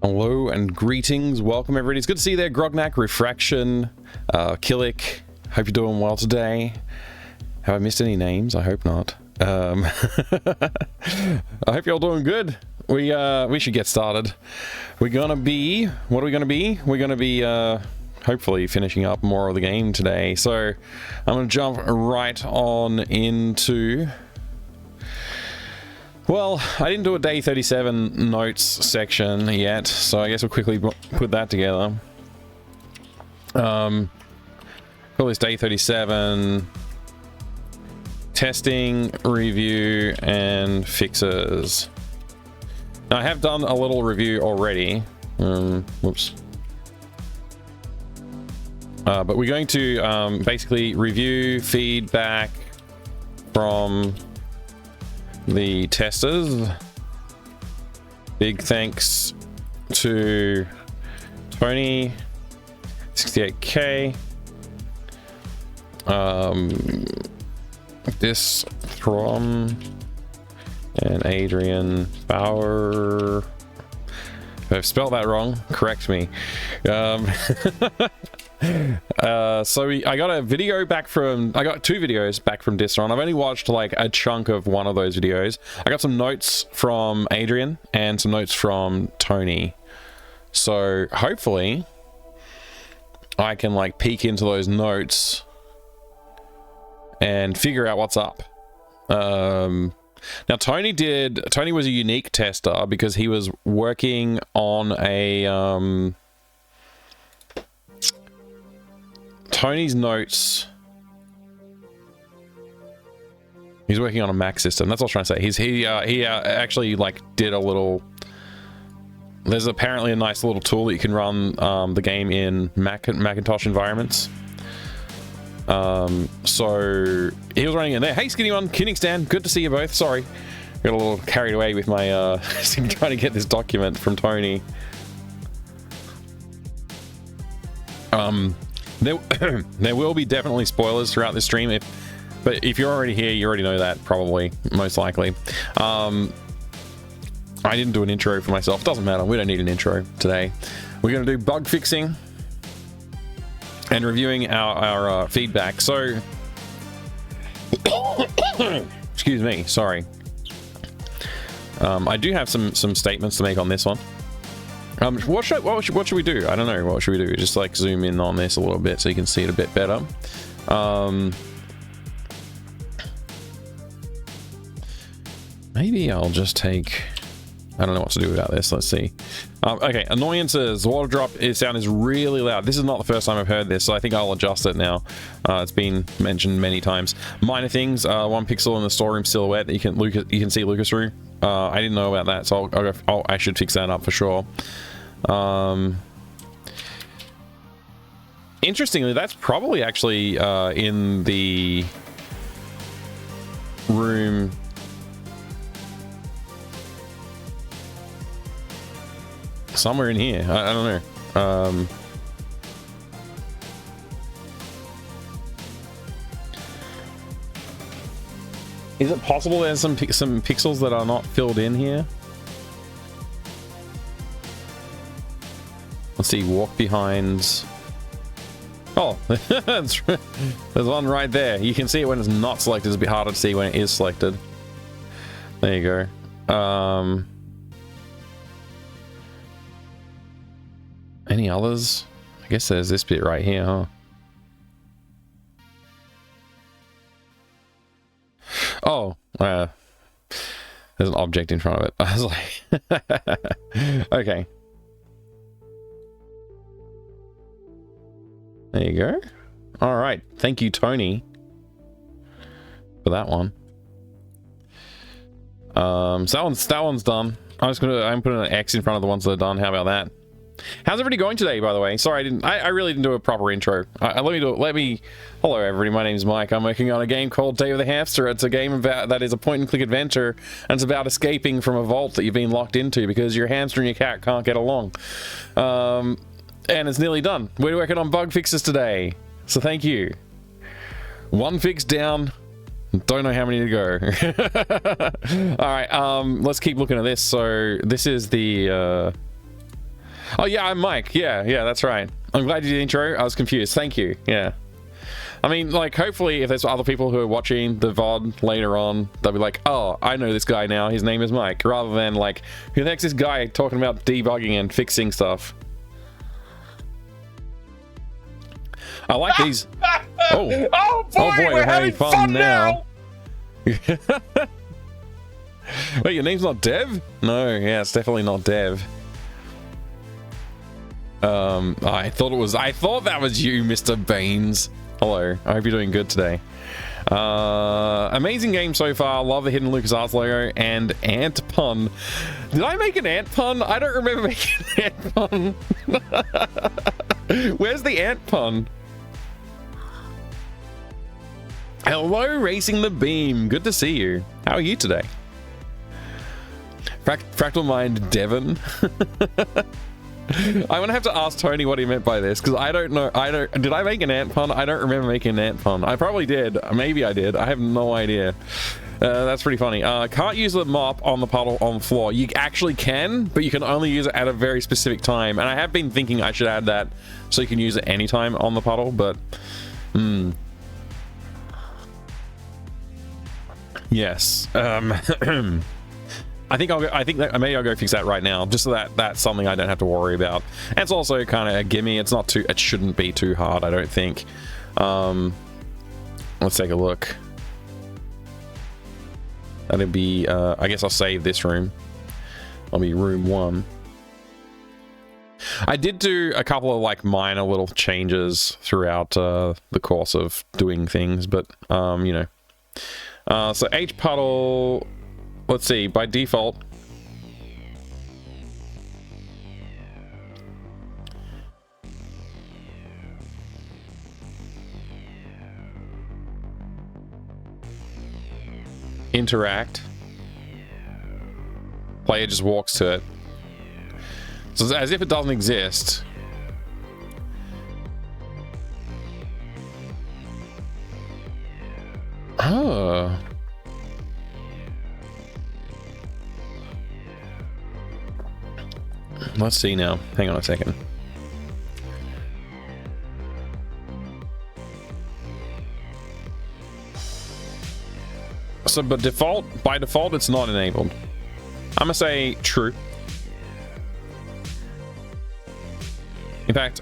Hello and greetings. Welcome everybody. It's good to see you there. Grognak, Refraction, Killick. Hope you're doing well today. Have I missed any names? I hope not. I hope you're all doing good. We should get started. We're gonna be, what are we gonna be? We're gonna be hopefully finishing up more of the game today. So I'm gonna jump right on into, well, I didn't do a day 37 notes section yet, so I guess we'll quickly put that together. Call this day 37 testing, review, and fixes. Now, I have done a little review already. Whoops. But we're going to basically review feedback from the testers. Big thanks to Tony 68K, this from and Adrian Bauer. If I've spelled that wrong, correct me. I got a video back from, I got 2 videos back from Distron. I've only watched like a chunk of one of those videos. I got some notes from Adrian and some notes from Tony. So hopefully I can like peek into those notes and figure out what's up. Now Tony was a unique tester because he was working on a, Tony's notes. He's working on a Mac system. That's what I was trying to say. He actually like did a little. There's apparently a nice little tool that you can run the game in Macintosh environments. So he was running in there. Hey, Skinny One, Kingstan, good to see you both. Sorry, got a little carried away with my trying to get this document from Tony. There will be definitely spoilers throughout this stream, but if you're already here, you already know that, probably, most likely. I didn't do an intro for myself. Doesn't matter, we don't need an intro today. We're going to do bug fixing and reviewing our feedback. So, excuse me, sorry. I do have some statements to make on this one. What should we do? I don't know. What should we do? Just like zoom in on this a little bit so you can see it a bit better. Maybe I'll just take, I don't know what to do about this. Let's see. Okay, annoyances. The water drop sound is really loud. This is not the first time I've heard this, so I think I'll adjust it now. It's been mentioned many times. Minor things. 1 pixel in the storeroom silhouette that you can see Lucas through. I didn't know about that, so I should fix that up for sure. Interestingly, that's probably actually in the room. Somewhere in here. I don't know. Is it possible there's some pixels that are not filled in here? Let's see, walk behinds. Oh, there's one right there. You can see it when it's not selected. It's a bit harder to see when it is selected. There you go. Any others? I guess there's this bit right here, huh? Oh, there's an object in front of it. I was like, okay. There you go. All right. Thank you, Tony, for that one. So that one's done. I'm putting an X in front of the ones that are done. How about that? How's everybody going today, by the way? Sorry, I really didn't do a proper intro. Hello everybody, my name's Mike. I'm working on a game called Day of the Hamster. It's a game that is a point-and-click adventure, and it's about escaping from a vault that you've been locked into because your hamster and your cat can't get along. And it's nearly done. We're working on bug fixes today, so thank you. 1 fix down, don't know how many to go. All right, let's keep looking at this. So this is the Oh yeah, I'm Mike. Yeah, that's right. I'm glad you did the intro. I was confused. Thank you. Yeah. I mean, like, hopefully if there's other people who are watching the VOD later on, they'll be like, oh, I know this guy now. His name is Mike. Rather than like, who the heck's this guy talking about debugging and fixing stuff? I like these. Oh boy, we're having fun now. Wait, your name's not Dev? No, yeah, it's definitely not Dev. I thought that was you, Mr. Baines. Hello, I hope you're doing good today. Amazing game so far. Love the hidden LucasArts logo and ant pun. Did I make an ant pun? I don't remember making an ant pun. Where's the ant pun? Hello, Racing the Beam. Good to see you. How are you today? Fractal Mind Devon. I'm gonna have to ask Tony what he meant by this, because I don't know. Did I make an ant pun? I don't remember making an ant pun. I probably did. Maybe I did. I have no idea. That's pretty funny. Can't use the mop on the puddle on the floor. You actually can, but you can only use it at a very specific time. And I have been thinking I should add that so you can use it anytime on the puddle, but yes. I think maybe I'll go fix that right now, just so that that's something I don't have to worry about. And it's also kind of a gimme. It's not too. It shouldn't be too hard, I don't think. Let's take a look. That'll be. I guess I'll save this room. I'll be room 1. I did do a couple of like minor little changes throughout the course of doing things, but you know. So H puddle. Let's see, by default. Interact. Player just walks to it. So it's as if it doesn't exist. Oh. Let's see now. Hang on a second. So, but by default, it's not enabled. I'm gonna say true. In fact,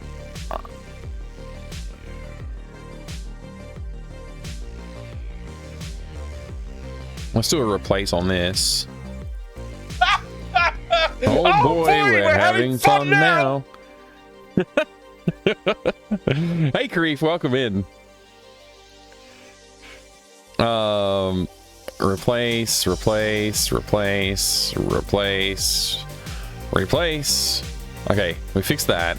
let's do a replace on this. Oh boy, we're having fun now. Hey Kareef, welcome in. Replace. Okay, we fixed that.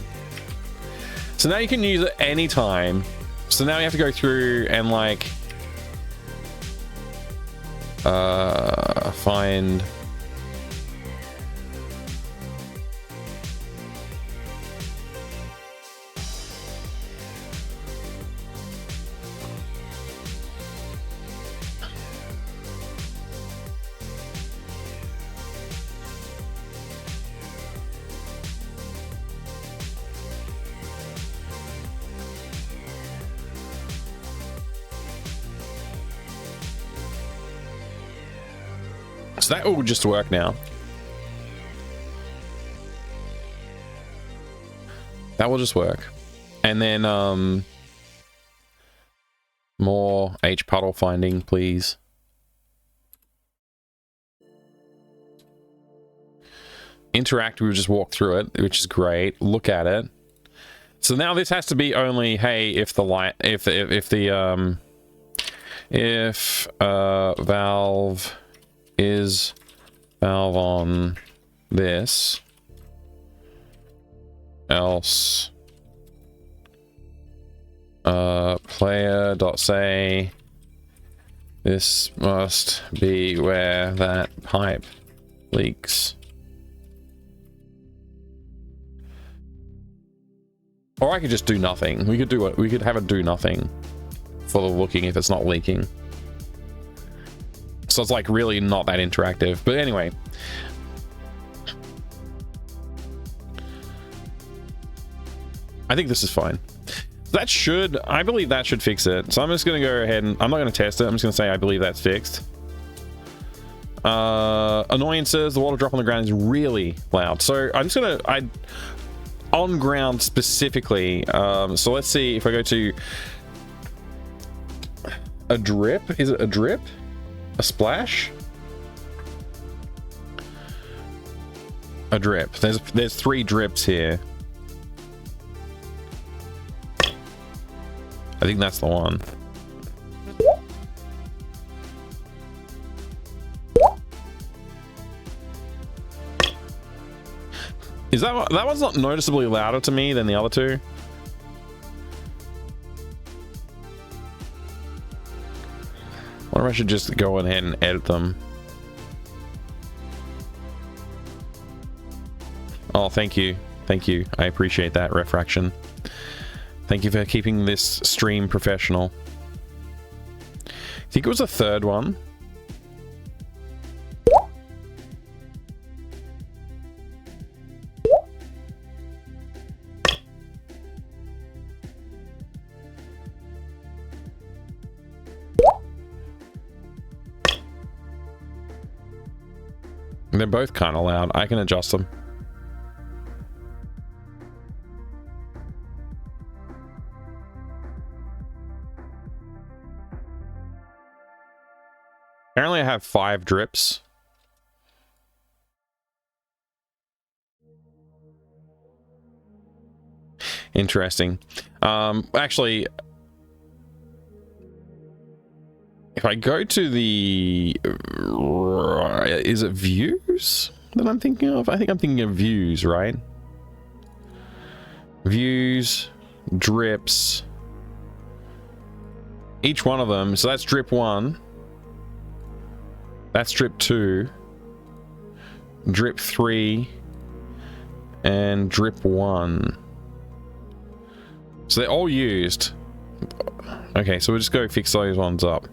So now you can use it anytime. So now you have to go through and like find. So that will just work now. That will just work. And then more H puddle finding, please. Interact, we just walk through it, which is great. Look at it. So now this has to be only, hey, if the light, if valve is valve on this, else player.say this must be where that pipe leaks. Or I could just do nothing. We could do it. We could have it do nothing for the looking if it's not leaking. So it's like really not that interactive. But anyway. I think this is fine. That should, I believe that should fix it. So I'm just going to go ahead and I'm not going to test it. I'm just going to say I believe that's fixed. Annoyances, the water drop on the ground is really loud. So I'm just going to, on ground specifically. So let's see if I go to a drip. Is it a drip? A splash? A drip. There's 3 drips here. I think that's the one. Is that one's not noticeably louder to me than the other two? I wonder if I should just go ahead and edit them. Oh, thank you. Thank you. I appreciate that, Refraction. Thank you for keeping this stream professional. I think it was a third one. They're both kind of loud. I can adjust them. Apparently I have 5 drips. Interesting. Actually, if I go to the... is it views that I'm thinking of? I think I'm thinking of views, right? Views, drips. Each one of them. So that's drip 1. That's drip 2. Drip 3. And drip 1. So they're all used. Okay, so we'll just go fix those ones up.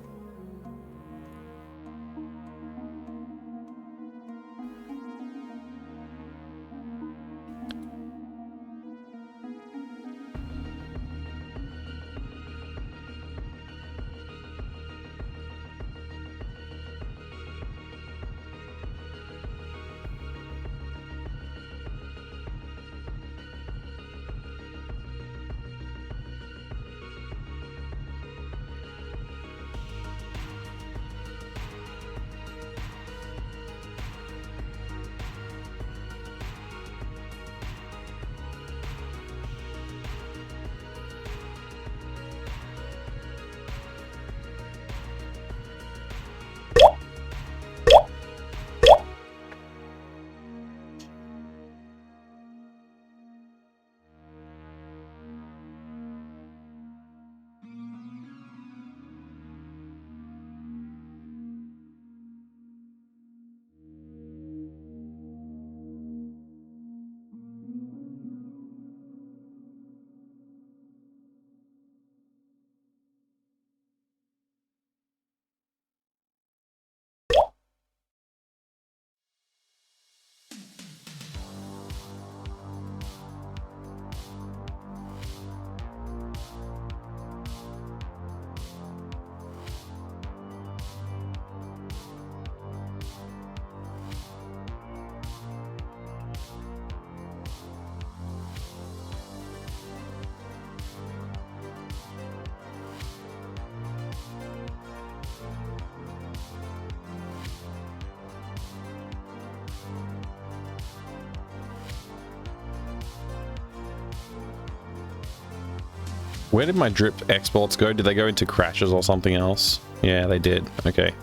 Where did my drip exports go? Did they go into crashes or something else? Yeah, they did. Okay.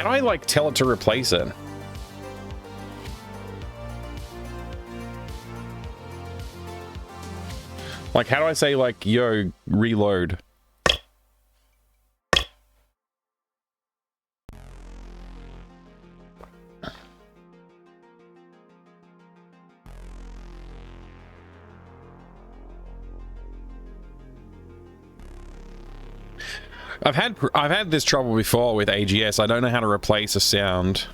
How do I, like, tell it to replace it? Like, how do I say, like, yo, reload? I've had this trouble before with AGS. I don't know how to replace a sound.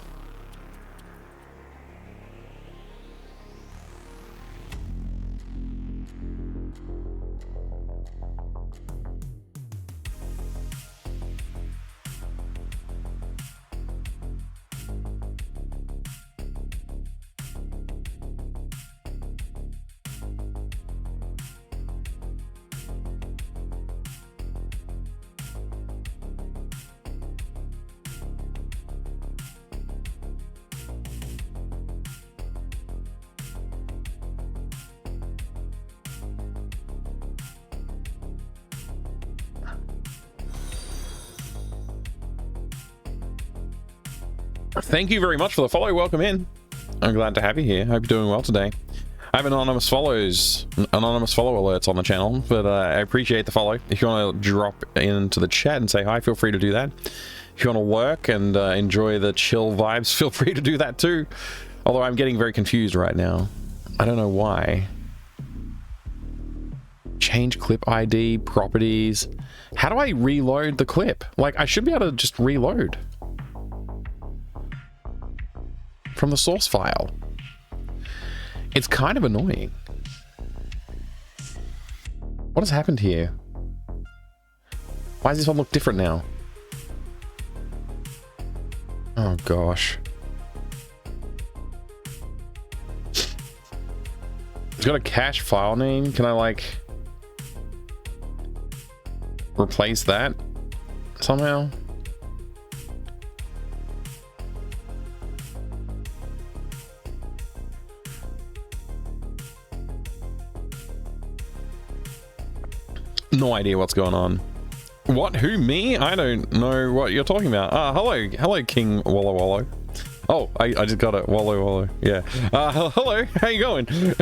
Thank you very much for the follow. Welcome in. I'm glad to have you here. Hope you're doing well today. I have anonymous follow alerts on the channel, but I appreciate the follow. If you want to drop into the chat and say hi, feel free to do that. If you want to lurk and enjoy the chill vibes, feel free to do that too. Although I'm getting very confused right now. I don't know why. Change clip ID, properties. How do I reload the clip? Like, I should be able to just reload from the source file. It's kind of annoying. What has happened here? Why does this one look different now? Oh gosh. It's got a cache file name. Can I like replace that somehow? No idea what's going on. What? Who? Me? I don't know what you're talking about. Hello, King Wallow Wallow. Oh, I just got it. Wallow Wallow. Yeah. Hello. How you going?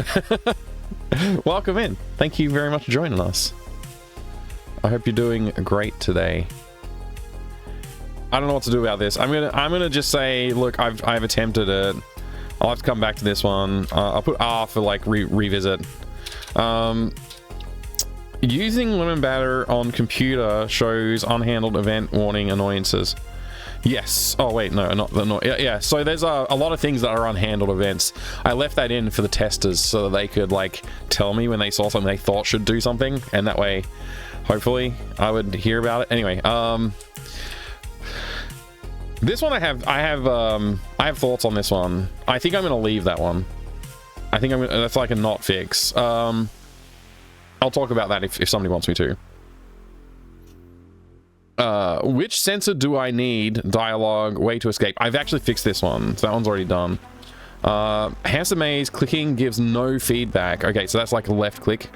Welcome in. Thank you very much for joining us. I hope you're doing great today. I don't know what to do about this. I'm gonna just say, look, I've attempted it. I'll have to come back to this one. I'll put R for like revisit. Using lemon batter on computer shows unhandled event warning annoyances. Yes. Oh wait, no, not the yeah. So there's a lot of things that are unhandled events. I left that in for the testers so that they could like tell me when they saw something they thought should do something, and that way, hopefully, I would hear about it. Anyway, this one I have thoughts on this one. I think I'm gonna leave that one. I think that's like a not fix. I'll talk about that if somebody wants me to. Which sensor do I need? Dialogue, way to escape. I've actually fixed this one, so that one's already done. Hamster maze, clicking gives no feedback. Okay, so that's like a left click.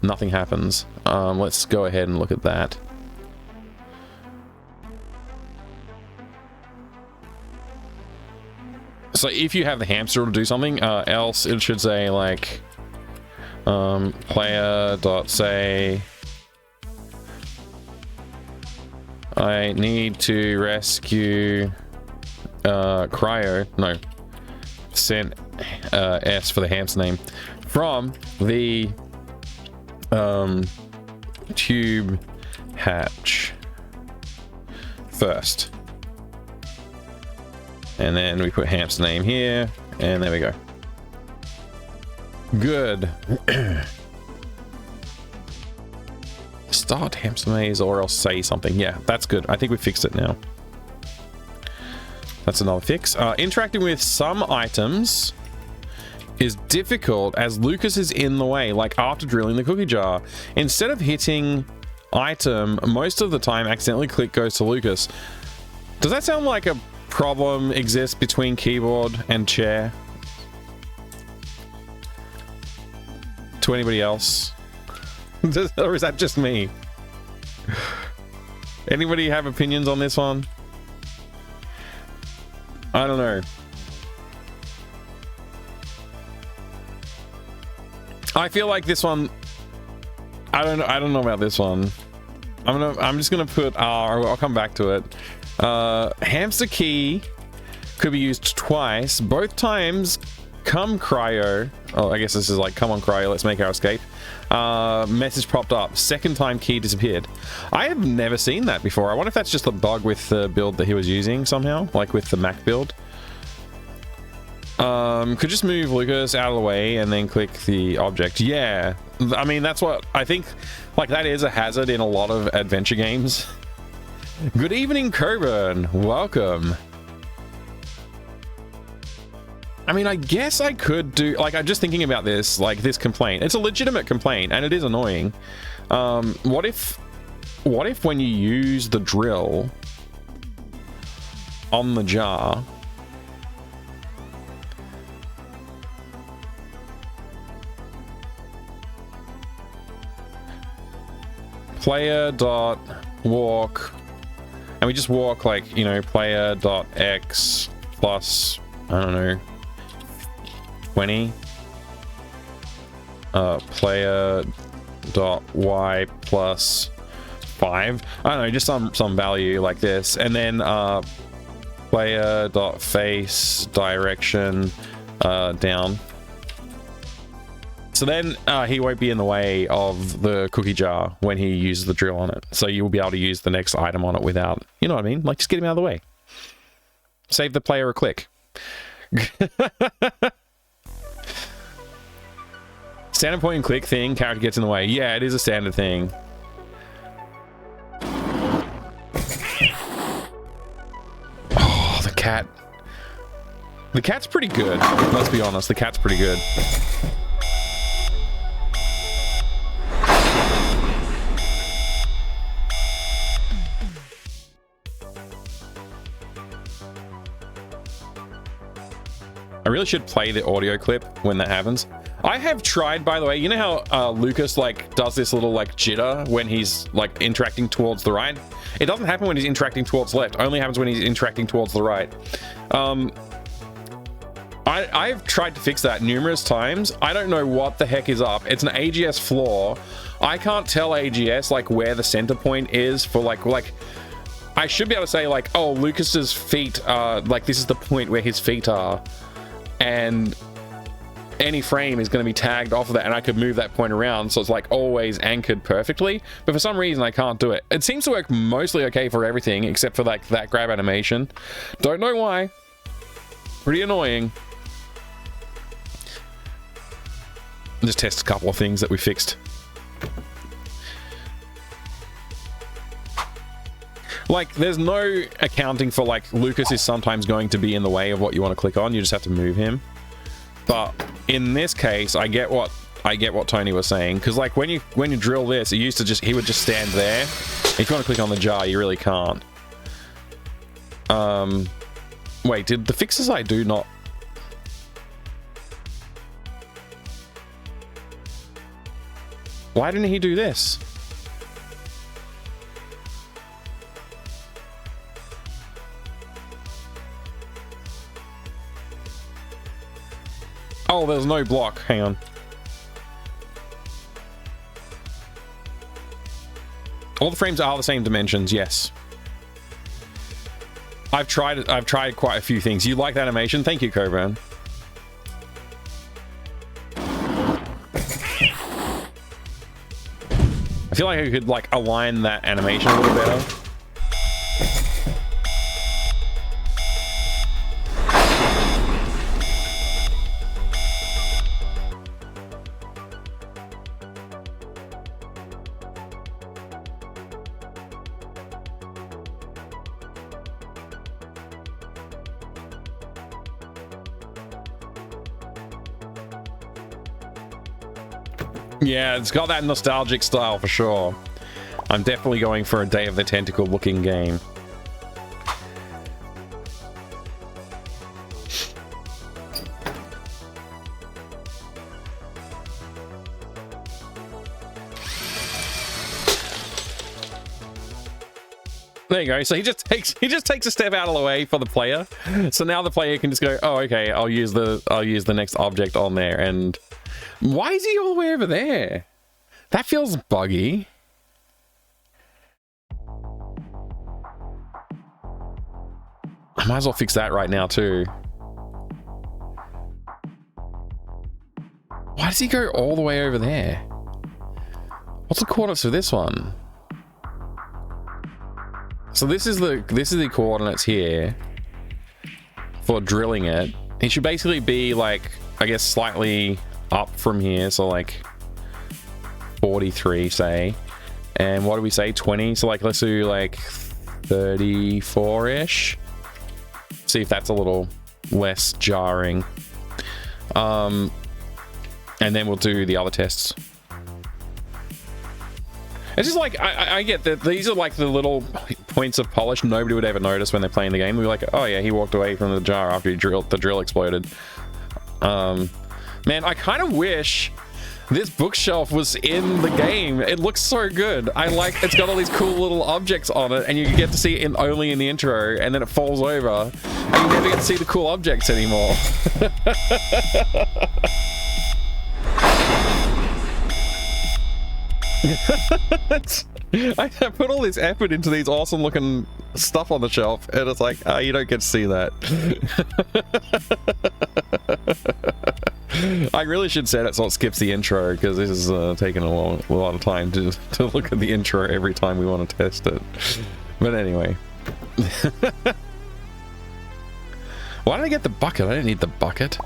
Nothing happens. Let's go ahead and look at that. So if you have the hamster to do something, else it should say like player.say I need to rescue Cryo. No, send S for the hamster name from the tube hatch first, and then we put hamster name here, and there we go. Good. Start hamster maze or else say something. Yeah, that's good. I think we fixed it now. That's another fix. Interacting with some items is difficult as Lucas is in the way, like after drilling the cookie jar. Instead of hitting item, most of the time accidentally click goes to Lucas. Does that sound like a problem exists between keyboard and chair? To anybody else? Or is that just me? Anybody have opinions on this one? I don't know. I feel like this one. I don't know about this one. I'm just gonna put I'll come back to it. Hamster key could be used twice. Both times come cryo. Oh, I guess this is like come on cryo, let's make our escape. Message popped up. Second time key disappeared. I have never seen that before. I wonder if that's just a bug with the build that he was using somehow, like with the Mac build. Could just move Lucas out of the way and then click the object. Yeah, I mean, that's what I think, like that is a hazard in a lot of adventure games. Good evening, Coburn. Welcome. I mean, I guess I could do, like, I'm just thinking about this, like this complaint. It's a legitimate complaint and it is annoying. What if when you use the drill on the jar, player dot walk, and we just walk like, you know, player dot x plus, I don't know, 20, player dot y plus 5, I don't know, just some value like this, and then player dot face direction down. So then he won't be in the way of the cookie jar when he uses the drill on it. So you'll be able to use the next item on it without, you know what I mean? Like, just get him out of the way. Save the player a click. Standard point and click thing, character gets in the way. Yeah, it is a standard thing. Oh, the cat. The cat's pretty good. Let's be honest, the cat's pretty good. I really should play the audio clip when that happens. I have tried, by the way, you know how Lucas like does this little like jitter when he's like interacting towards the right? It doesn't happen when he's interacting towards the left. It only happens when he's interacting towards the right. I've tried to fix that numerous times. I don't know what the heck is up. It's an AGS flaw. I can't tell AGS like where the center point is for like I should be able to say like, oh, Lucas's feet are like, this is the point where his feet are. And any frame is going to be tagged off of that, and I could move that point around so it's like always anchored perfectly, but for some reason I can't do it. It seems to work mostly okay for everything except for like that grab animation. Don't know why. Pretty annoying. Just test a couple of things that we fixed. Like, there's no accounting for, like, Lucas is sometimes going to be in the way of what you want to click on. You just have to move him. But in this case, I get what Tony was saying. Because, like, when you drill this, it used to just, he would just stand there. If you want to click on the jar, you really can't. Wait, did the fixes I do not... Why didn't he do this? Oh, there's no block. Hang on. All the frames are the same dimensions, yes. I've tried quite a few things. You like that animation? Thank you, Coburn. I feel like I could like align that animation a little better. Yeah, it's got that nostalgic style for sure. I'm definitely going for a Day of the Tentacle looking game. There you go. So he just takes a step out of the way for the player. So now the player can just go, oh, okay, I'll use the next object on there. And why is he all the way over there? That feels buggy. I might as well fix that right now too. Why does he go all the way over there? What's the coordinates for this one? So this is the coordinates here for drilling it. It should basically be like, I guess, slightly up from here. So like 43, say. And what do we say? 20. So like, let's do like 34-ish. See if that's a little less jarring. And then we'll do the other tests. It's just like, I get that these are like the little points of polish nobody would ever notice when they're playing the game. We're like, oh yeah, he walked away from the jar after the drill exploded. Man, I kind of wish this bookshelf was in the game. It looks so good. I like, it's got all these cool little objects on it, and you get to see it only in the intro, and then it falls over, and you never get to see the cool objects anymore. I put all this effort into these awesome looking stuff on the shelf, and it's like, oh, you don't get to see that. I really should set it so it skips the intro, because this is taking a lot of time to look at the intro every time we want to test it. But anyway. Why did I get the bucket? I didn't need the bucket.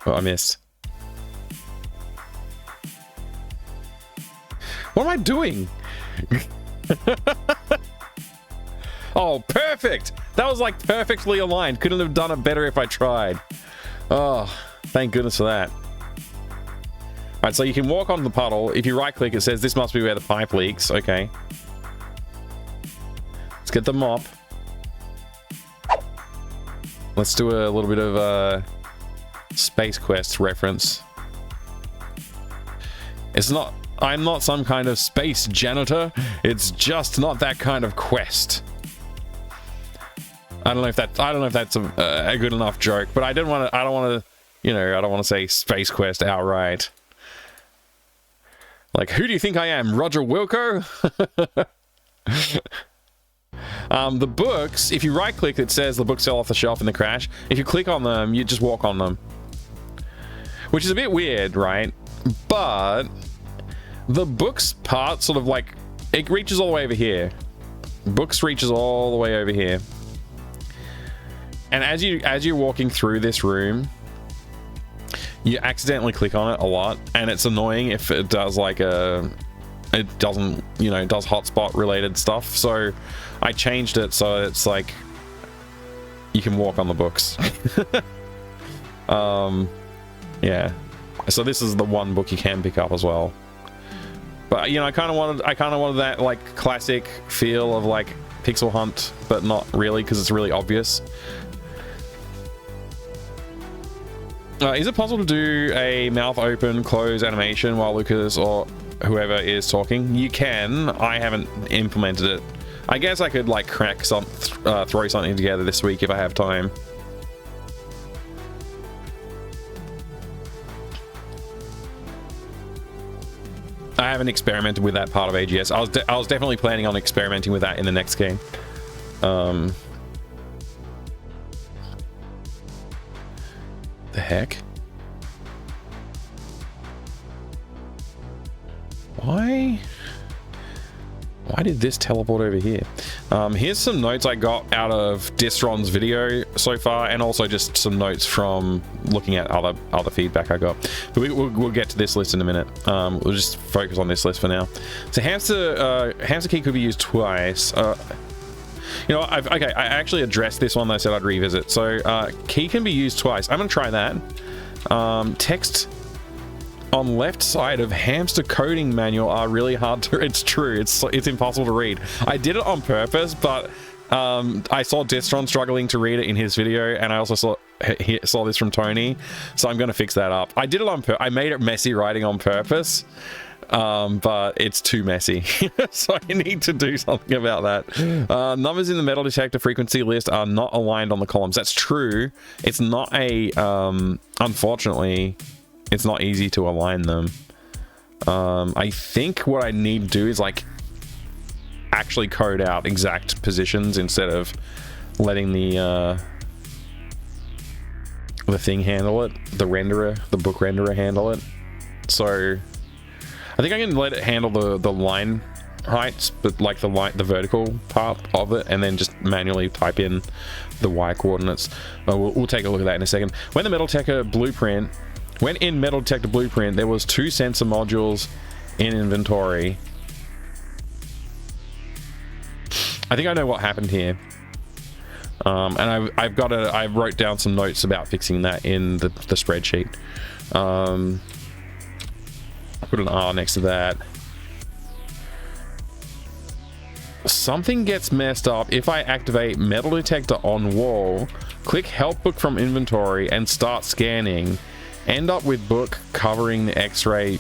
Oh, I missed. What am I doing? Oh, perfect! That was like perfectly aligned. Couldn't have done it better if I tried. Oh, thank goodness for that. Alright, so you can walk on the puddle. If you right click, it says this must be where the pipe leaks. Okay. Let's get the mop. Let's do a little bit of Space Quest reference. It's not, I'm not some kind of space janitor. It's just not that kind of quest. I don't know if that's a good enough joke, but I don't want to, you know, I don't want to say Space Quest outright. Like, who do you think I am, Roger Wilco? The books, if you right click, it says the books fell off the shelf in the crash. If you click on them, you just walk on them. Which is a bit weird, right? But the books part sort of like, it reaches all the way over here. Books reaches all the way over here. And as you're walking through this room, you accidentally click on it a lot, and it's annoying if it does like it doesn't, you know, does hotspot related stuff. So I changed it so it's like you can walk on the books. Yeah. So this is the one book you can pick up as well. But you know, I kind of wanted that like classic feel of like Pixel Hunt, but not really, because it's really obvious. Is it possible to do a mouth open close animation while Lucas or whoever is talking? You can. I haven't implemented it. I guess I could like throw something together this week if I have time. I haven't experimented with that part of AGS. I was definitely planning on experimenting with that in the next game. The heck? Why did this teleport over here? Here's some notes I got out of Distron's video so far, and also just some notes from looking at other feedback I got. But we'll get to this list in a minute. We'll just focus on this list for now. So hamster key could be used twice. You know, I actually addressed this one that I said I'd revisit. So key can be used twice. I'm gonna try that. on left side of hamster coding manual are really hard to... It's true. It's impossible to read. I did it on purpose, but I saw Distron struggling to read it in his video, and I also saw this from Tony, so I'm going to fix that up. I did it on I made it messy writing on purpose, but it's too messy. So I need to do something about that. Numbers in the metal detector frequency list are not aligned on the columns. That's true. It's not a... unfortunately... It's not easy to align them. I think what I need to do is like actually code out exact positions instead of letting the thing handle it, the renderer, the book renderer handle it. So I think I can let it handle the line heights, but like the vertical part of it, and then just manually type in the Y coordinates. We'll take a look at that in a second. When in Metal Detector Blueprint, there was 2 sensor modules in inventory. I think I know what happened here. And I wrote down some notes about fixing that in the spreadsheet. I put an R next to that. Something gets messed up if I activate metal detector on wall, click help book from inventory, and start scanning. End up with book covering the x-ray.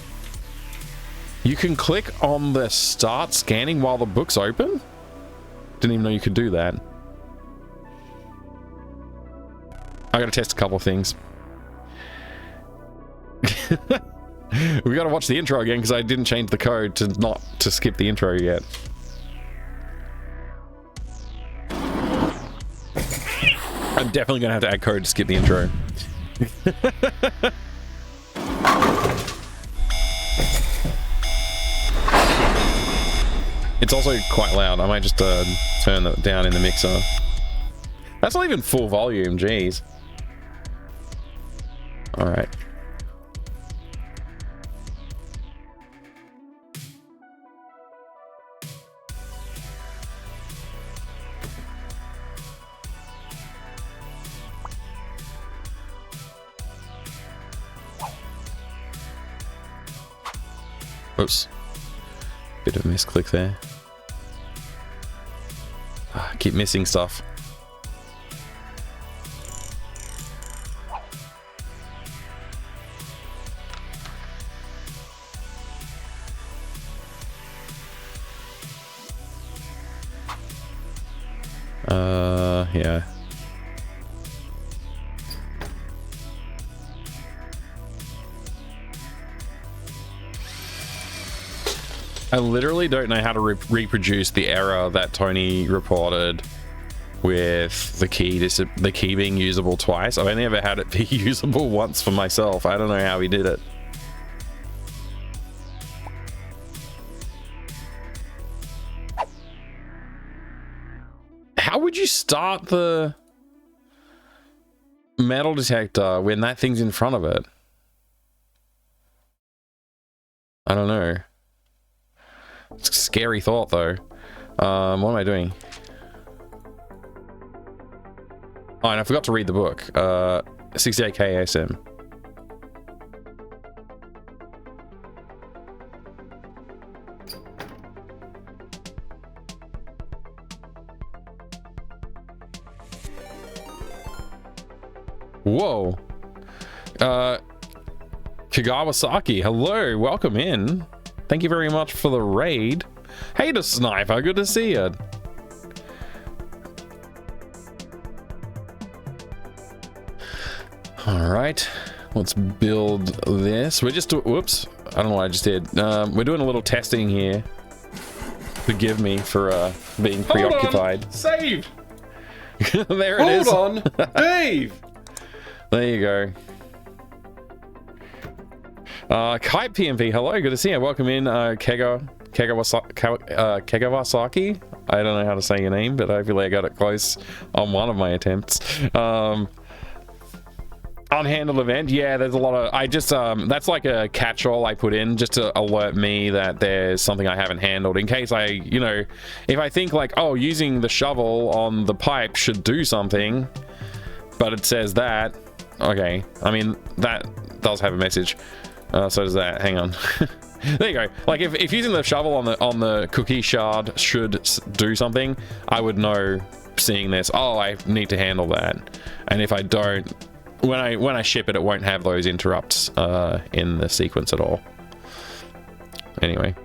You can click on the start scanning while the book's open? Didn't even know you could do that. I gotta test a couple of things. We gotta watch the intro again because I didn't change the code to skip the intro yet. I'm definitely gonna have to add code to skip the intro. It's also quite loud. I might just turn that down in the mixer. That's not even full volume, jeez. All right. Oops. Bit of a misclick there. I keep missing stuff. Yeah. I literally don't know how to reproduce the error that Tony reported with the key being usable twice. I've only ever had it be usable once for myself. I don't know how he did it. How would you start the metal detector when that thing's in front of it? I don't know. It's a scary thought, though. What am I doing? Oh, and I forgot to read the book. 68K ASM. Whoa. Kagawasaki, hello, welcome in. Thank you very much for the raid. Hey, the Sniper, good to see you. All right, let's build this. We're just, whoops, I don't know what I just did. We're doing a little testing here. Forgive me for being preoccupied. Hold on. Save. There it is. Hold on, Dave. There you go. Kite PMP, hello, good to see you. Welcome in, Kagawasaki. I don't know how to say your name, but hopefully I got it close on one of my attempts. Unhandled event, yeah, there's a lot of, that's like a catch-all I put in just to alert me that there's something I haven't handled in case I, you know, if I think like, oh, using the shovel on the pipe should do something, but it says that, okay, I mean, that does have a message. So does that. Hang on. There you go. Like if using the shovel on the cookie shard should do something, I would know seeing this. Oh, I need to handle that. And if I don't, when I ship it, it won't have those interrupts in the sequence at all. Anyway,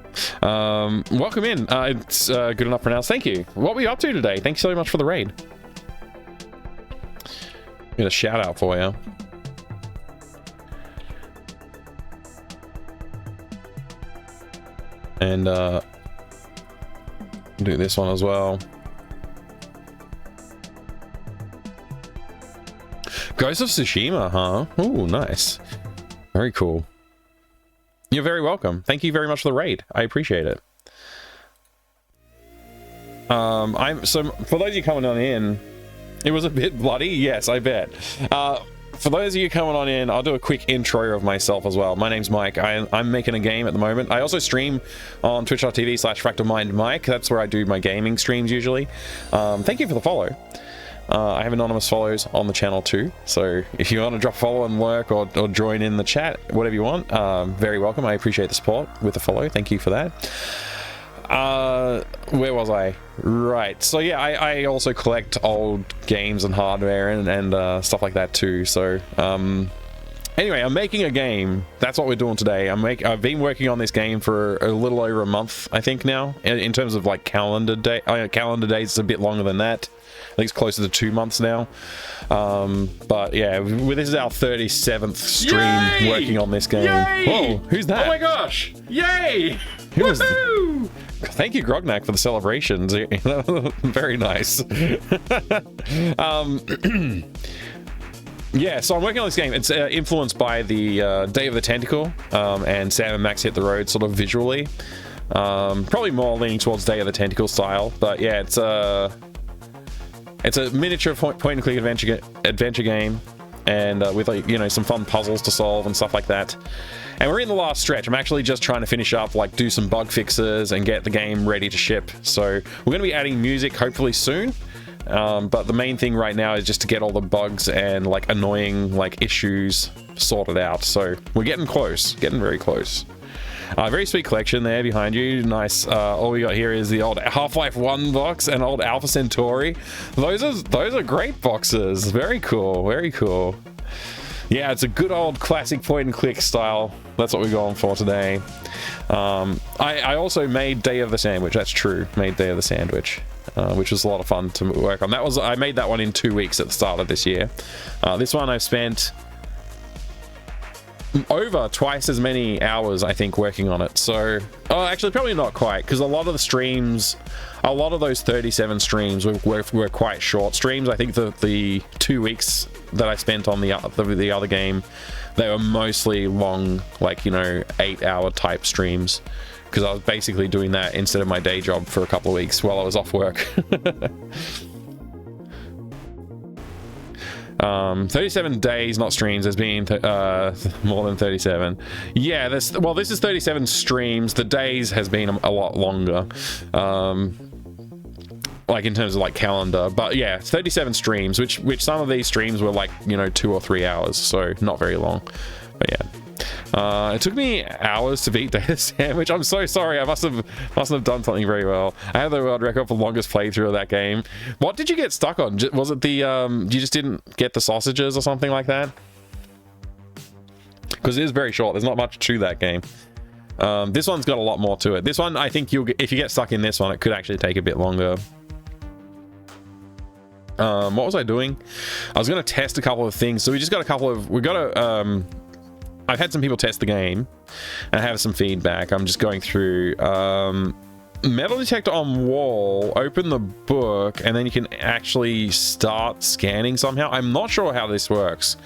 welcome in. It's good enough pronounced. Thank you. What were you up to today? Thank you so much for the raid. Get a shout out for you. And do this one as well. Ghost of Tsushima, huh? Ooh, nice. Very cool. You're very welcome. Thank you very much for the raid. I appreciate it. So for those of you coming on in, it was a bit bloody. Yes, I bet. For those of you coming on in, I'll do a quick intro of myself as well. My name's Mike. I'm making a game at the moment. I also stream on twitch.tv/FractalMindMike. That's where I do my gaming streams usually. Thank you for the follow. I have anonymous follows on the channel too. So if you want to drop a follow and lurk or join in the chat, whatever you want, very welcome. I appreciate the support with the follow. Thank you for that. Where was I? Right. So yeah, I also collect old games and hardware and stuff like that too. So anyway, I'm making a game. That's what we're doing today. I've been working on this game for a little over a month, I think now. In terms of like calendar days, it's a bit longer than that. I think it's closer to 2 months now. But yeah, this is our 37th stream working on this game. Yay! Whoa, who's that? Oh my gosh! Yay! Who was Woohoo! Thank you, Grognak, for the celebrations. Very nice. Yeah, so I'm working on this game. It's influenced by the Day of the Tentacle and Sam and Max Hit the Road sort of visually. Probably more leaning towards Day of the Tentacle style, but yeah, it's a miniature point-and-click adventure game, and with like, you know, some fun puzzles to solve and stuff like that. And we're in the last stretch. I'm actually just trying to finish up, like do some bug fixes and get the game ready to ship. So we're going to be adding music hopefully soon. But the main thing right now is just to get all the bugs and like annoying like issues sorted out. So we're getting close, getting very close. Very sweet collection there behind you. Nice. All we got here is the old Half-Life 1 box and old Alpha Centauri. Those are great boxes. Very cool. Very cool. Yeah, it's a good old classic point-and-click style. That's what we're going for today. I also made Day of the Sandwich. That's true. Made Day of the Sandwich, which was a lot of fun to work on. I made that one in 2 weeks at the start of this year. This one I've spent over twice as many hours, I think, working on it. So, actually probably not quite, because a lot of those 37 streams were quite short streams. I think the 2 weeks that I spent on the other game, they were mostly long, like, you know, 8-hour type streams, because I was basically doing that instead of my day job for a couple of weeks while I was off work. 37 days, not streams. There's been more than 37. Yeah, this is 37 streams. The days has been a lot longer, like in terms of like calendar. But yeah, 37 streams, which some of these streams were like, you know, 2 or 3 hours, so not very long. But yeah. It took me hours to beat Day of the Sandwich. I'm so sorry. I mustn't have done something very well. I have the world record for longest playthrough of that game. What did you get stuck on? Was it the you just didn't get the sausages or something like that? Because it is very short. There's not much to that game. This one's got a lot more to it. This one, I think if you get stuck in this one, it could actually take a bit longer. What was I doing? I was going to test a couple of things. So we just got I've had some people test the game and have some feedback. I'm just going through metal detector on wall, open the book, and then you can actually start scanning somehow. I'm not sure how this works,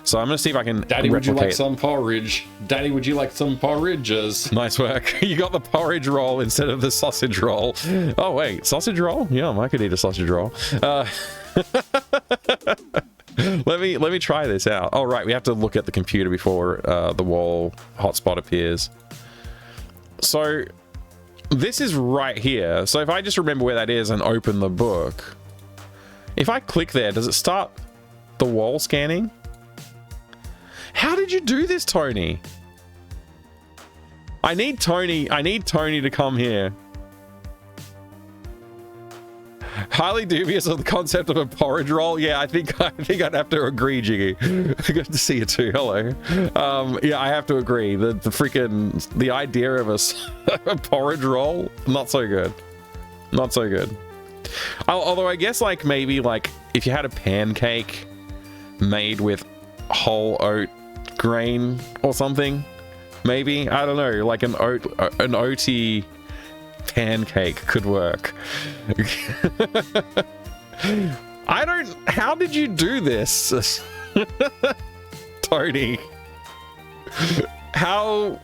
so I'm gonna see if I can Daddy, would you like some porridge? Daddy, would you like some porridges? Nice work. You got the porridge roll instead of the sausage roll. Oh wait, sausage roll? Yeah, I could eat a sausage roll. Let me try this out. Oh right, we have to look at the computer before the wall hotspot appears. So this is right here. So if I just remember where that is and open the book, if I click there, does it start the wall scanning? How did you do this, Tony? I need Tony to come here. Highly dubious of the concept of a porridge roll. Yeah, I think I'd have to agree, Jiggy. Good to see you too. Hello. Yeah, I have to agree. The idea of a porridge roll, not so good. Not so good. Although I guess like maybe like if you had a pancake made with whole oat grain or something, maybe, I don't know, like an oaty pancake could work. How did you do this? Tony? How?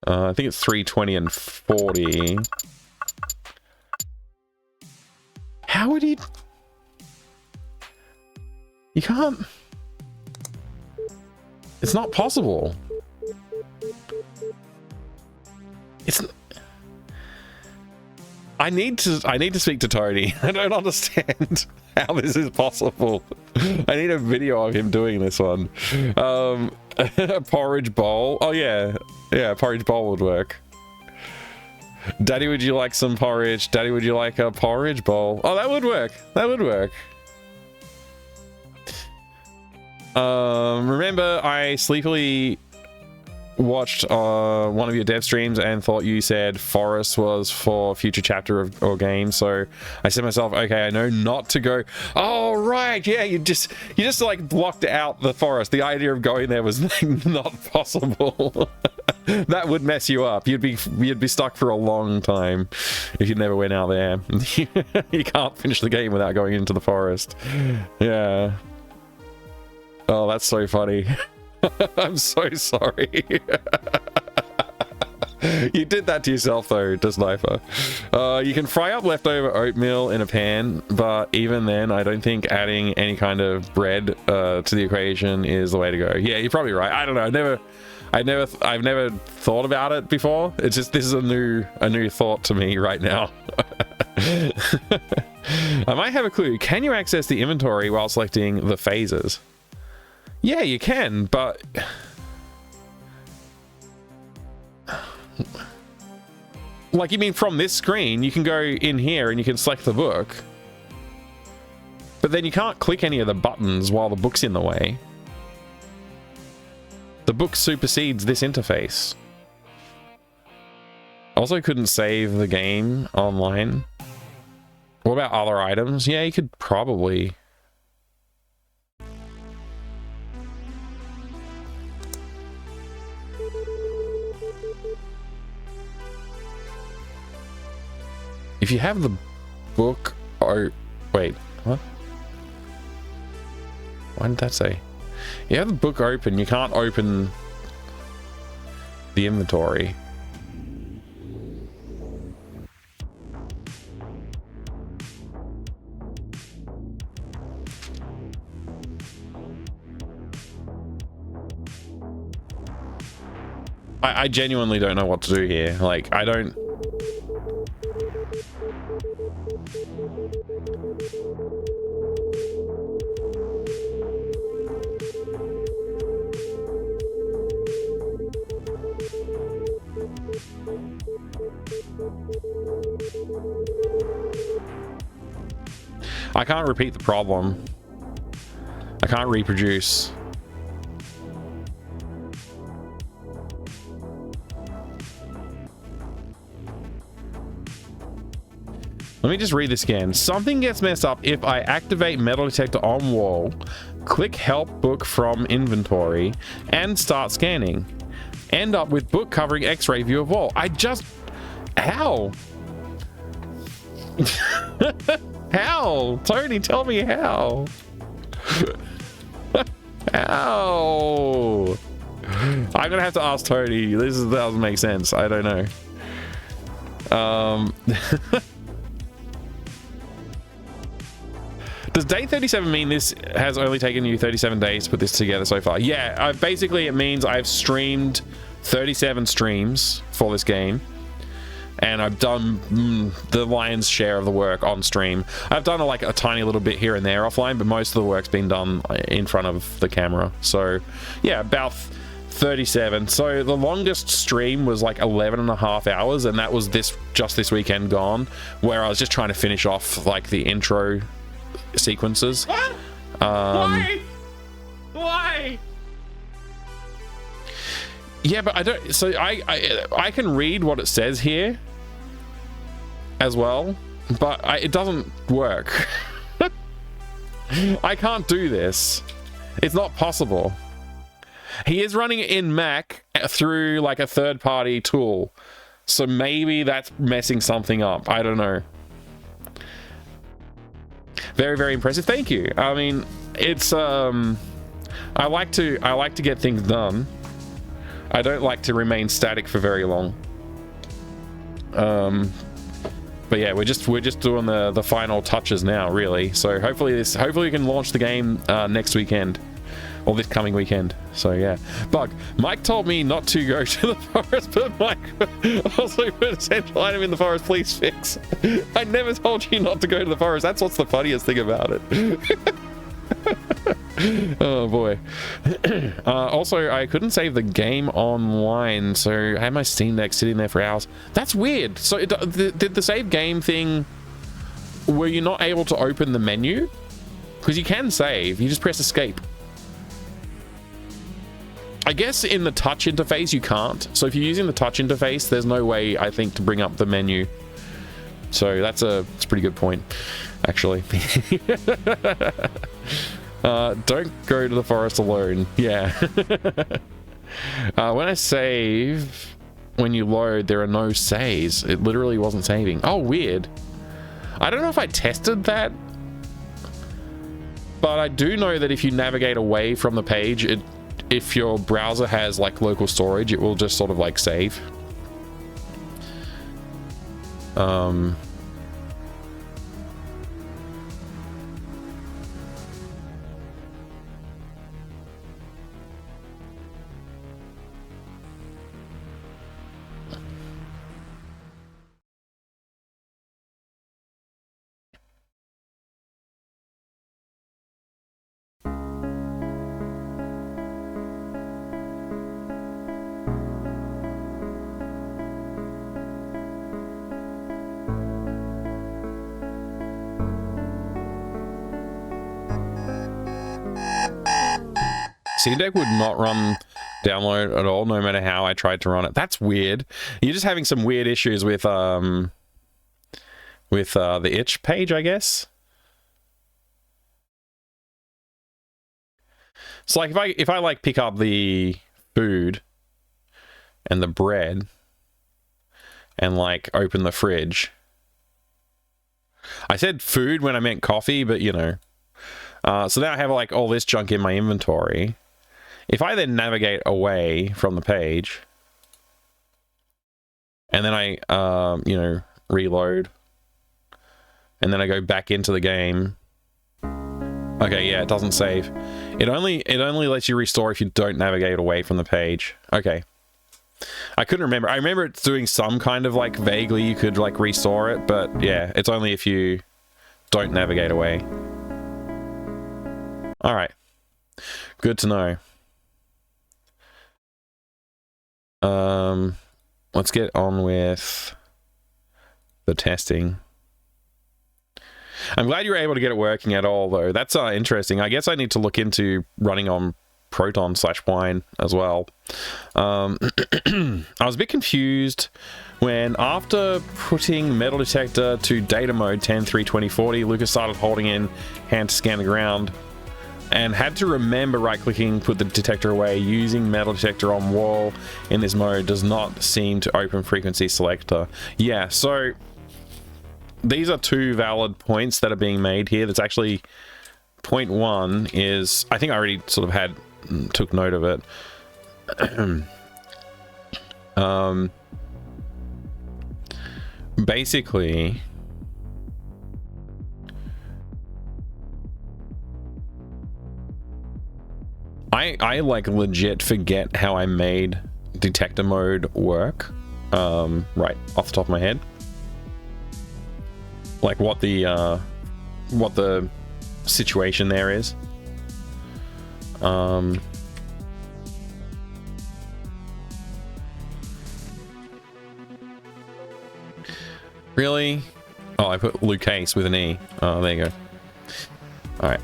I think it's 320 and 40. How would he? You can't. It's not possible. It's. I need to speak to Tony. I don't understand how this is possible. I need a video of him doing this one. A porridge bowl. Oh yeah, yeah, porridge bowl would work. Daddy, would you like some porridge? Daddy, would you like a porridge bowl? Oh, that would work. That would work. Remember I sleepily watched one of your dev streams and thought you said forest was for future chapter or game, so I said to myself, okay, I know not to go. Oh right, yeah, you just like blocked out the forest. The idea of going there was not possible. That would mess you up. You'd be stuck for a long time if you never went out there. You can't finish the game without going into the forest. Yeah. Oh, that's so funny. I'm so sorry. You did that to yourself though, Sniper. You can fry up leftover oatmeal in a pan, but even then I don't think adding any kind of bread to the equation is the way to go. Yeah, you're probably right. I don't know. I've never thought about it before. It's just, this is a new thought to me right now. I might have a clue. Can you access the inventory while selecting the phases? Yeah, you can, but like, you mean from this screen, you can go in here and you can select the book, but then you can't click any of the buttons while the book's in the way. The book supersedes this interface. Also couldn't save the game online. What about other items? Yeah, you could probably. If you have the book, or wait, what? Why did that say? You have the book open, you can't open the inventory. I genuinely don't know what to do here. Like, I don't. I can't repeat the problem. I can't reproduce. Let me just read this again. Something gets messed up if I activate metal detector on wall, click help book from inventory, and start scanning. End up with book covering X-ray view of wall. I just... How? How? Tony, tell me how. How? I'm gonna have to ask Tony. This doesn't make sense. I don't know. Does day 37 mean this has only taken you 37 days to put this together so far? Yeah, basically it means I've streamed 37 streams for this game. and I've done the lion's share of the work on stream. I've done like a tiny little bit here and there offline, but most of the work's been done in front of the camera. So yeah, about 37. So the longest stream was like 11.5 hours, and that was just this weekend gone, where I was just trying to finish off like the intro sequences. What? Why? Yeah, but I don't. So I can read what it says here as well, but it doesn't work. I can't do this. It's not possible. He is running it in Mac through like a third-party tool, so maybe that's messing something up. I don't know. Very, very impressive. Thank you. I mean, it's I like to get things done. I don't like to remain static for very long. But yeah, we're just doing the final touches now, really. So hopefully we can launch the game next weekend, or this coming weekend. So yeah. Bug, Mike told me not to go to the forest, but Mike also put a central item in the forest. Please fix. I never told you not to go to the forest. That's what's the funniest thing about it. Oh boy. Also, I couldn't save the game online, so I had my Steam Deck sitting there for hours. That's weird. So did the save game thing, were you not able to open the menu? Because you can save, you just press escape. I guess in the touch interface you can't. So if you're using the touch interface, there's no way, I think, to bring up the menu. So that's a pretty good point, actually. Don't go to the forest alone. Yeah. When I save, when you load, there are no saves. It literally wasn't saving. Oh, weird. I don't know if I tested that, but I do know that if you navigate away from the page, if your browser has like local storage, it will just sort of like save. Steam Deck would not run download at all, no matter how I tried to run it. That's weird. You're just having some weird issues with the itch page, I guess. It's like if I like pick up the food and the bread and like open the fridge. I said food when I meant coffee, but you know. So now I have like all this junk in my inventory. If I then navigate away from the page and then I, you know, reload and then I go back into the game. Okay, yeah, it doesn't save. It only lets you restore if you don't navigate away from the page. Okay. I couldn't remember. I remember it's doing some kind of like vaguely you could like restore it, but yeah, it's only if you don't navigate away. All right. Good to know. Let's get on with the testing. I'm glad you were able to get it working at all, though. That's interesting. I guess I need to look into running on Proton/Wine as well. I was a bit confused when, after putting metal detector to data mode 10.3.20.40, Lucas started holding in hand to scan the ground and had to remember right-clicking, put the detector away. Using metal detector on wall in this mode does not seem to open frequency selector. Yeah, so these are two valid points that are being made here. That's actually point one is, I think I already sort of took note of it. Basically, I like legit forget how I made detector mode work. right off the top of my head. Like what the situation there is. Really? Oh, I put Lucase with an E. Oh, there you go. All right.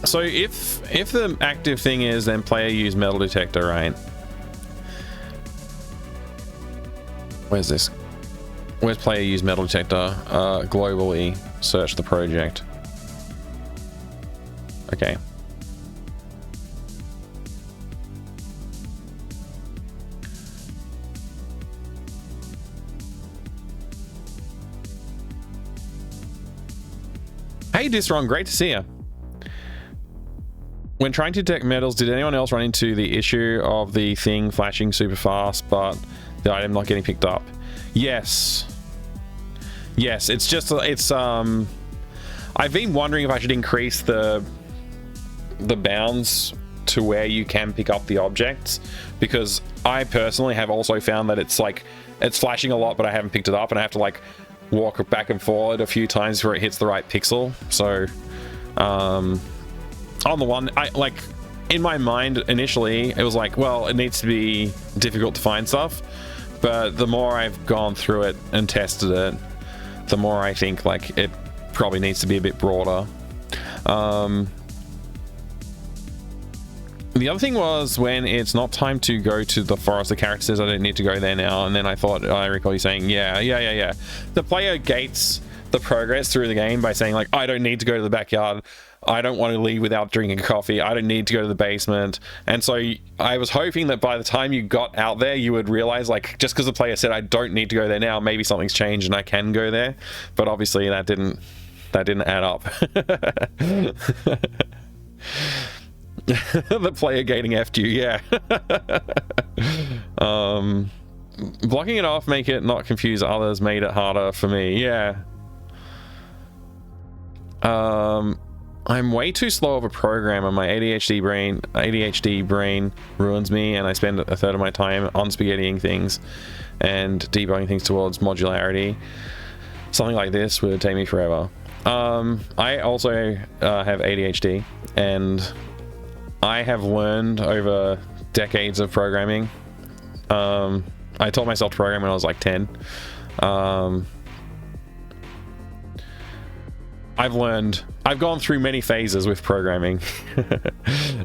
So if the active thing is then player use metal detector, right? Where's this? Where's player use metal detector? Globally search the project. Okay. Hey Disron, great to see you. When trying to detect metals, did anyone else run into the issue of the thing flashing super fast, but the item not getting picked up? Yes. Yes, it's just, it's, I've been wondering if I should increase the bounds to where you can pick up the objects, because I personally have also found that it's like, it's flashing a lot, but I haven't picked it up, and I have to like walk back and forward a few times before it hits the right pixel. So, on the one, I like in my mind initially it was like, well, it needs to be difficult to find stuff, but the more I've gone through it and tested it, the more I think like it probably needs to be a bit broader. The other thing was when it's not time to go to the forest, the character says I don't need to go there now, and then I recall you saying yeah, the player gates the progress through the game by saying like, I don't need to go to the backyard, I don't want to leave without drinking coffee, I don't need to go to the basement. And so I was hoping that by the time you got out there you would realize, like, just because the player said I don't need to go there now, maybe something's changed and I can go there. But obviously that didn't add up. The player gating F'd you, yeah. Blocking it off, make it not confuse others, made it harder for me, yeah. I'm way too slow of a programmer. My ADHD brain ruins me, and I spend a third of my time on spaghettiing things and debugging things towards modularity. Something like this would take me forever. I also have ADHD, and I have learned over decades of programming. I taught myself to program when I was like 10. I've gone through many phases with programming.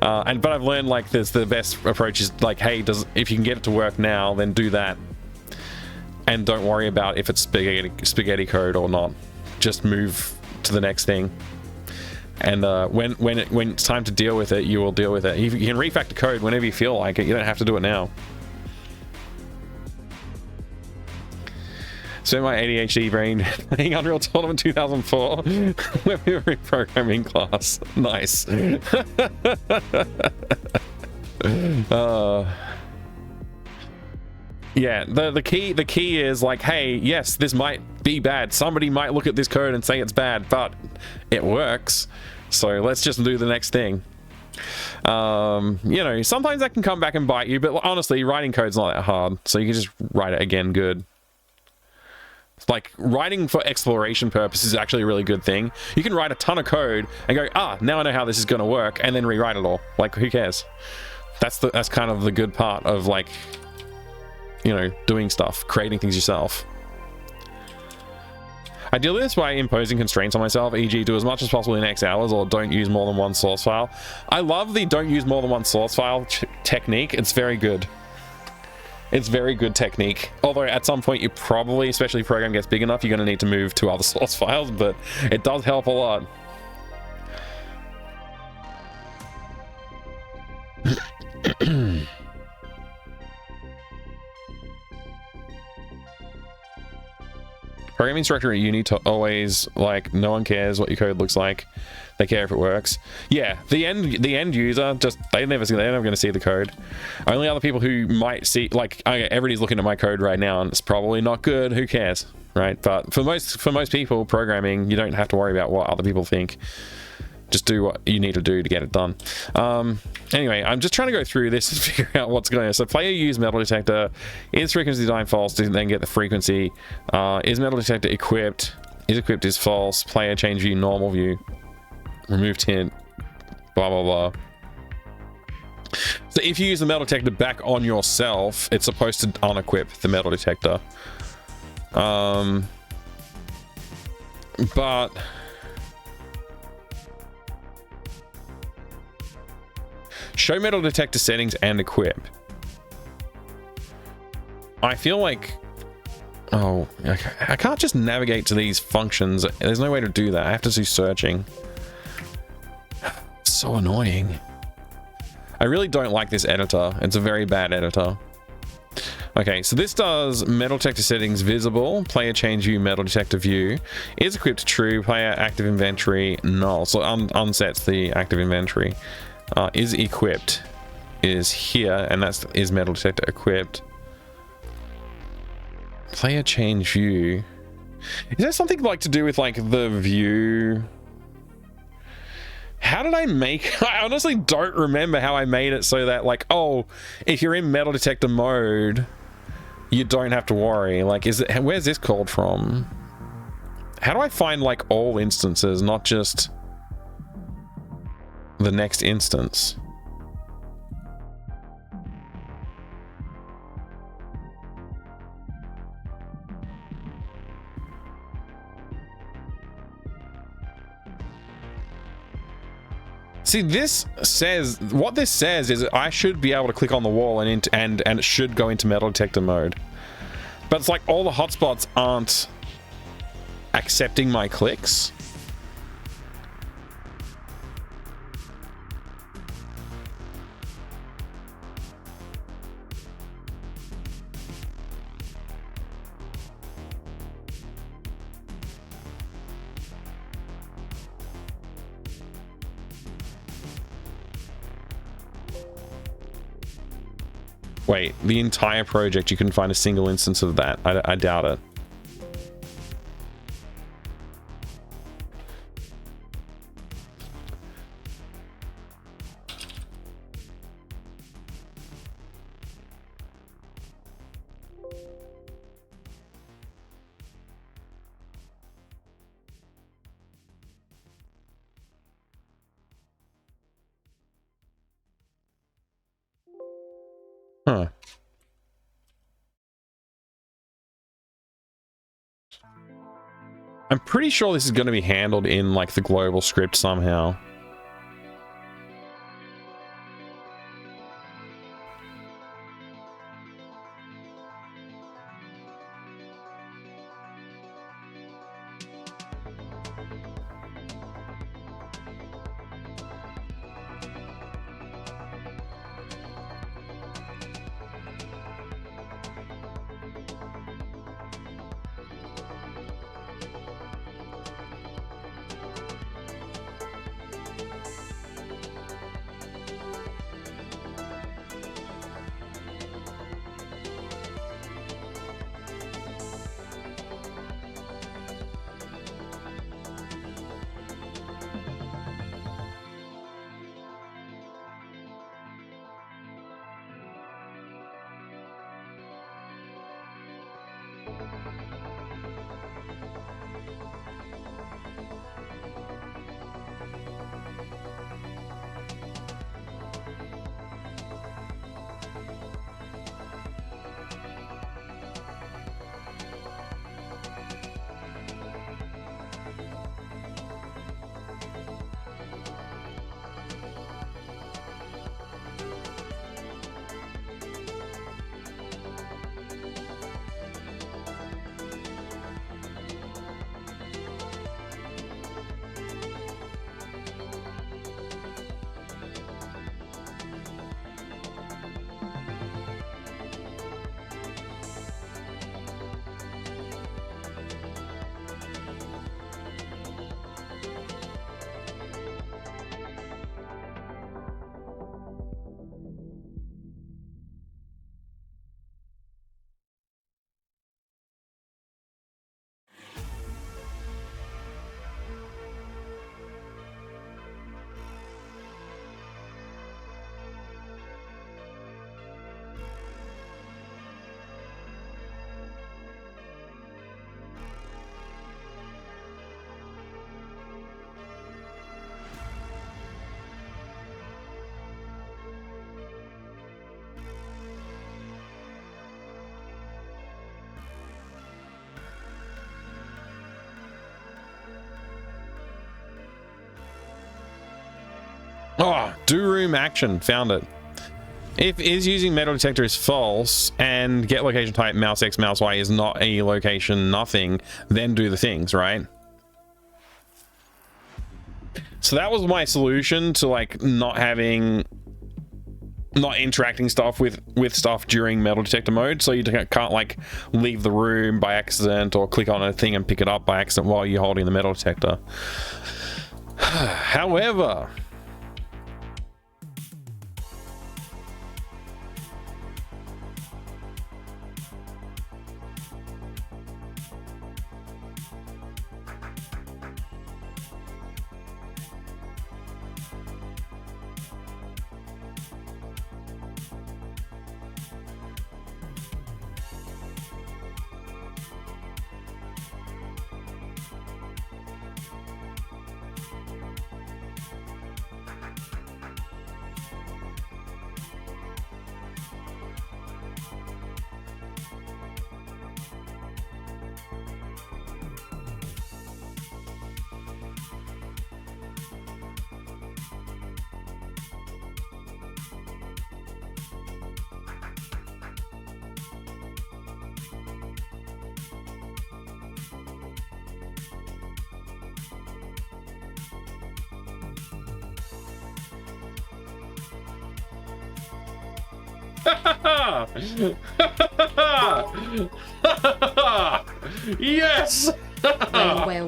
But I've learned like the best approach is like, hey, if you can get it to work now, then do that. And don't worry about if it's spaghetti code or not. Just move to the next thing. And when it's time to deal with it, you will deal with it. You can refactor code whenever you feel like it. You don't have to do it now. So my ADHD brain playing Unreal Tournament 2004 when we were in programming class. Nice. Yeah, the key is like, hey, yes, this might be bad. Somebody might look at this code and say it's bad, but it works. So let's just do the next thing. You know, sometimes that can come back and bite you, but honestly, writing code's not that hard. So you can just write it again good. Like, writing for exploration purposes is actually a really good thing. You can write a ton of code and go, now I know how this is going to work, and then rewrite it all. Like, who cares? That's kind of the good part of, like, you know, doing stuff, creating things yourself. I deal with this by imposing constraints on myself, e.g. do as much as possible in X hours, or don't use more than one source file. I love the don't use more than one source file technique. It's very good. It's very good technique. Although at some point you probably, especially if the program gets big enough, you're going to need to move to other source files, but it does help a lot. Programming instructor at uni always like, no one cares what your code looks like. They care if it works. Yeah, the end user, just they're never going to see the code. Only other people who might see, like, okay, everybody's looking at my code right now and it's probably not good. Who cares, right? But for most people programming, you don't have to worry about what other people think. just do what you need to do to get it done. Anyway, I'm just trying to go through this and figure out what's going on. So player use metal detector. Is frequency design false? To then get the frequency. Is metal detector equipped? Is equipped is false. Player change view, normal view. Remove tint. Blah, blah, blah. So if you use the metal detector back on yourself, it's supposed to unequip the metal detector. But show metal detector settings and equip. I feel like, oh, I can't just navigate to these functions. There's no way to do that. I have to do searching. It's so annoying. I really don't like this editor. It's a very bad editor. Okay, so this does metal detector settings visible, player change view, metal detector view. Is equipped true, player active inventory null. So unsets the active inventory. Is equipped is here, and is metal detector equipped. Player change view. Is there something like to do with like the view? How did I make... I honestly don't remember how I made it so that like, oh, if you're in metal detector mode, you don't have to worry. Like, where's this called from? How do I find like all instances, not just the next instance? See, this says, what this says is I should be able to click on the wall and it should go into metal detector mode. But it's like all the hotspots aren't accepting my clicks. Wait, the entire project, you can find a single instance of that. I doubt it. Huh. I'm pretty sure this is going to be handled in like the global script somehow. Oh, do room action. Found it. If is using metal detector is false and get location type mouse X mouse Y is not a location nothing, then do the things, right? So that was my solution to like not interacting stuff with stuff during metal detector mode, so you can't like leave the room by accident or click on a thing and pick it up by accident while you're holding the metal detector. However, yes! Well,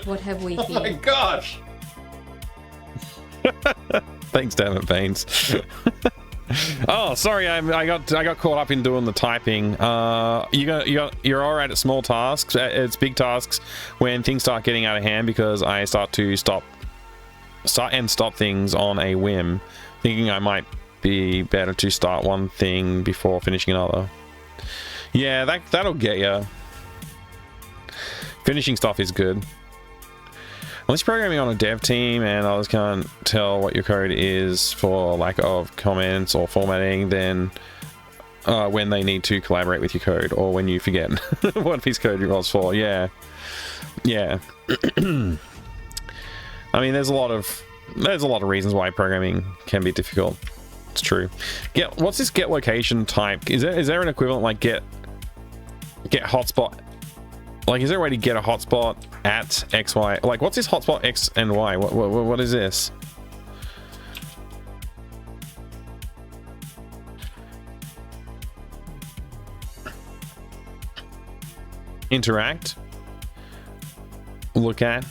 what have we here? Oh my gosh! Thanks, damn it, Baines. Oh, sorry, I got caught up in doing the typing. You're all right at small tasks. It's big tasks when things start getting out of hand, because I start to stop things on a whim, thinking I might be better to start one thing before finishing another. Yeah, that'll get you. Finishing stuff is good. Unless you're programming on a dev team and others can't tell what your code is for lack of comments or formatting, then when they need to collaborate with your code, or when you forget what piece of code it was for. Yeah. I mean, there's a lot of reasons why programming can be difficult. It's true. What's this get location type? Is there an equivalent like get hotspot? Like, is there a way to get a hotspot at XY? Like, what's this hotspot X and Y? What is this? Interact. Look at.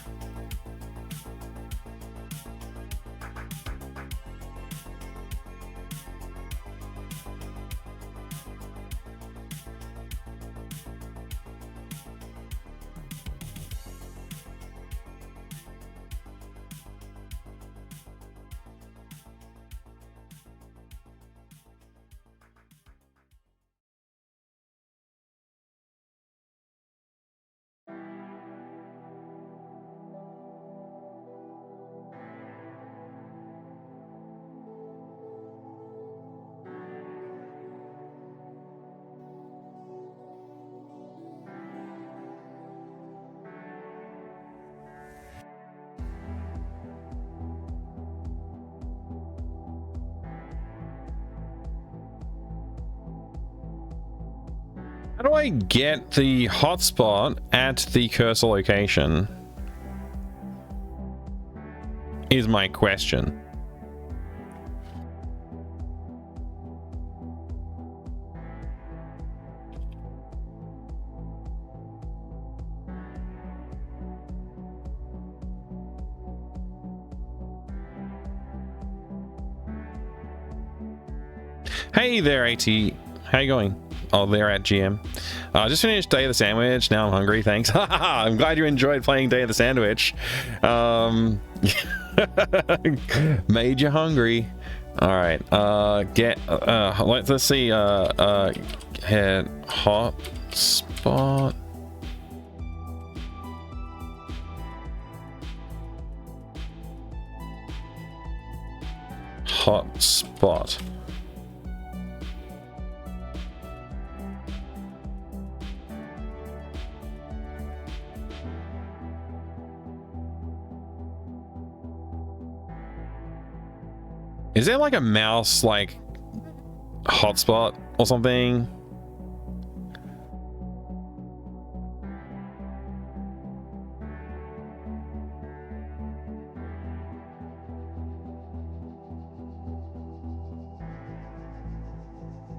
How do I get the hotspot at the cursor location? Is my question. Hey there, AT. How you going? Oh, they're at GM. Just finished Day of the Sandwich. Now I'm hungry. Thanks. I'm glad you enjoyed playing Day of the Sandwich. Made you hungry. All right. Let's see. Hit hot spot. Hot spot. Is there like a mouse like hotspot or something?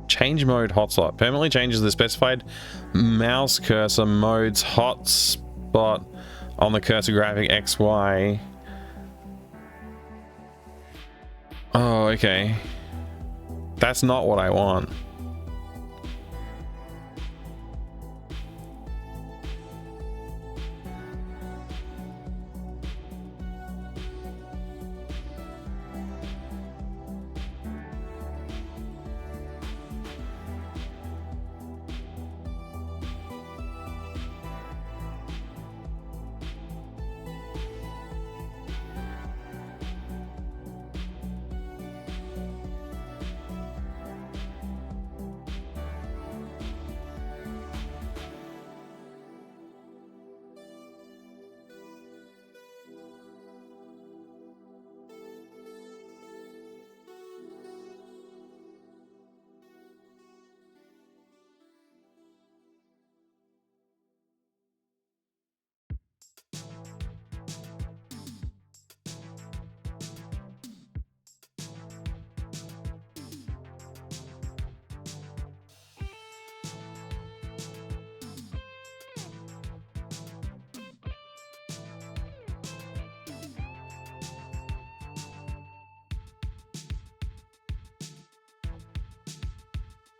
Change mode hotspot. Permanently changes the specified mouse cursor mode's hotspot on the cursor graphic XY. Oh, okay. That's not what I want.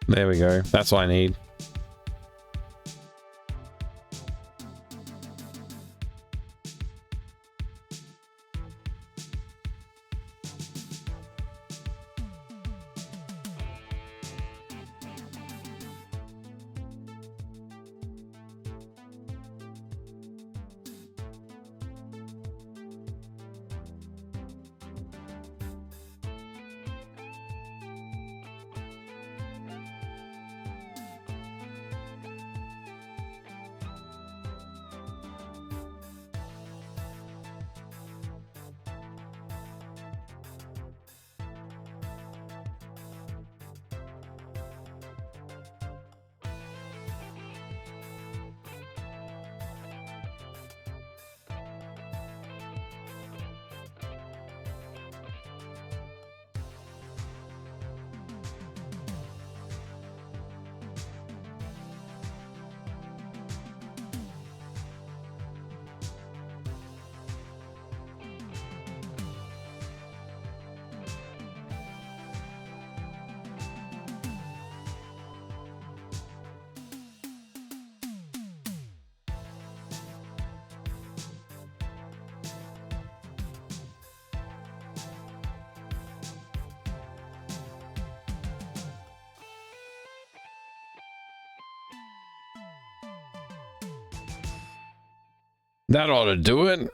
There we go. That's what I need. That ought to do it.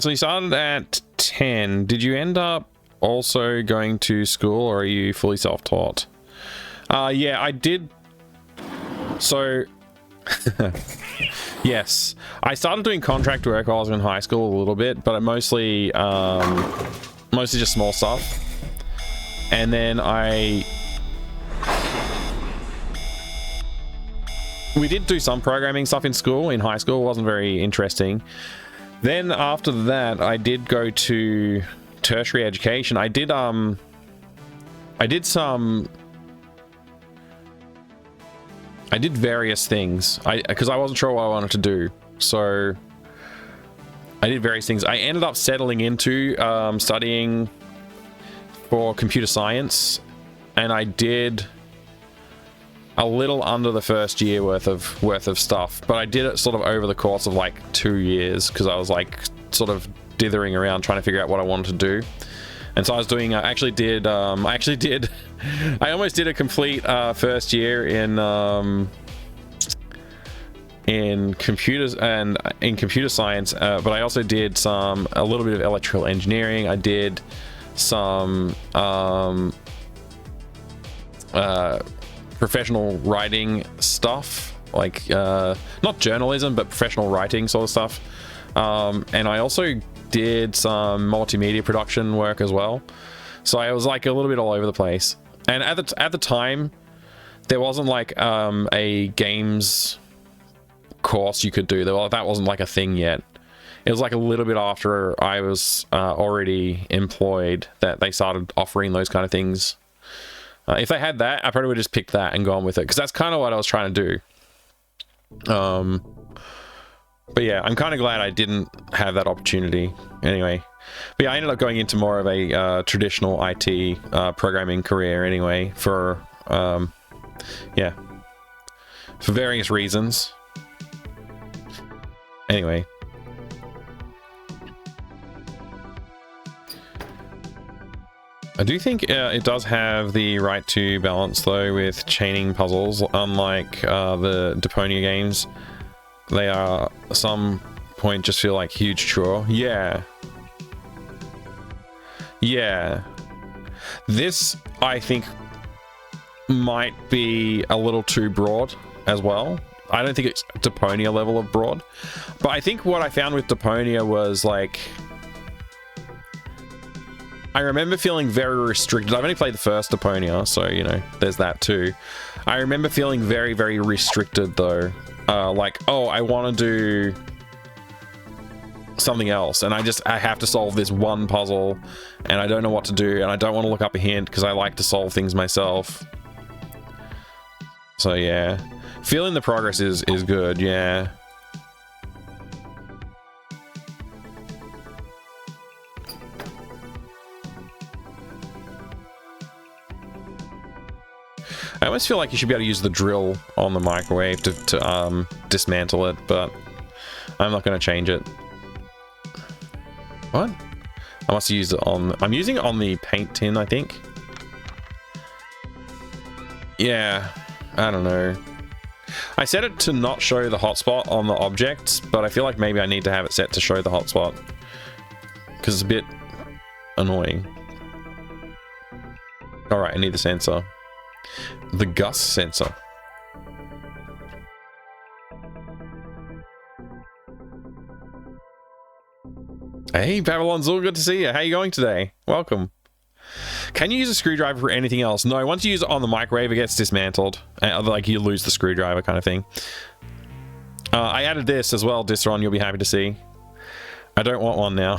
So you started at 10. Did you end up also going to school, or are you fully self-taught? Yeah, I did. So, yes. I started doing contract work while I was in high school a little bit, but mostly just small stuff. And then we did do some programming stuff in school. In high school, it wasn't very interesting. Then after that, I did go to tertiary education. I did various things. Because I wasn't sure what I wanted to do. So I did various things. I ended up settling into studying for computer science, and I did a little under the first year worth of stuff, but I did it sort of over the course of like 2 years, because I was like sort of dithering around trying to figure out what I wanted to do. And so I was doing I almost did a complete first year in computers and in computer science, but I also did a little bit of electrical engineering. I did some professional writing stuff, like not journalism but professional writing sort of stuff, and I also did some multimedia production work as well. So I was like a little bit all over the place. And at the time, there wasn't like a games course you could do. That wasn't like a thing yet. It was like a little bit after I was already employed that they started offering those kind of things. If they had that, I probably would have just picked that and gone with it, because that's kind of what I was trying to do. But yeah, I'm kind of glad I didn't have that opportunity anyway. But yeah, I ended up going into more of a traditional IT programming career anyway for various reasons. Anyway. I do think it does have the right to balance though with chaining puzzles, unlike the Deponia games. They are at some point just feel like huge chore. Yeah. This, I think, might be a little too broad as well. I don't think it's Deponia level of broad. But I think what I found with Deponia was like, I remember feeling very restricted. I've only played the first Deponia, so, you know, there's that too. I remember feeling very, very restricted though. Like, oh, I want to do something else, and I have to solve this one puzzle, and I don't know what to do, and I don't want to look up a hint because I like to solve things myself. So yeah, feeling the progress is good, yeah. I almost feel like you should be able to use the drill on the microwave to dismantle it, but I'm not going to change it. What? I must use it on... I'm using it on the paint tin, I think. Yeah, I don't know. I set it to not show the hotspot on the objects, but I feel like maybe I need to have it set to show the hotspot, because it's a bit annoying. Alright, I need the sensor. The Gus sensor. Hey, Babylon's all good to see you. How you going today? Welcome. Can you use a screwdriver for anything else? No, once you use it on the microwave, it gets dismantled. Like, you lose the screwdriver kind of thing. I added this as well, Disron, you'll be happy to see. I don't want one now.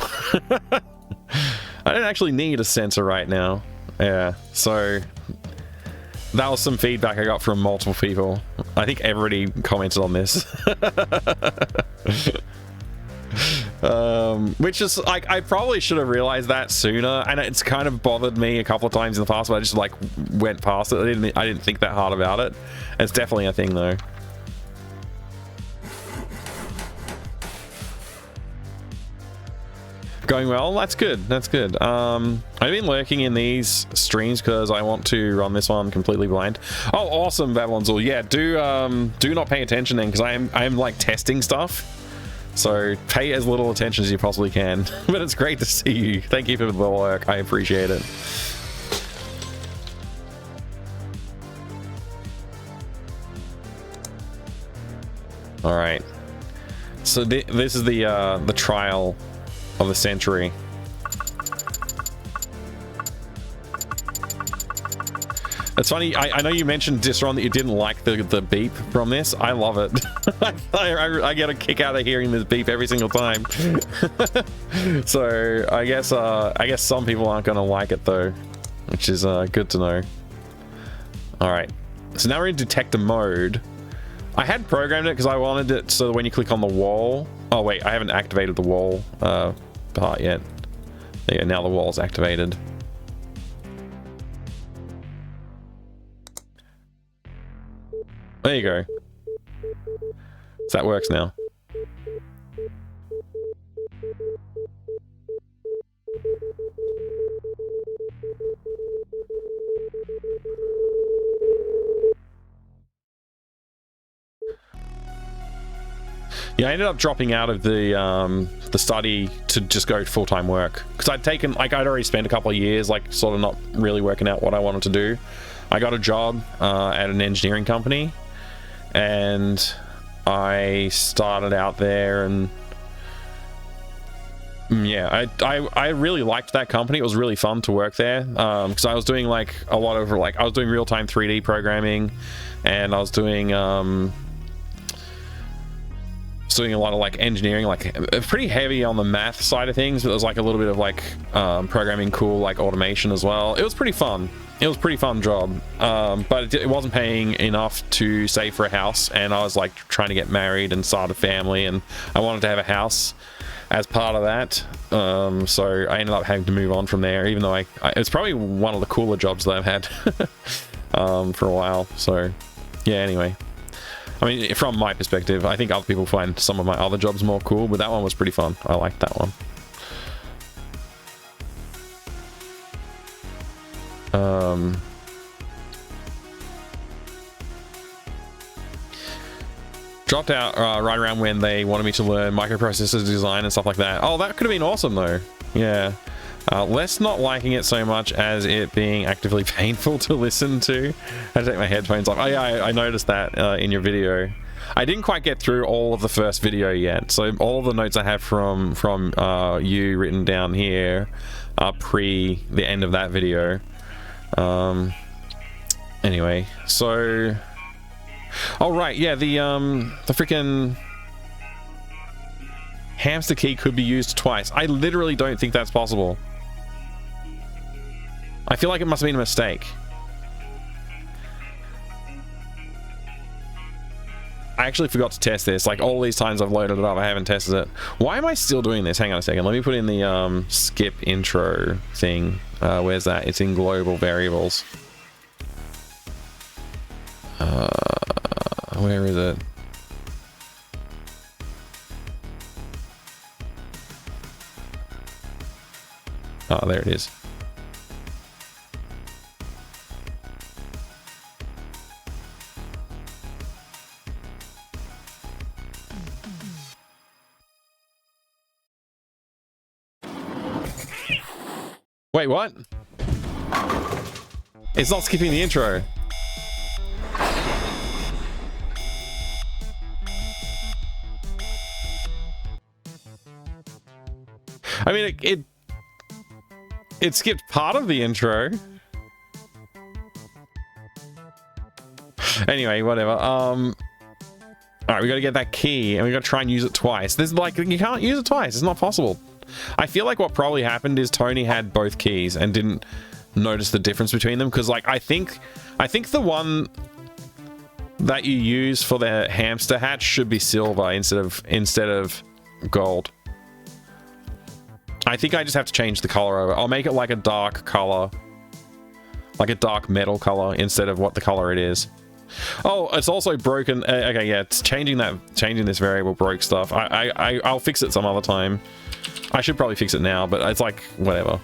I don't actually need a sensor right now. Yeah, so... that was some feedback I got from multiple people. I think everybody commented on this. Which is like, I probably should have realized that sooner, and it's kind of bothered me a couple of times in the past, but I just like went past it. I didn't think that hard about it. It's definitely a thing though. Going well, that's good, that's good. I've been lurking in these streams because I want to run this one completely blind. Oh, awesome, Babylon's all. Yeah, do not pay attention then, because I am like testing stuff, so pay as little attention as you possibly can. But it's great to see you. Thank you for the work, I appreciate it. All right, so this is the trial of the century. It's funny, I know you mentioned, Disron, that you didn't like the beep from this. I love it. I get a kick out of hearing this beep every single time. So I guess some people aren't gonna like it though, which is good to know. All right, so now we're in detector mode. I had programmed it because I wanted it so that when you click on the wall... Oh wait, I haven't activated the wall part yet. Yeah, now the wall's activated. There you go. So that works now. Yeah, I ended up dropping out of the study to just go full-time work, because I'd already spent a couple of years like sort of not really working out what I wanted to do. I got a job at an engineering company, and I started out there, and Yeah, I really liked that company. It was really fun to work there because I was doing like a lot of like I was doing real-time 3D programming, and I was doing a lot of like engineering, like pretty heavy on the math side of things, but there was like a little bit of like programming, cool like automation as well. It was pretty fun. It was a pretty fun job, but it wasn't paying enough to save for a house, and I was like trying to get married and start a family, and I wanted to have a house as part of that, so I ended up having to move on from there, even though it's probably one of the cooler jobs that I've had for a while. So yeah, anyway, I mean, from my perspective, I think other people find some of my other jobs more cool, but that one was pretty fun. I liked that one. Dropped out right around when they wanted me to learn microprocessor design and stuff like that. Oh, that could have been awesome though. Yeah. Less not liking it so much as it being actively painful to listen to. I had to take my headphones off. Oh yeah, I noticed that in your video. I didn't quite get through all of the first video yet, so all of the notes I have from you written down here are pre the end of that video. Anyway, so oh right, yeah, the freaking hamster key could be used twice. I literally don't think that's possible. I feel like it must have been a mistake. I actually forgot to test this. Like all these times I've loaded it up, I haven't tested it. Why am I still doing this? Hang on a second. Let me put in the skip intro thing. Where's that? It's in global variables. Where is it? Oh, there it is. Wait, what? It's not skipping the intro. I mean, it skipped part of the intro. Anyway, whatever. All right, we got to get that key, and we got to try and use it twice. There's like, you can't use it twice. It's not possible. I feel like what probably happened is Tony had both keys and didn't notice the difference between them, because like I think the one that you use for the hamster hatch should be silver instead of gold. I think I just have to change the color over. I'll make it like a dark color, like a dark metal color instead of what the color it is. Oh, it's also broken. Okay, yeah, it's changing this variable broke stuff. I'll fix it some other time. I should probably fix it now, but it's like whatever.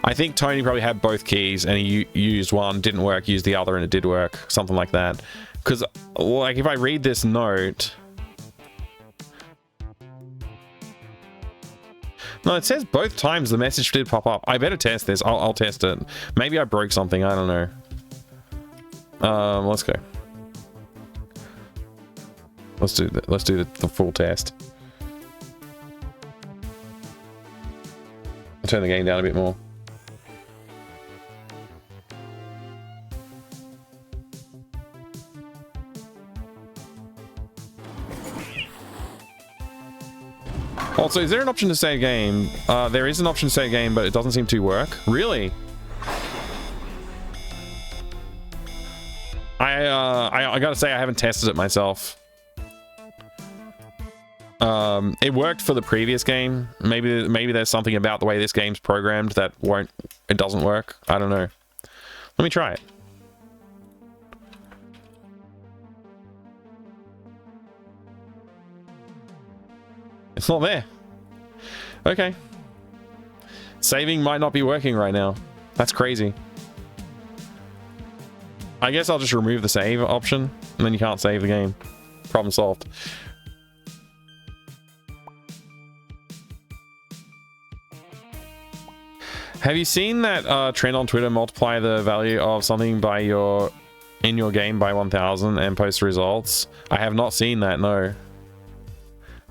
I think Tony probably had both keys and he used one, didn't work, used the other, and it did work, something like that. Because like if I read this note, no, it says both times the message did pop up. I better test this. I'll test it. Maybe I broke something. I don't know. Let's go. Let's do the full test. I'll turn the game down a bit more. Also, is there an option to save game? There is an option to save game, but it doesn't seem to work. Really? I gotta say I haven't tested it myself. It worked for the previous game. Maybe there's something about the way this game's programmed that it doesn't work. I don't know. Let me try it. It's not there. Okay. Saving might not be working right now. That's crazy. I guess I'll just remove the save option, and then you can't save the game. Problem solved. Have you seen that trend on Twitter, multiply the value of something in your game by 1000 and post results? I have not seen that, no.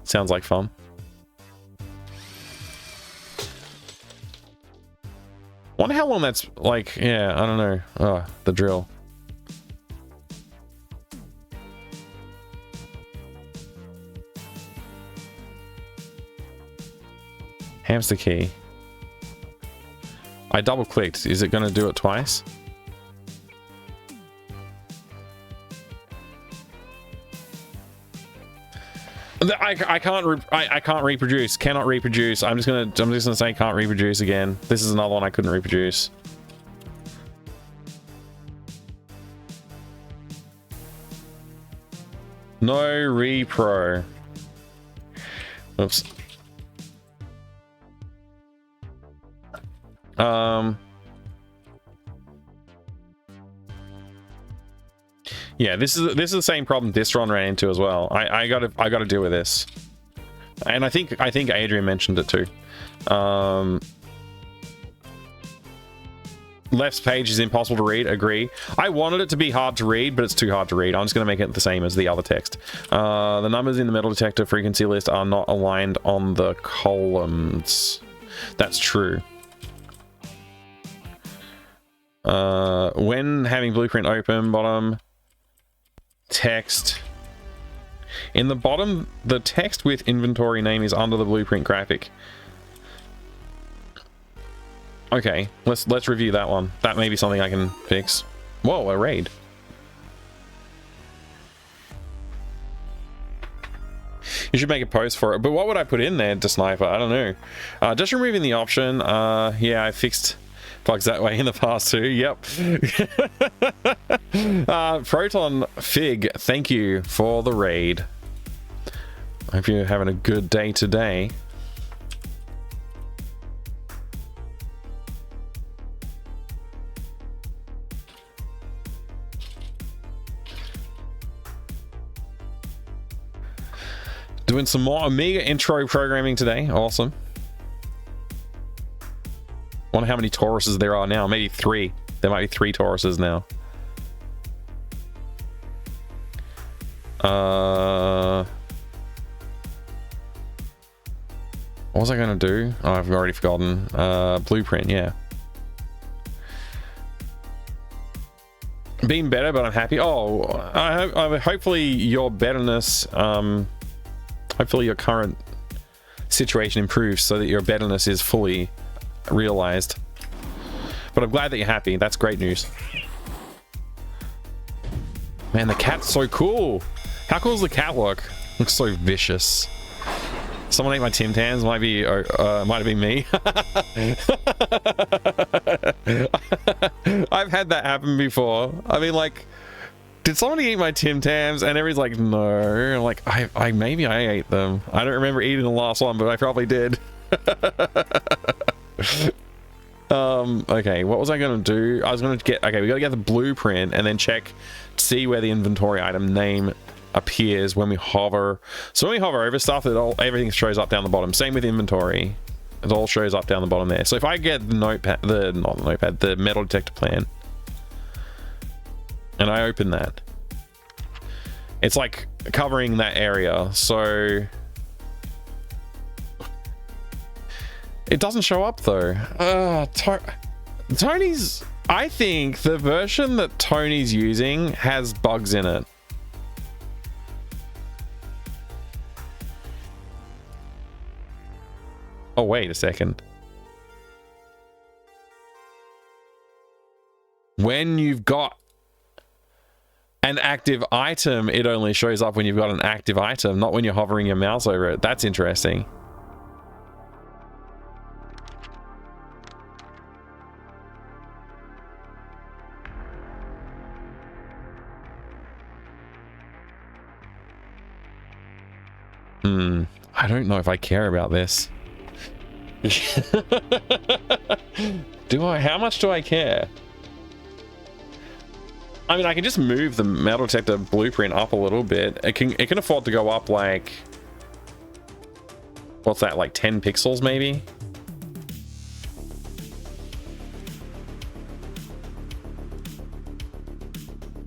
Sounds like fun. Wonder how long that's like. Yeah, I don't know. Oh, the drill. Hamster key. I double clicked. Is it going to do it twice? I can't reproduce. Cannot reproduce. I'm just gonna say can't reproduce again. This is another one I couldn't reproduce. No repro. Oops. Yeah, this is the same problem Distron ran into as well. I gotta deal with this, and I think Adrian mentioned it too. Left's page is impossible to read. Agree. I wanted it to be hard to read, but it's too hard to read. I'm just gonna make it the same as the other text. The numbers in the metal detector frequency list are not aligned on the columns. That's true. When having blueprint open, bottom text in the bottom, the text with inventory name is under the blueprint graphic. Okay, let's review that one. That may be something I can fix. Whoa, a raid. You should make a post for it, but what would I put in there to sniper? I don't know. Just removing the option. Yeah, I fixed plugs that way in the past too. Yep. Proton Fig, thank you for the raid. I hope you're having a good day today. Doing some more Amiga intro programming today. Awesome. Wonder how many Tauruses there are now. Maybe 3. There might be 3 Tauruses now. What was I going to do? Oh, I've already forgotten. Blueprint, yeah. Been better, but I'm happy. Oh, hopefully your betterness, hopefully your current situation improves so that your betterness is fully realized. But I'm glad that you're happy. That's great news. Man, the cat's so cool. How cool does the cat look? Looks so vicious. Someone ate my Tim Tams. Might have been me. I've had that happen before. I mean, like, did somebody eat my Tim Tams? And everybody's like, no. I'm like, maybe I ate them. I don't remember eating the last one, but I probably did. Okay, what was I gonna do? I was gonna get, okay, we gotta get the blueprint and then check, see where the inventory item name appears when we hover. So when we hover over stuff, everything shows up down the bottom. Same with inventory. It all shows up down the bottom there. So if I get the notepad, the metal detector plan, and I open that, it's like covering that area. So it doesn't show up though. Tony's, I think the version that Tony's using has bugs in it. Oh, wait a second. When you've got an active item, it only shows up when you've got an active item, not when you're hovering your mouse over it. That's interesting. I don't know if I care about this. Do I? How much do I care? I mean, I can just move the metal detector blueprint up a little bit. It can afford to go up like, what's that, like 10 pixels maybe?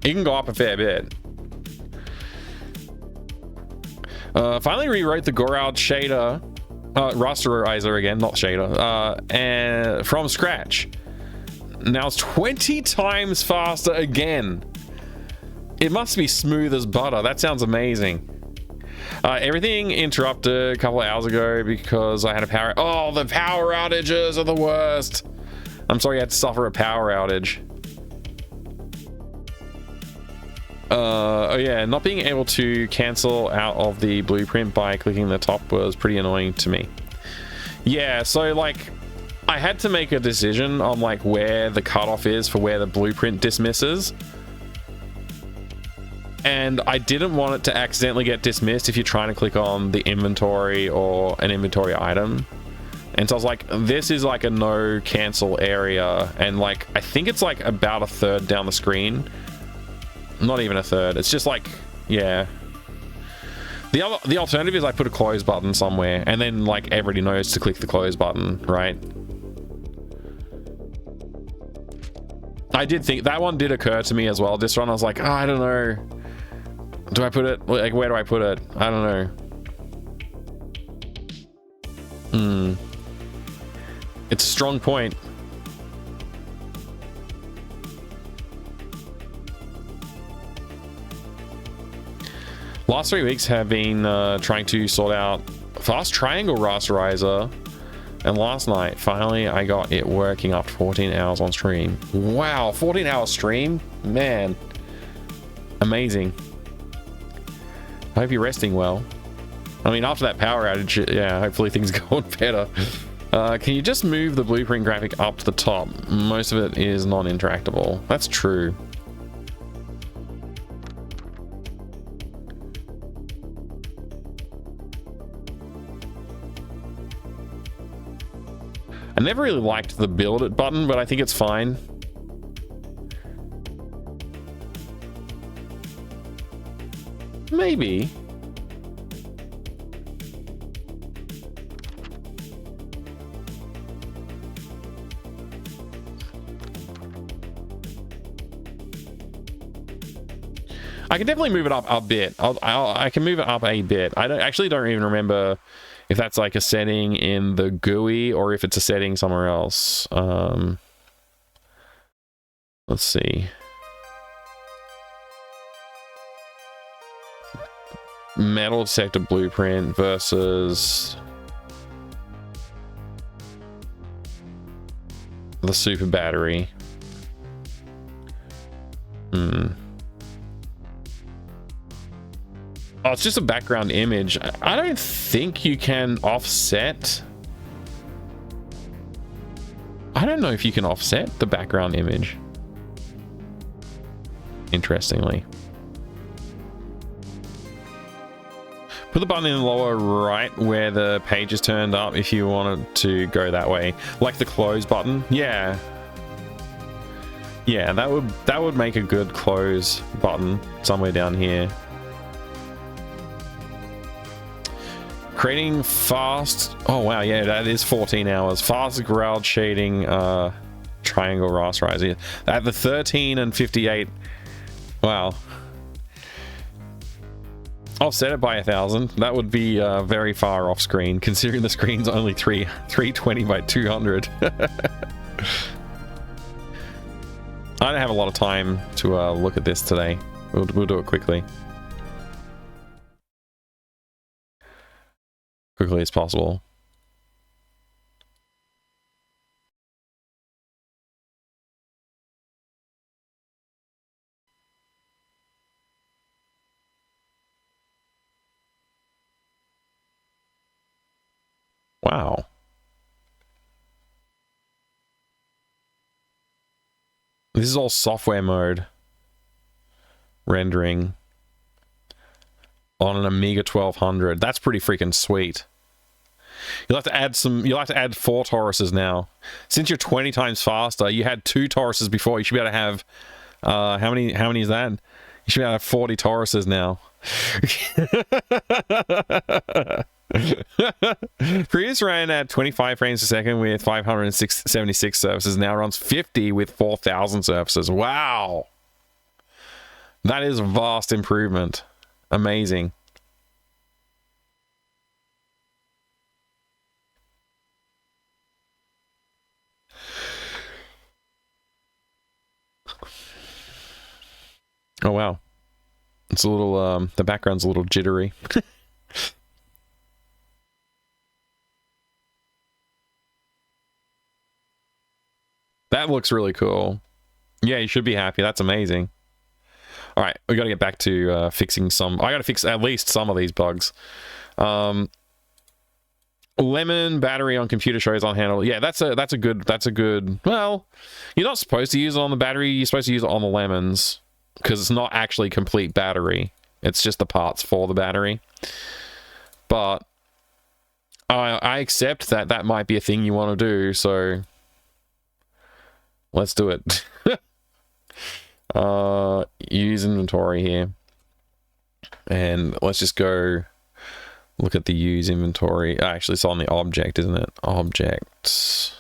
It can go up a fair bit. Finally rewrote the Goraud shader, rasterizer again, not shader, and from scratch. Now it's 20 times faster again. It must be smooth as butter. That sounds amazing. Everything interrupted a couple of hours ago because I had a power... Oh, the power outages are the worst. I'm sorry you had to suffer a power outage. Oh yeah, not being able to cancel out of the blueprint by clicking the top was pretty annoying to me. Yeah, so like, I had to make a decision on like where the cutoff is for where the blueprint dismisses. And I didn't want it to accidentally get dismissed if you're trying to click on the inventory or an inventory item. And so I was like, this is like a no cancel area. And like, I think it's like about a third down the screen. Not even a third. It's just like, yeah. The alternative is I put a close button somewhere and then like everybody knows to click the close button, right? I did think that one did occur to me as well. This one I was like, oh, I don't know. Do I put it, like, where do I put it? I don't know. It's a strong point. Last 3 weeks have been trying to sort out fast triangle rasterizer, and last night finally I got it working after 14 hours on stream. Wow, 14-hour stream? Man, amazing. I hope you're resting well. I mean, after that power outage, yeah, hopefully things go on better. Can you just move the blueprint graphic up to the top? Most of it is non-interactable. That's true. I never really liked the build it button, but I think it's fine. Maybe. I can definitely move it up a bit. I can move it up a bit. I actually don't even remember if that's like a setting in the GUI or if it's a setting somewhere else. Let's see. Metal detector blueprint versus the super battery. Oh, it's just a background image. I don't think you can offset. I don't know if you can offset the background image. Interestingly. Put the button in the lower right where the page is turned up if you wanted to go that way. Like the close button. Yeah. Yeah, that would make a good close button somewhere down here. Creating fast... Oh, wow, yeah, that is 14 hours. Fast ground shading triangle rasterizer. At the 13 and 58... Wow. Offset it by 1,000. That would be very far off screen, considering the screen's only 320 by 200. I don't have a lot of time to look at this today. We'll do it quickly. Quickly as possible. Wow. This is all software mode rendering on an Amiga 1200. That's pretty freaking sweet. You'll have to add 4 Tauruses now. Since you're 20 times faster, you had 2 Tauruses before. You should be able to have how many is that? You should be able to have 40 Tauruses now. Previous ran at 25 frames a second with 576 surfaces. Now runs 50 with 4,000 surfaces. Wow. That is a vast improvement. Amazing. Oh wow. It's a little the background's a little jittery. That looks really cool. Yeah, you should be happy. That's amazing. All right, we got to get back to fixing some. I got to fix at least some of these bugs. Lemon battery on computer shows unhandled. Yeah, that's a good. Well, you're not supposed to use it on the battery. You're supposed to use it on the lemons because it's not actually complete battery. It's just the parts for the battery. But I accept that that might be a thing you want to do. So let's do it. Use inventory here, and let's just go look at the use inventory. Actually, it's on the object, isn't it? Objects,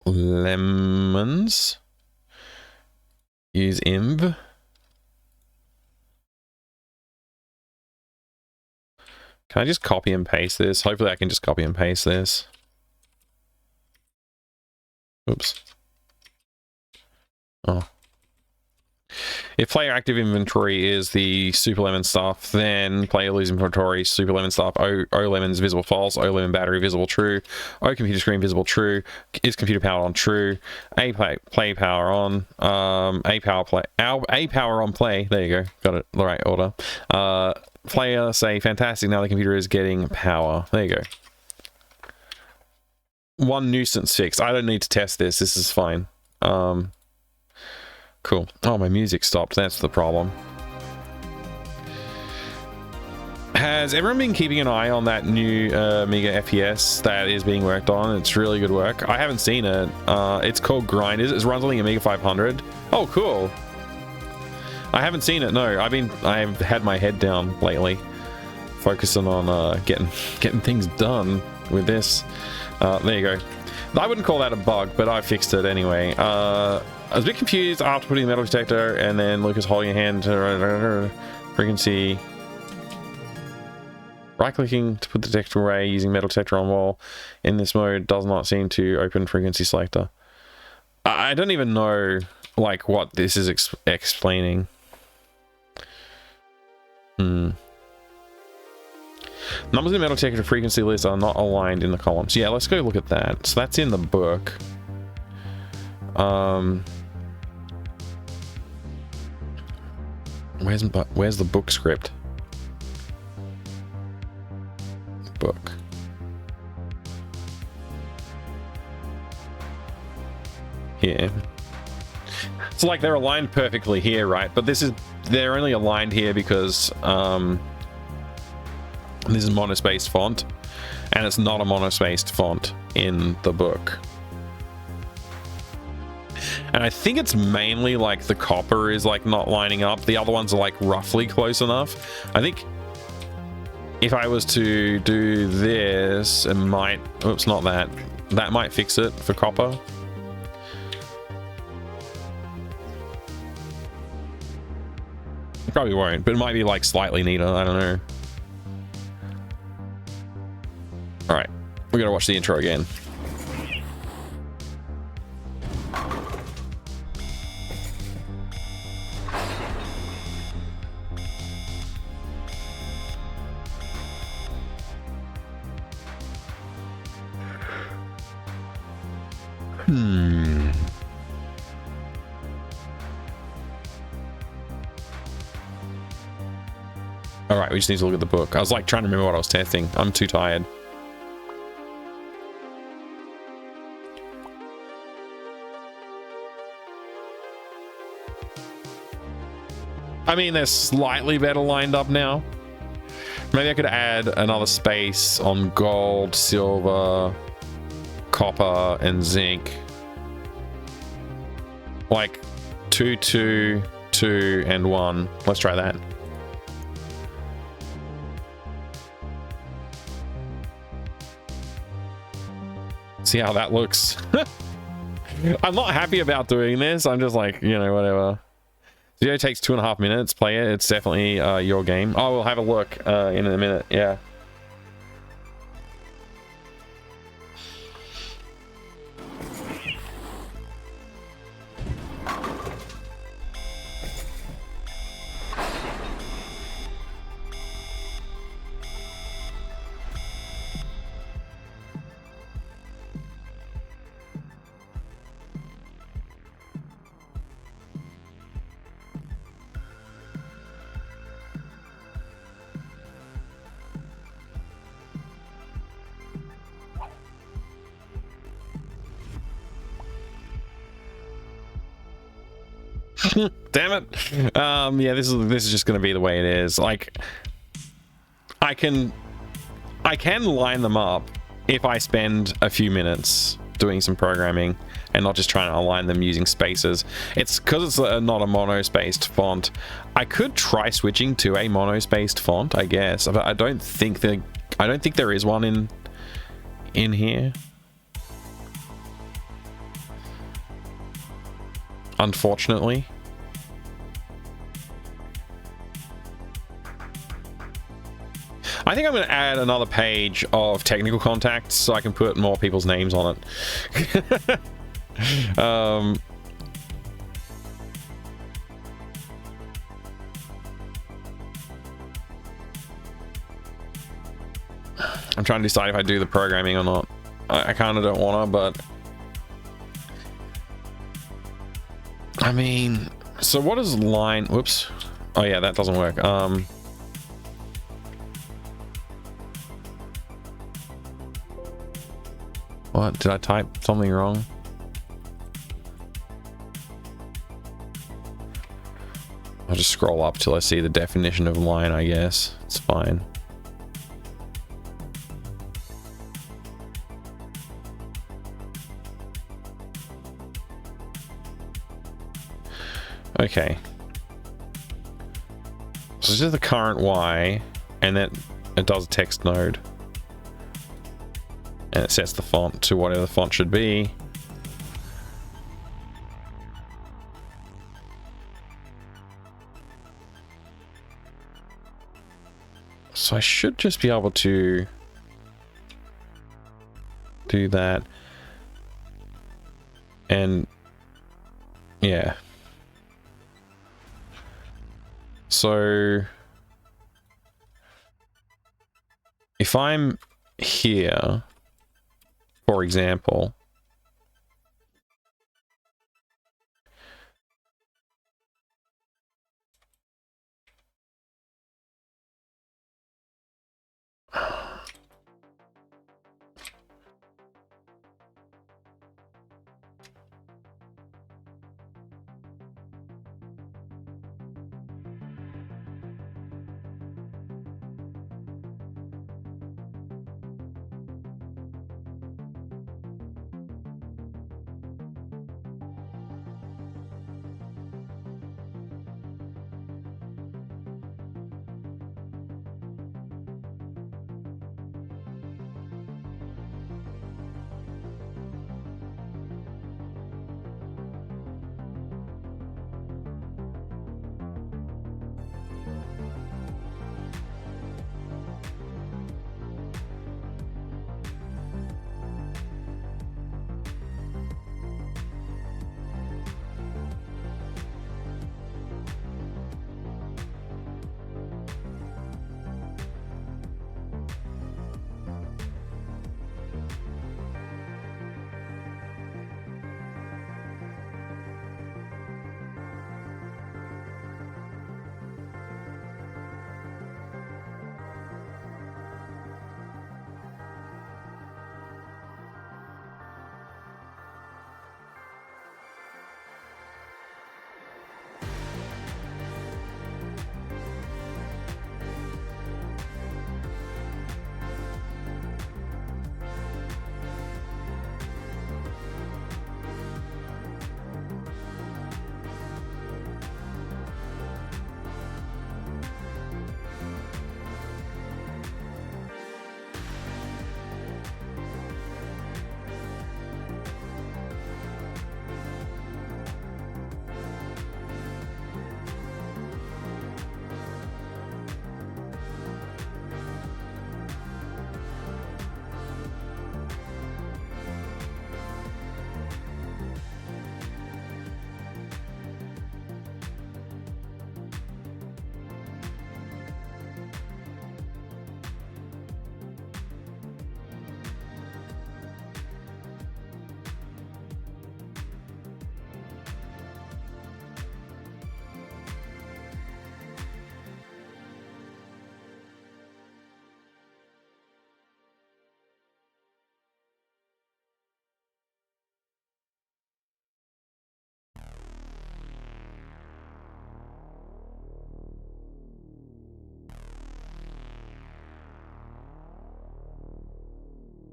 lemons, use inv. Can I just copy and paste this? Hopefully I can just copy and paste this. Oops. Oh. If player active inventory is the super lemon stuff, then player lose inventory, super lemon stuff, O lemons visible false, O lemon battery visible true, O computer screen visible true, is computer power on true, A play power on, A power on play, there you go, got it the right order. Player say fantastic, now the computer is getting power, there you go. One nuisance fix. I don't need to test this. This is fine. Cool. Oh, my music stopped. That's the problem. Has everyone been keeping an eye on that new Amiga FPS that is being worked on? It's really good work. I haven't seen it. It's called Grind. It runs on the Amiga 500. Oh, cool. I haven't seen it. No, I've had my head down lately, focusing on getting things done with this. There you go. I wouldn't call that a bug, but I fixed it anyway. I was a bit confused after putting the metal detector and then Lucas holding a hand to frequency. Right-clicking to put the detector away using metal detector on wall in this mode does not seem to open frequency selector. I don't even know like what this is explaining. Numbers in the metal detector frequency list are not aligned in the columns. Yeah, let's go look at that. So that's in the book. Where's the book script? Book. Here. So like they're aligned perfectly here, right? But they're only aligned here because this is monospaced font, and it's not a monospaced font in the book. And I think it's mainly like the copper is like not lining up. The other ones are like roughly close enough. I think if I was to do this, it might, oops, not that. That might fix it for copper. It probably won't, but it might be like slightly neater. I don't know. All right, we gotta watch the intro again. All right, we just need to look at the book. I was like trying to remember what I was testing. I'm too tired. I mean, they're slightly better lined up now. Maybe I could add another space on gold, silver, copper, and zinc. Like 2, 2, 2, and 1. Let's try that. See how that looks. I'm not happy about doing this. I'm just like, you know, whatever. Video takes 2.5 minutes. Play it. It's definitely your game. Oh, we'll have a look in a minute. Yeah. Damn it. Yeah, this is just gonna be the way it is. Like, I can line them up if I spend a few minutes doing some programming and not just trying to align them using spaces. It's because it's not a mono-spaced font. I could try switching to a mono-spaced font, I guess, but I don't think there is one in here. Unfortunately. I think I'm going to add another page of technical contacts so I can put more people's names on it. I'm trying to decide if I do the programming or not. I kind of don't want to, but I mean, so what is line? Whoops. Oh yeah, that doesn't work. What? Did I type something wrong? I'll just scroll up till I see the definition of line, I guess. It's fine. Okay. So this is the current Y, and then it does a text node. And it sets the font to whatever the font should be. So I should just be able to do that. And yeah. So if I'm here, for example,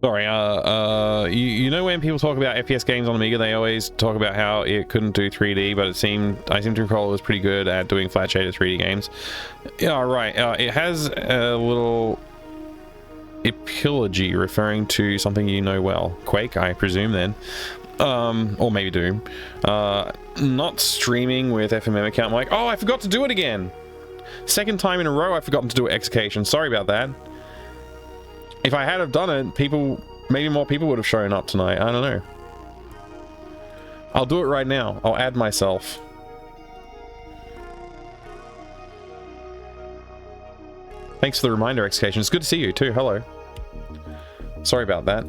Sorry, you know when people talk about FPS games on Amiga, they always talk about how it couldn't do 3D, but I seem to recall it was pretty good at doing flat shaded 3D games. Yeah, right. It has a little epilogy referring to something you know well. Quake, I presume then. Or maybe Doom. Not streaming with FMM account. I'm like, oh, I forgot to do it again. Second time in a row I've forgotten to do execation. Sorry about that. If I had have done it, maybe more people would have shown up tonight. I don't know. I'll do it right now. I'll add myself. Thanks for the reminder, execation. It's good to see you too. Hello. Sorry about that.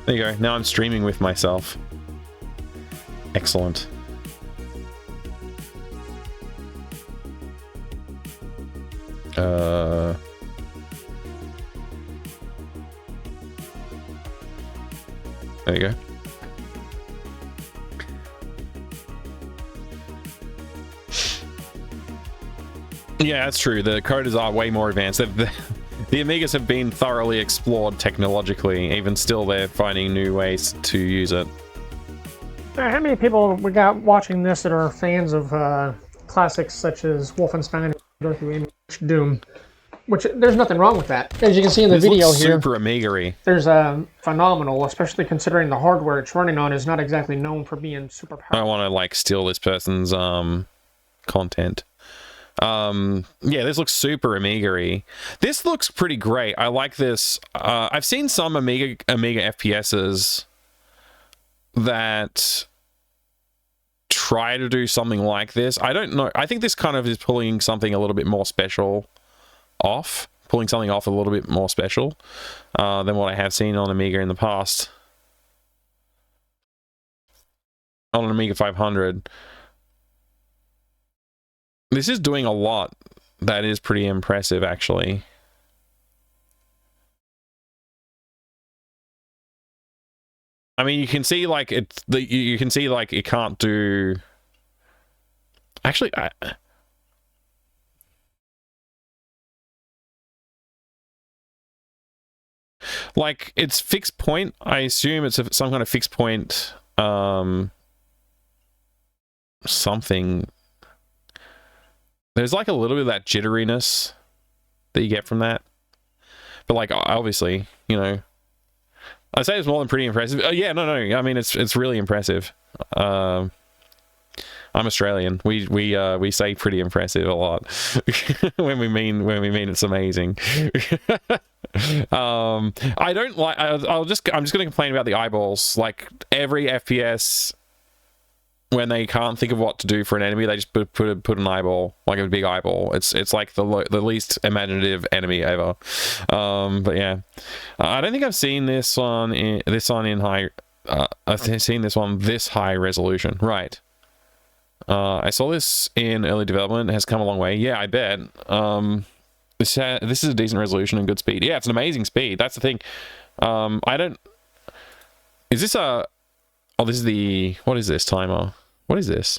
There you go. Now I'm streaming with myself. Excellent. There you go. Yeah, that's true. The coders are way more advanced. The Amigas have been thoroughly explored technologically. Even still, they're finding new ways to use it. How many people we got watching this that are fans of classics such as Wolfenstein and Doom? Which there's nothing wrong with that. As you can see in the video looks here, super Amiga-y. there's a phenomenal, especially considering the hardware it's running on is not exactly known for being super I powerful. don't want to like steal this person's content. Yeah, this looks super Amiga-y. This looks pretty great. I like this. I've seen some Amiga FPSs that try to do something like this. I don't know. I think this kind of is pulling something a little bit more special off. Pulling something off a little bit more special than what I have seen on Amiga in the past. On an Amiga 500. This is doing a lot that is pretty impressive, actually. I mean, you can see like you can see like it can't do. Actually, like it's fixed point. I assume it's some kind of fixed point. Something. There's like a little bit of that jitteriness that you get from that, but like obviously, you know, I'd say it's more than pretty impressive. Yeah, no, I mean it's really impressive. I'm Australian. We say pretty impressive a lot when we mean it's amazing. I don't like. I'm just going to complain about the eyeballs. Like every FPS. When they can't think of what to do for an enemy, they just put an eyeball, like a big eyeball. It's like the least imaginative enemy ever. But yeah, I don't think I've seen this one in high. I've seen this one this high resolution, right? I saw this in early development. It has come a long way. Yeah, I bet. This is a decent resolution and good speed. Yeah, it's an amazing speed. That's the thing. I don't. Is this a? Oh, this is the. What is this timer? What is this?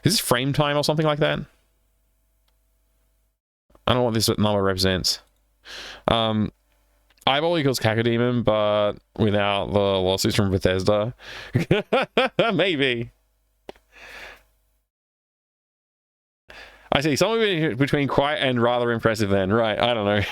Is this frame time or something like that? I don't know what this number represents. Eyeball equals Cacodemon, but without the lawsuits from Bethesda. Maybe. I see. Somewhere between quite and rather impressive then. Right, I don't know.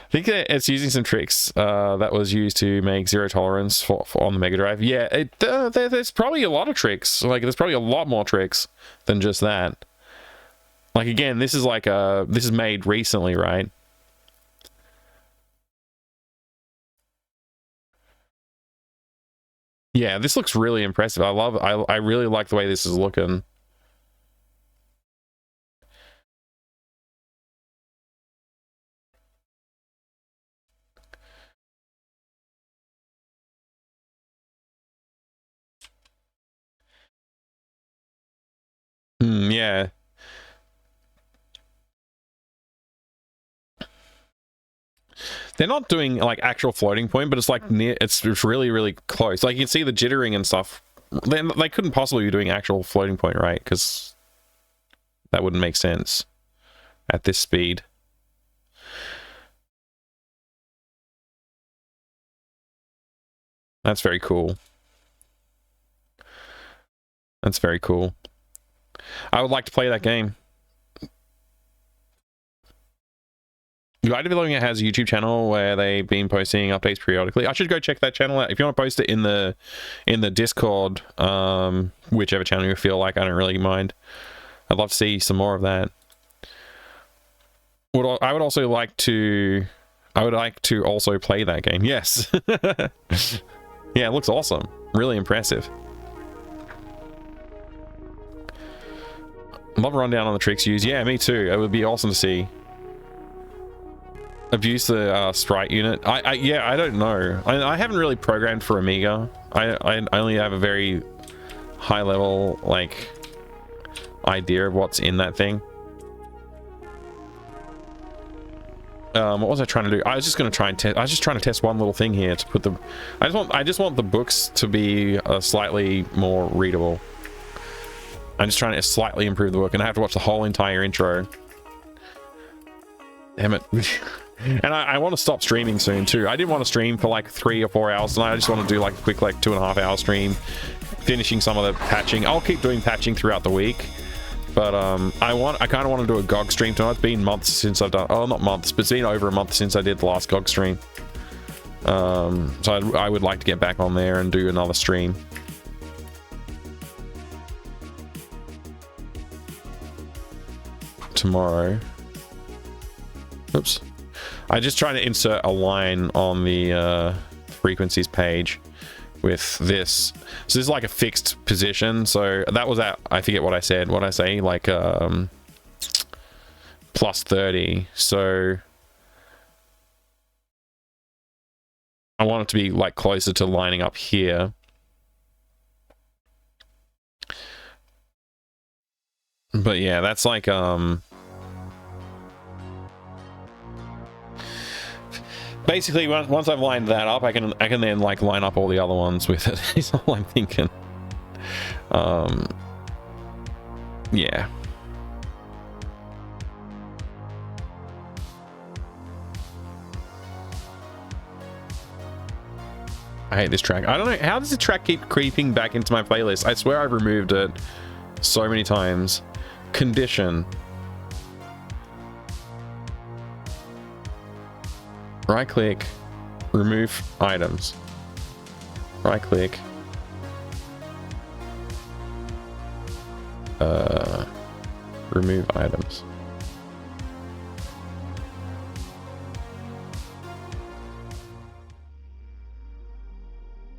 I think it's using some tricks that was used to make Zero Tolerance for on the Mega Drive. Yeah, there's probably a lot of tricks. Like, there's probably a lot more tricks than just that. Like, again, this is like this is made recently, right? Yeah, this looks really impressive. I really like the way this is looking. Yeah. They're not doing like actual floating point, but it's like near. It's really really close. Like you can see the jittering and stuff. They couldn't possibly be doing actual floating point, right? Because that wouldn't make sense at this speed. That's very cool. That's very cool. I would like to play that game. United Developing has a YouTube channel where they've been posting updates periodically. I should go check that channel out. If you want to post it in the Discord, whichever channel you feel like, I don't really mind. I'd love to see some more of that. I would like to also play that game. Yes. Yeah, it looks awesome. Really impressive. Love a rundown on the tricks used. Yeah, me too. It would be awesome to see. Abuse the sprite unit. Yeah, I don't know. I haven't really programmed for Amiga. I only have a very high level like idea of what's in that thing. What was I trying to do? I was just going to try and test. I was just trying to test one little thing here to put the. I just want the books to be slightly more readable. I'm just trying to slightly improve the book, and I have to watch the whole entire intro. Damn it. And I want to stop streaming soon too. I didn't want to stream for like 3 or 4 hours, and I just want to do like a quick like 2.5 hour stream, finishing some of the patching. I'll keep doing patching throughout the week. But I kind of want to do a GOG stream tonight. It's been months since I've done. Oh, not months, but it's been over a month since I did the last GOG stream. So I would like to get back on there and do another stream. Tomorrow. Oops. I just try to insert a line on the frequencies page with this. So this is like a fixed position. So that was at, I forget what I said. What I say, like plus 30. So I want it to be like closer to lining up here. But yeah, that's like basically once I've lined that up, I can then like line up all the other ones with it. Is all I'm thinking. Yeah. I hate this track. I don't know, how does the track keep creeping back into my playlist? I swear I've removed it so many times. Condition. Right click, remove items. Right click. Remove items.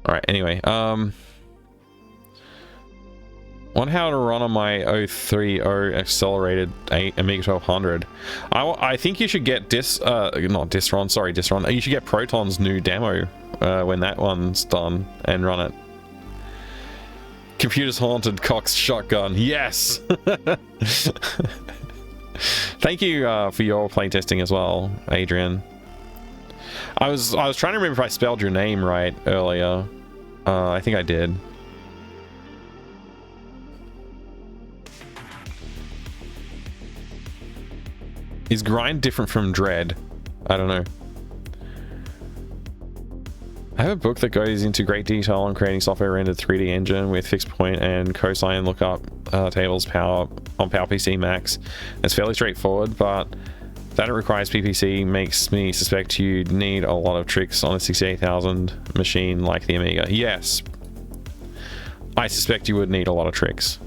Alright, anyway, on how to run on my 030 accelerated Amiga 1200. I think you should get Distron. You should get Proton's new demo when that one's done and run it. Computer's haunted, Cox shotgun. Yes. Thank you for your playtesting as well, Adrian. I was trying to remember if I spelled your name right earlier. I think I did. Is grind different from dread? I don't know. I have a book that goes into great detail on creating software rendered 3D engine with fixed point and cosine lookup tables on PowerPC Max. It's fairly straightforward, but that it requires PPC makes me suspect you'd need a lot of tricks on a 68,000 machine like the Amiga. Yes, I suspect you would need a lot of tricks.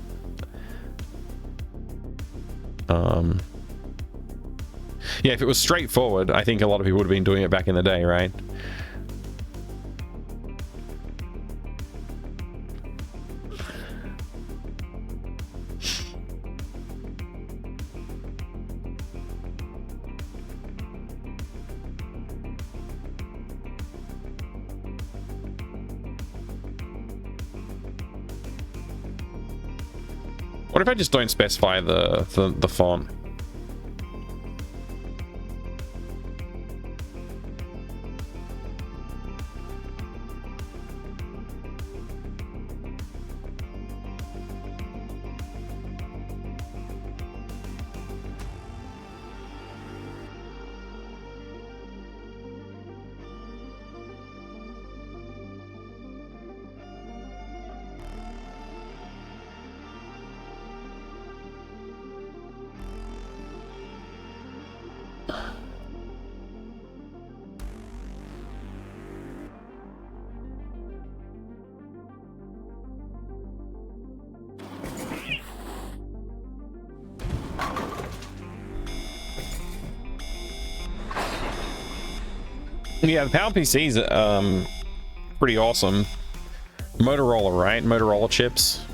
Yeah, if it was straightforward, I think a lot of people would have been doing it back in the day, right? What if I just don't specify the font? Yeah, the PowerPC's pretty awesome. Motorola, right? Motorola chips.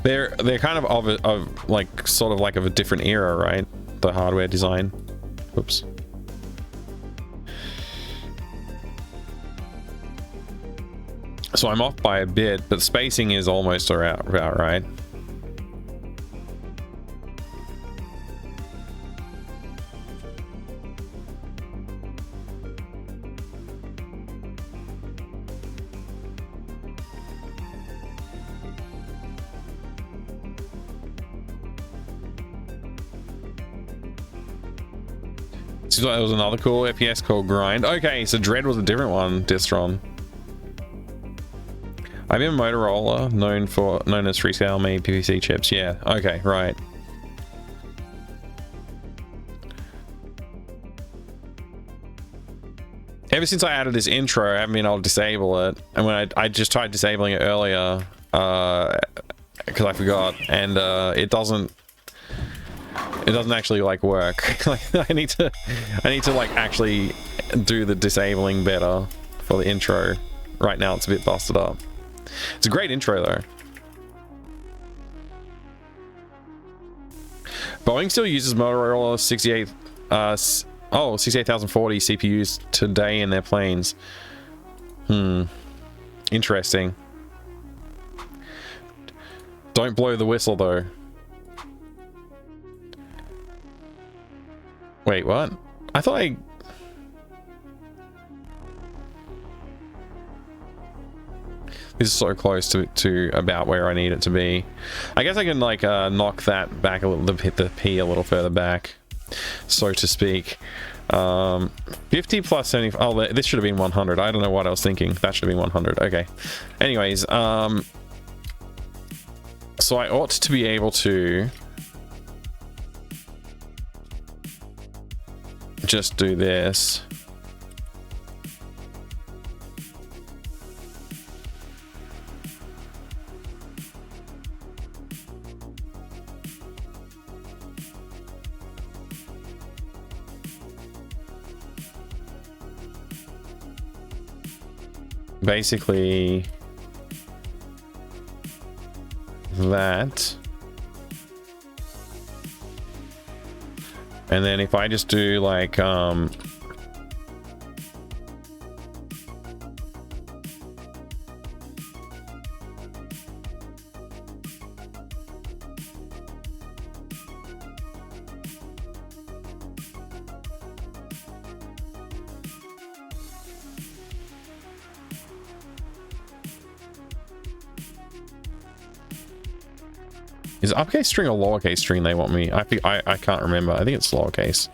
They're kind of like sort of like of a different era, right? The hardware design. Oops. So I'm off by a bit, but spacing is almost about right. Seems like there was another cool FPS called Grind. Okay, so Dread was a different one, Distron. IBM Motorola, known as Freescale made PVC chips. Yeah, okay, right. Ever since I added this intro, I haven't been able to disable it. And when I just tried disabling it earlier, because I forgot, and it doesn't actually like work. Like I need to like actually do the disabling better for the intro. Right now it's a bit busted up. It's a great intro though. Boeing still uses Motorola 68040 CPUs today in their planes. Interesting. Don't blow the whistle though. Wait, what? I thought this is so close to about where I need it to be. I guess I can like knock that back a little, hit the P a little further back, so to speak. 50 plus 70. Oh, this should have been 100. I don't know what I was thinking. That should have been 100. Okay. Anyways, so I ought to be able to just do this. Basically that, and then if I just do like is it uppercase string or lowercase string they want me? I think I can't remember. I think it's lowercase.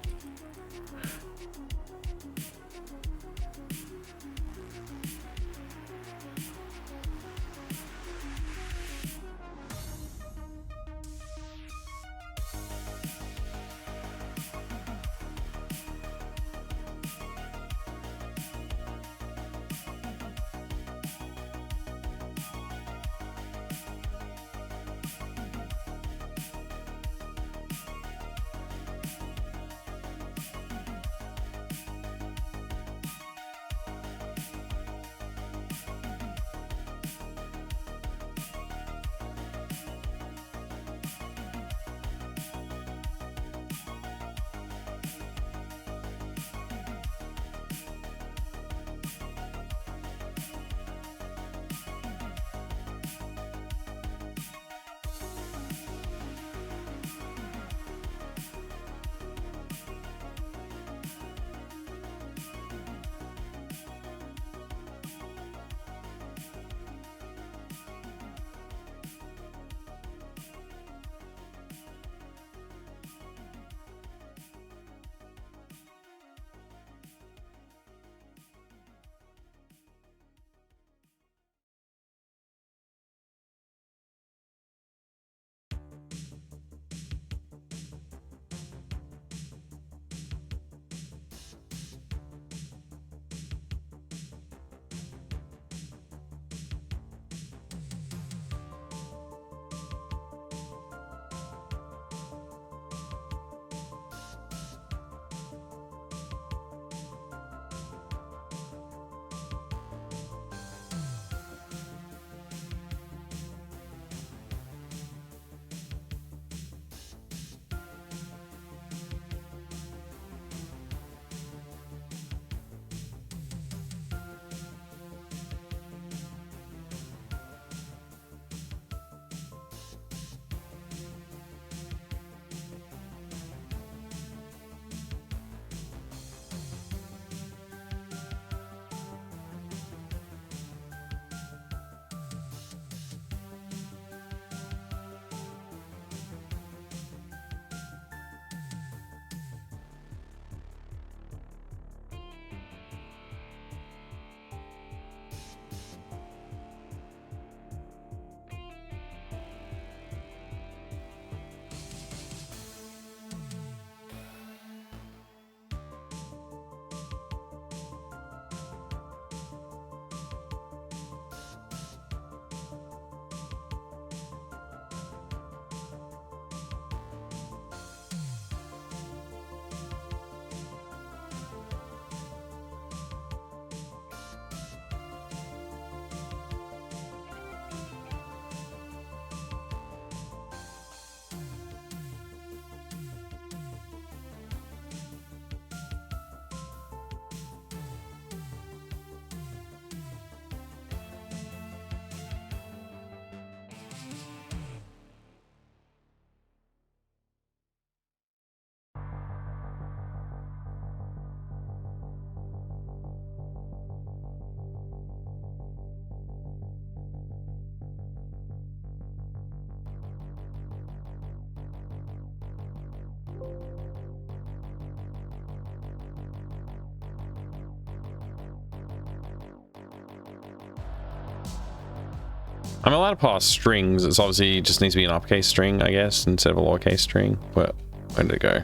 I'm allowed to pass strings. It's obviously just needs to be an uppercase string, I guess, instead of a lowercase string. But where did it go?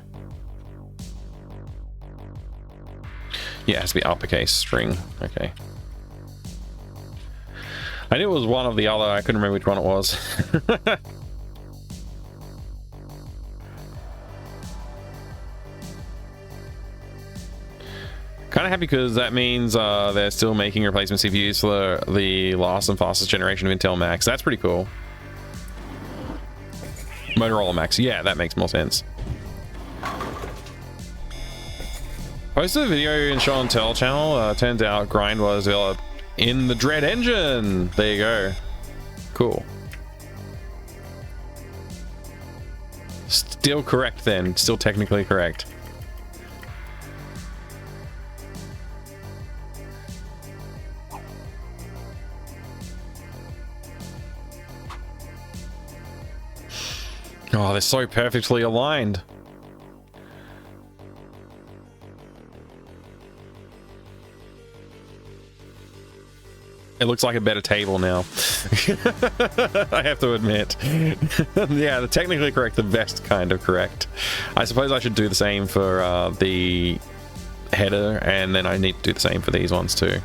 Yeah, it has to be uppercase string. Okay. I knew it was one or the other. I couldn't remember which one it was. Kind of happy because that means they're still making replacement CPUs for the last and fastest generation of Intel Macs. That's pretty cool. Motorola Macs. Yeah, that makes more sense. Posted a video in Show and Tell channel. Turns out Grind was developed in the Dread engine. There you go. Cool. Still correct then. Still technically correct. Oh, they're so perfectly aligned. It looks like a better table now. I have to admit. Yeah, the technically correct, the best kind of correct. I suppose I should do the same for the header, and then I need to do the same for these ones too.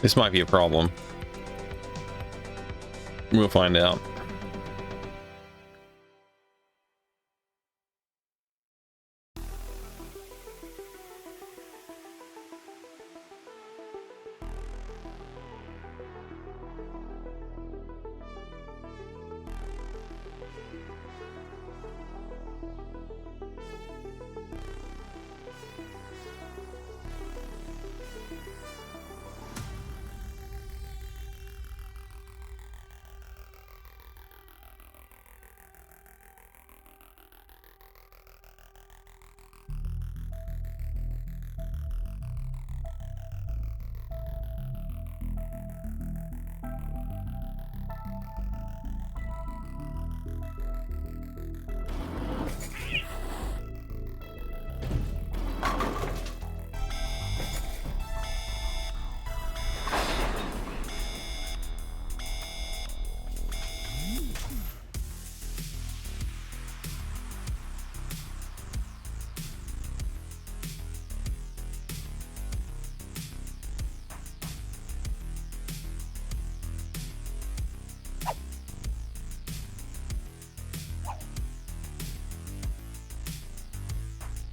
This might be a problem. We'll find out.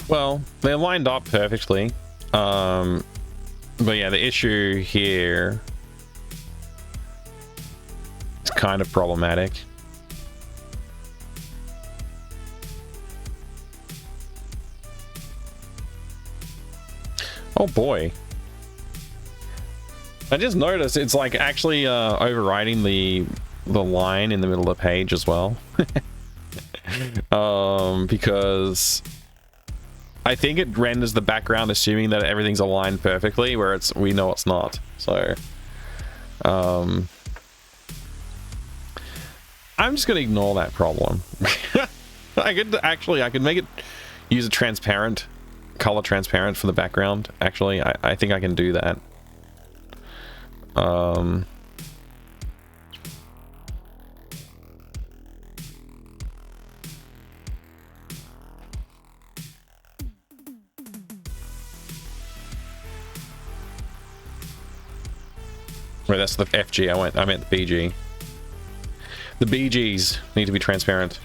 Well, they're lined up perfectly. But yeah, the issue here is kind of problematic. Oh boy. I just noticed it's like actually overriding the line in the middle of the page as well. Because I think it renders the background assuming that everything's aligned perfectly, where we know it's not. So I'm just gonna ignore that problem. I could make it use a transparent color transparent for the background. Actually, I think I can do that. Wait, that's the FG. I meant the BG. The BGs need to be transparent.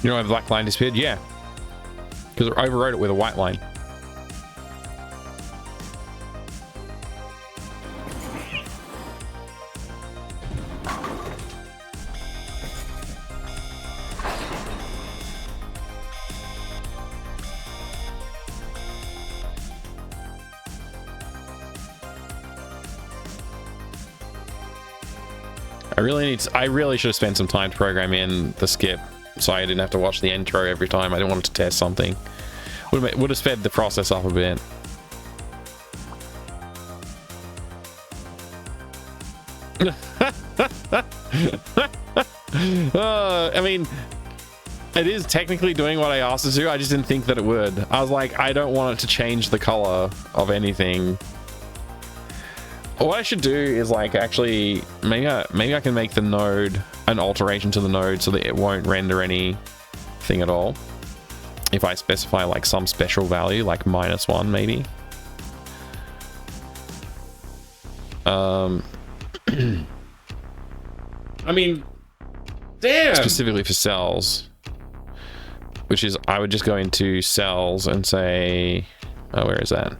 You know why the black line disappeared? Yeah. Because I overrode it with a white line. I really should have spent some time to program in the skip, so I didn't have to watch the intro every time. I didn't want it to test something. Would have sped the process up a bit. I mean, it is technically doing what I asked it to. I just didn't think that it would. I was like, I don't want it to change the color of anything. What I should do is like actually maybe I can make the node an alteration to the node so that it won't render anything at all. If I specify like some special value like -1 maybe. I mean, damn. Specifically for cells, which is I would just go into cells and say, oh, where is that?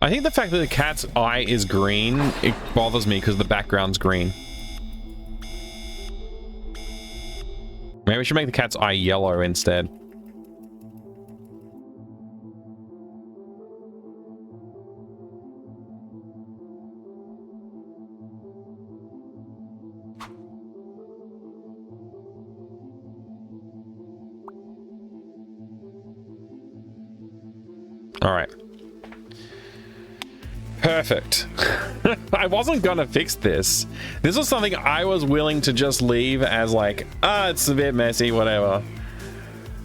I think the fact that the cat's eye is green, it bothers me because the background's green. Maybe we should make the cat's eye yellow instead. All right. Perfect. I wasn't gonna fix this. This was something I was willing to just leave as like, it's a bit messy, whatever.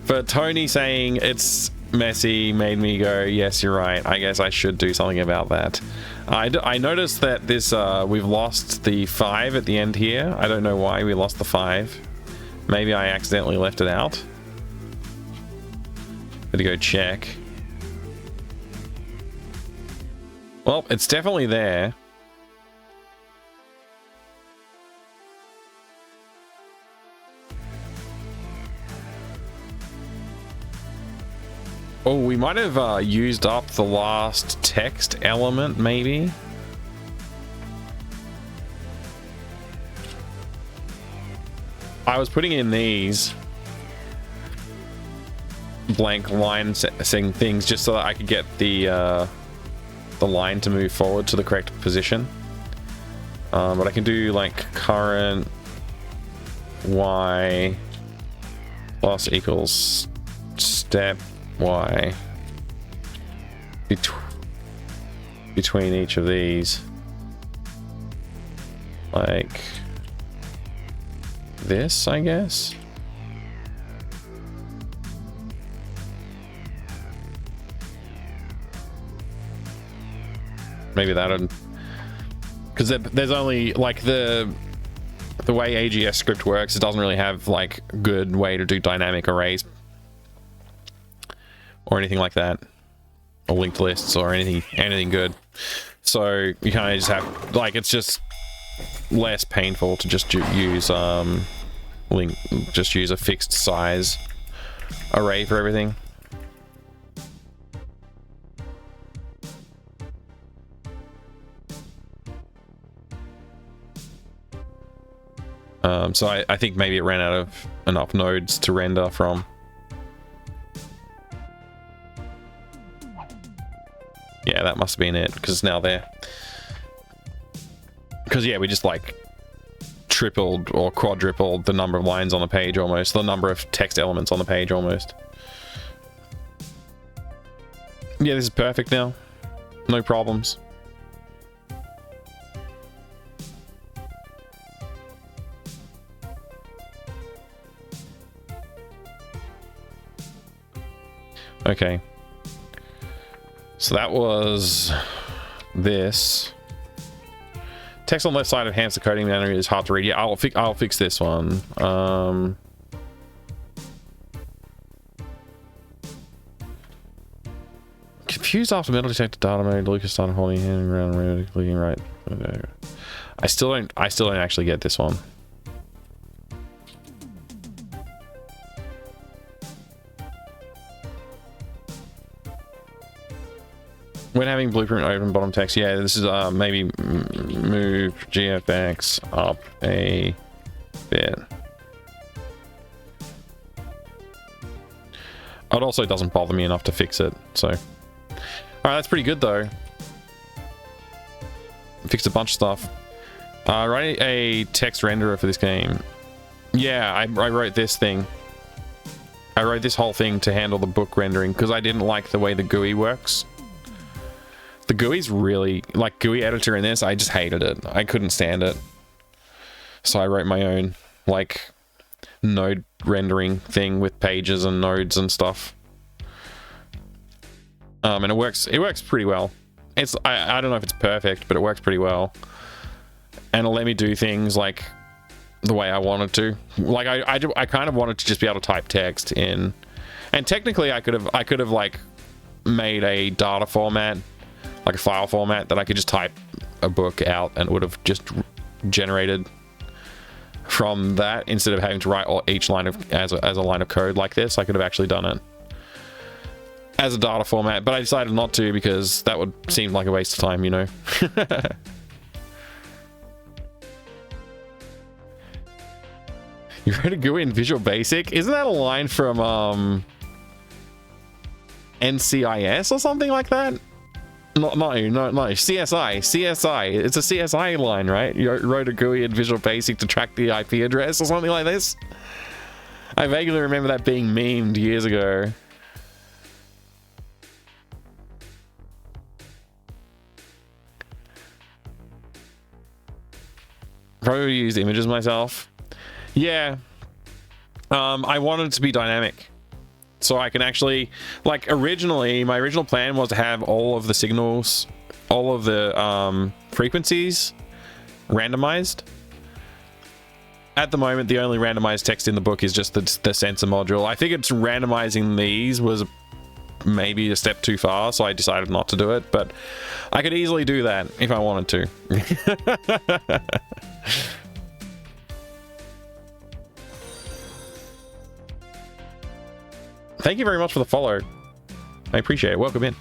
But Tony saying it's messy made me go, yes, you're right. I guess I should do something about that. I noticed that this, we've lost the 5 at the end here. I don't know why we lost the 5. Maybe I accidentally left it out. Gotta go check. Well, it's definitely there. Oh, we might have used up the last text element, maybe. I was putting in these blank line saying things just so that I could get the line to move forward to the correct position. But I can do like current y plus equals step y between each of these, like this, I guess. Maybe that would, because there's only like the way AGS script works, it doesn't really have like good way to do dynamic arrays or anything like that, or linked lists or anything good. So you kind of just have like, it's just less painful to just use use a fixed size array for everything. So I think maybe it ran out of enough nodes to render from. Yeah, that must have been it, because it's now there. Because yeah, we just like tripled or quadrupled the number of lines on the page almost, the number of text elements on the page almost. Yeah, this is perfect now. No problems. Okay, so that was this. Text on left side of hamster coding manner is hard to read. Yeah, I'll fix this one. Confused after metal detected data mode. Lucas started holding hand around, clicking right. I still don't actually get this one. When having blueprint open bottom text, yeah, this is maybe move GFX up a bit. It also doesn't bother me enough to fix it, so. Alright, that's pretty good though. Fixed a bunch of stuff. Write a text renderer for this game. Yeah, I wrote this thing. I wrote this whole thing to handle the book rendering because I didn't like the way the GUI works. The GUI's really, like GUI editor in this, I just hated it. I couldn't stand it. So I wrote my own, like, node rendering thing with pages and nodes and stuff. And it works pretty well. I don't know if it's perfect, but it works pretty well. And it'll let me do things like the way I wanted to. Like I kind of wanted to just be able to type text in. And technically I could have like made a data format, like a file format that I could just type a book out and it would have just generated from that instead of having to write each line of as a line of code like this. I could have actually done it. as a data format, but I decided not to because that would seem like a waste of time, you know. You wrote a GUI in Visual Basic? Isn't that a line from NCIS or something like that? No, CSI. It's a CSI line, right? You wrote a GUI in Visual Basic to track the IP address or something like this? I vaguely remember that being memed years ago. Probably used images myself. Yeah. I wanted it to be dynamic. So I can actually, like, originally, my original plan was to have all of the signals, all of the frequencies randomized. At the moment, the only randomized text in the book is just the sensor module. I think it's randomizing these was maybe a step too far, so I decided not to do it, but I could easily do that if I wanted to. Thank you very much for the follow. I appreciate it. Welcome in.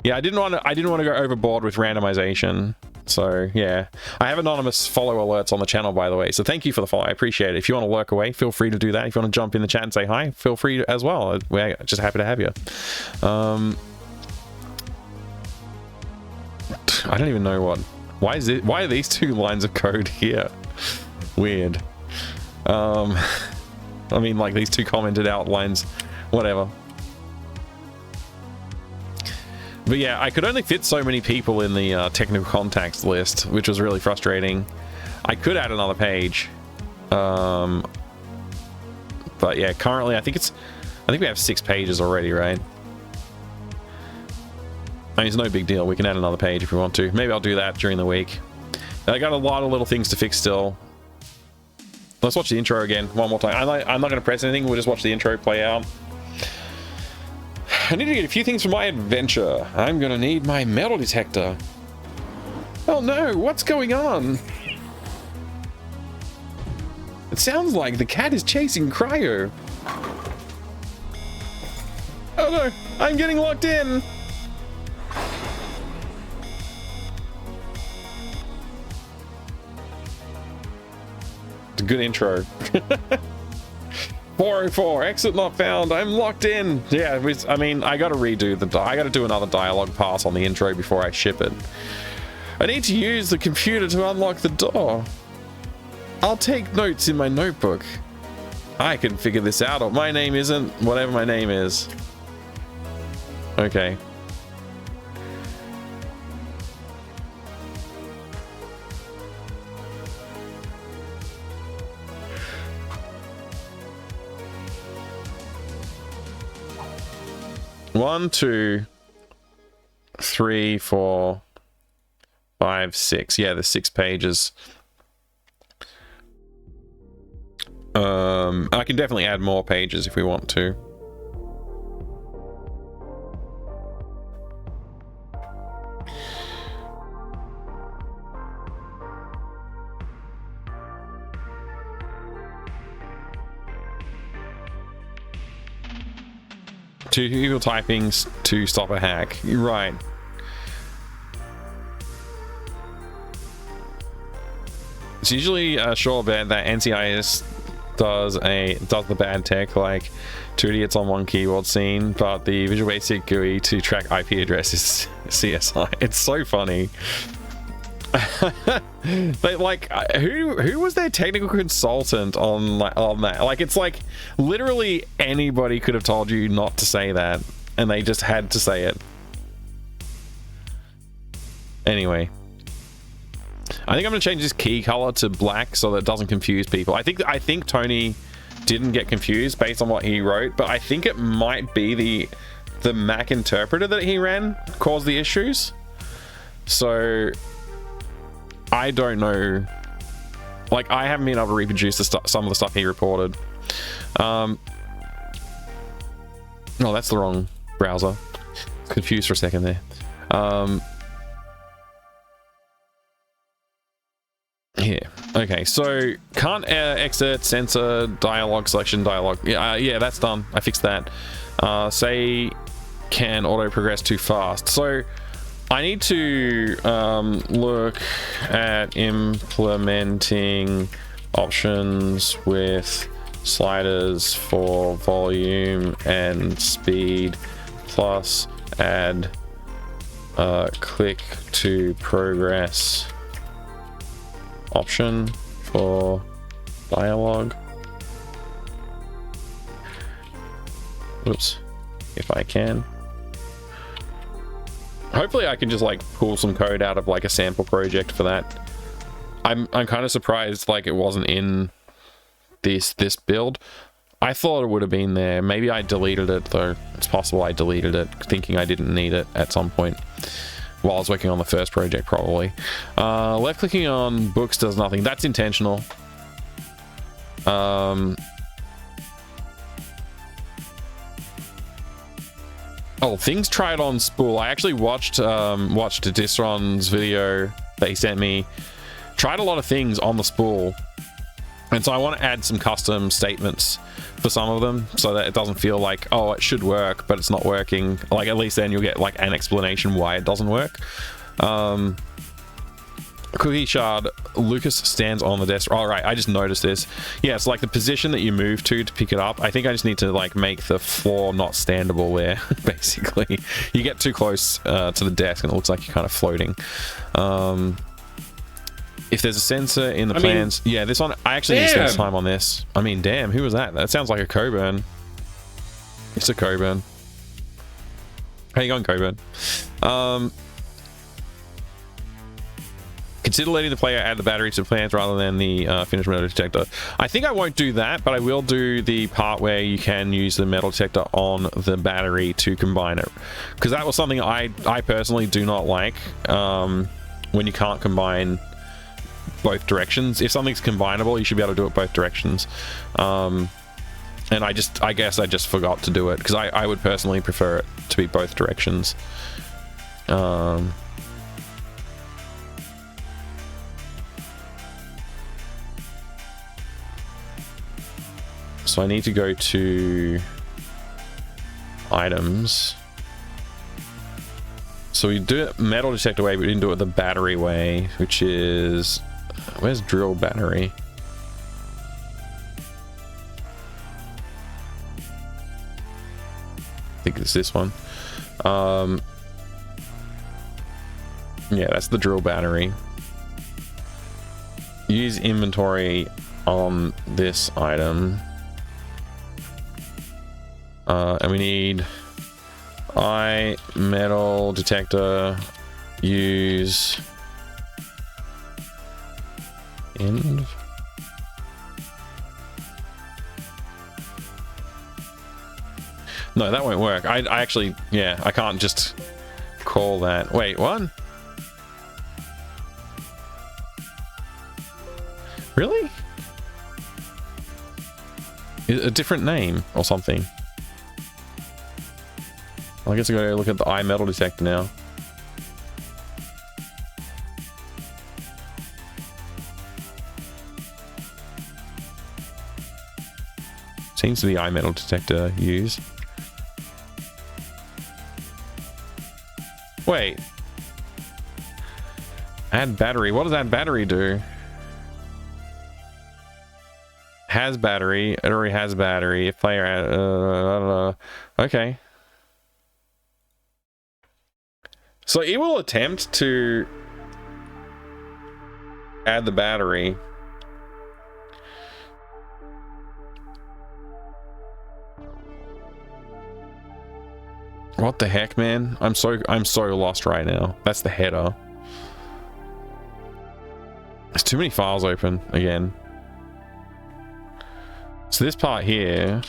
Yeah, I didn't want to go overboard with randomization. So yeah, I have anonymous follow alerts on the channel, by the way. So thank you for the follow. I appreciate it. If you want to lurk away, feel free to do that. If you want to jump in the chat and say hi, feel free to, as well. We're just happy to have you. I don't even know what. Why is it? Why are these two lines of code here? Weird. I mean, like these two commented out lines, whatever. But yeah, I could only fit so many people in the technical contacts list, which was really frustrating. I could add another page. But yeah, currently I think we have 6 pages already, right? I mean, it's no big deal. We can add another page if we want to. Maybe I'll do that during the week. I got a lot of little things to fix still. Let's watch the intro again one more time. I'm not going to press anything. We'll just watch the intro play out. I need to get a few things for my adventure. I'm going to need my metal detector. Oh no, what's going on? It sounds like the cat is chasing Cryo. Oh no, I'm getting locked in. It's a good intro. 404, exit not found. I'm locked in. Yeah, I mean, I gotta do another dialogue pass on the intro before I ship it. I need to use the computer to unlock the door. I'll take notes in my notebook. I can figure this out, or my name isn't whatever my name is. Okay. One, 2, 3, 4, 5, 6. Yeah, there's 6 pages. I can definitely add more pages if we want to. Two people typing to stop a hack. You're right. It's usually a sure bet that NCIS does the bad tech, like 2 idiots on one keyboard scene, but the Visual Basic GUI to track IP addresses is CSI. It's so funny. They like who was their technical consultant on that? Like, it's like literally anybody could have told you not to say that, and they just had to say it. Anyway, I think I'm gonna change this key color to black so that it doesn't confuse people. I think Tony didn't get confused based on what he wrote, but I think it might be the Mac interpreter that he ran caused the issues. So I don't know. Like, I haven't been able to reproduce some of the stuff he reported. Oh, that's the wrong browser. Confused for a second there. Yeah. Okay, so can't exit, censor, dialogue, selection, dialogue. Yeah, that's done. I fixed that. Say can auto progress too fast. So I need to look at implementing options with sliders for volume and speed, plus add click to progress option for dialogue. Whoops, if I can. Hopefully I can just like pull some code out of like a sample project for that. I'm kind of surprised like it wasn't in this build. I thought it would have been there. Maybe I deleted it though. It's possible I deleted it thinking I didn't need it at some point while I was working on the first project probably. Left clicking on books does nothing. That's intentional. Oh, things tried on spool. I actually watched Disron's video that he sent me. Tried a lot of things on the spool. And so I want to add some custom statements for some of them so that it doesn't feel like, oh, it should work, but it's not working. Like, at least then you'll get like an explanation why it doesn't work. Cookie shard, Lucas stands on the desk. All right, I just noticed this. Yeah, it's like the position that you move to pick it up. I think I just need to like make the floor not standable there, basically. You get too close to the desk and it looks like you're kind of floating. If there's a sensor in the plans, yeah, this one, I actually need to spend time on this. I mean, damn, who was that? That sounds like a Coburn. It's a Coburn. How you going, Coburn? Consider letting the player add the battery to the plans rather than the finished metal detector. I think I won't do that, but I will do the part where you can use the metal detector on the battery to combine it. Because that was something I personally do not like, when you can't combine both directions. If something's combinable, you should be able to do it both directions. And I guess I just forgot to do it because I would personally prefer it to be both directions. So I need to go to items. So we do it metal detector way, but we didn't do it the battery way, which is, where's drill battery? I think it's this one. Yeah, that's the drill battery. Use inventory on this item. And we need metal detector, use end. No, that won't work. I actually, yeah, I can't just call that. Wait, what? Really? A different name or something? I guess I gotta look at the metal detector now. Seems to be metal detector use. Wait. Add battery. What does that battery do? Has battery. It already has battery. If player I don't know. Okay. So it will attempt to add the battery. What the heck, man? I'm so lost right now. That's the header. There's too many files open again. So this part here.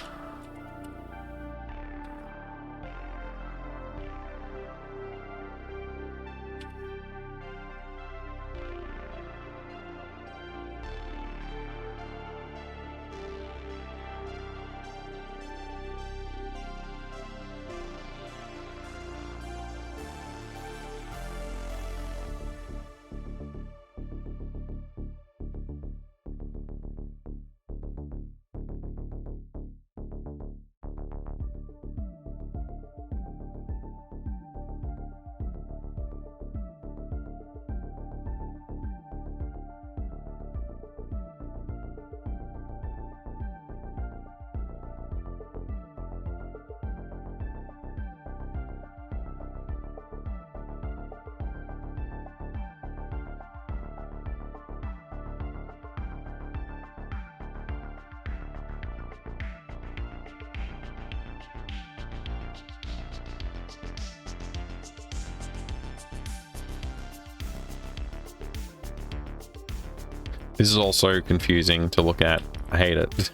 This is also confusing to look at. I hate it.